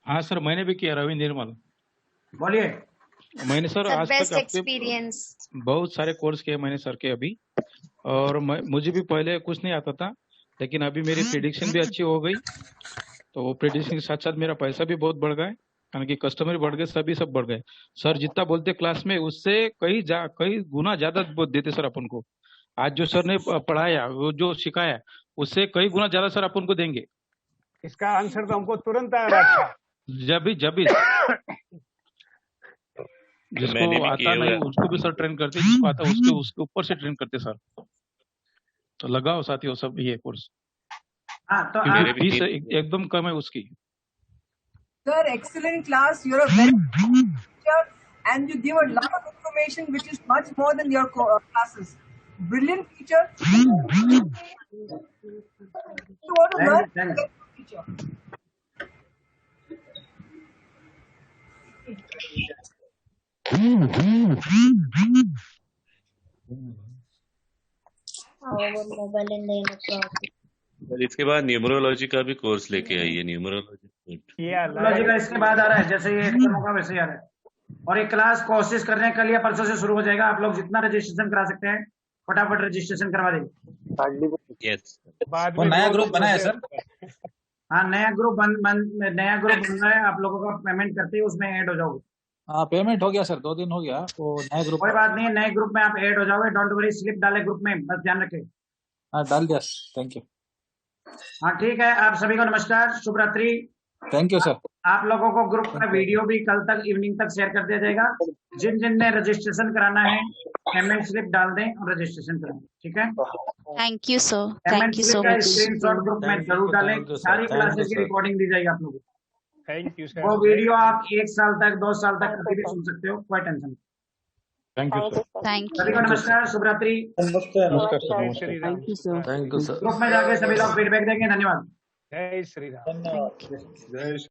हाँ सर, मैंने भी किया, रवि निर्मल। बोलिए। मैंने सर आज बेस्ट तक एक्सपीरियंस। बहुत सारे कोर्स किए मैंने सर के अभी, और मुझे भी पहले कुछ नहीं आता था, लेकिन अभी मेरी प्रेडिक्शन भी अच्छी हो गई। तो वो प्रेडिक्शन के साथ साथ मेरा पैसा भी बहुत बढ़ गया है, यानी कि कस्टमर बढ़ गए, सभी सब बढ़ गए। सर जितना बोलते क्लास में उससे कई गुना ज्यादा देते सर अपन को। आज जो सर ने पढ़ाया, वो जो सिखाया, उससे कई गुना ज्यादा सर अपन को देंगे। इसका आंसर तो हमको तुरंत आ रहा था। जब भी जिसको आता नहीं उसको भी सर ट्रेन करते, जिसको आता उसके ऊपर से ट्रेन करते सर। तो लगाओ साथियों सब ये कोर्स। हाँ, तो क्योंकि फीस एकदम कम है उसकी। Sir, excellent class. You're a very good teacher and you give a lot of information which is much more than your classes. Brilliant teacher. You want to learn? Get a teacher. इसके बाद numerology का भी course लेके आई है। Numerology का इसके बाद आ रहा है, जैसे ये होगा वैसे ही आ रहा है। और एक क्लास कोशिश कर रहे हैं, कल या परसों से शुरू हो जाएगा। आप लोग जितना रजिस्ट्रेशन करा सकते हैं फटाफट रजिस्ट्रेशन करवा देंगे। यस, वो नया ग्रुप बना है सर। हाँ, नया ग्रुप बन रहा है। आप लोगों का पेमेंट करते ही उसमें ऐड हो जाओगे। हाँ, पेमेंट हो गया सर, 2 दिन हो गया। तो नए ग्रुप, कोई बात नहीं है, नए ग्रुप में आप ऐड हो जाओगे। डोंट वरी, स्लिप डाले ग्रुप में, बस ध्यान रखें। हाँ डाल दिया, थैंक यू। हाँ ठीक है, आप सभी को नमस्कार, शुभ रात्रि। Thank you sir. आप लोगों को ग्रुप का वीडियो भी कल तक इवनिंग तक शेयर कर दिया जाएगा। जिन ने रजिस्ट्रेशन कराना है पेमेंट स्लिप डाल दें और रजिस्ट्रेशन कराएं, ठीक है। Thank you sir, payment thank you slip so का मच। स्क्रीनशॉट ग्रुप में जरूर डालें। सारी क्लासेस की रिकॉर्डिंग दी जाएगी आप लोगों को। Thank you sir. वो वीडियो आप 1 साल तक 2 साल तक कभी भी सुन सकते हो, कोई टेंशन नहीं। Thank you sir. थैंक सभी को नमस्कार, शुभ रात्रि। नमस्कार सर, नमस्कार। Thank you sir. Thank you sir. Group में जाके सभी लोग फीडबैक देंगे। धन्यवाद। जय श्री राम। जय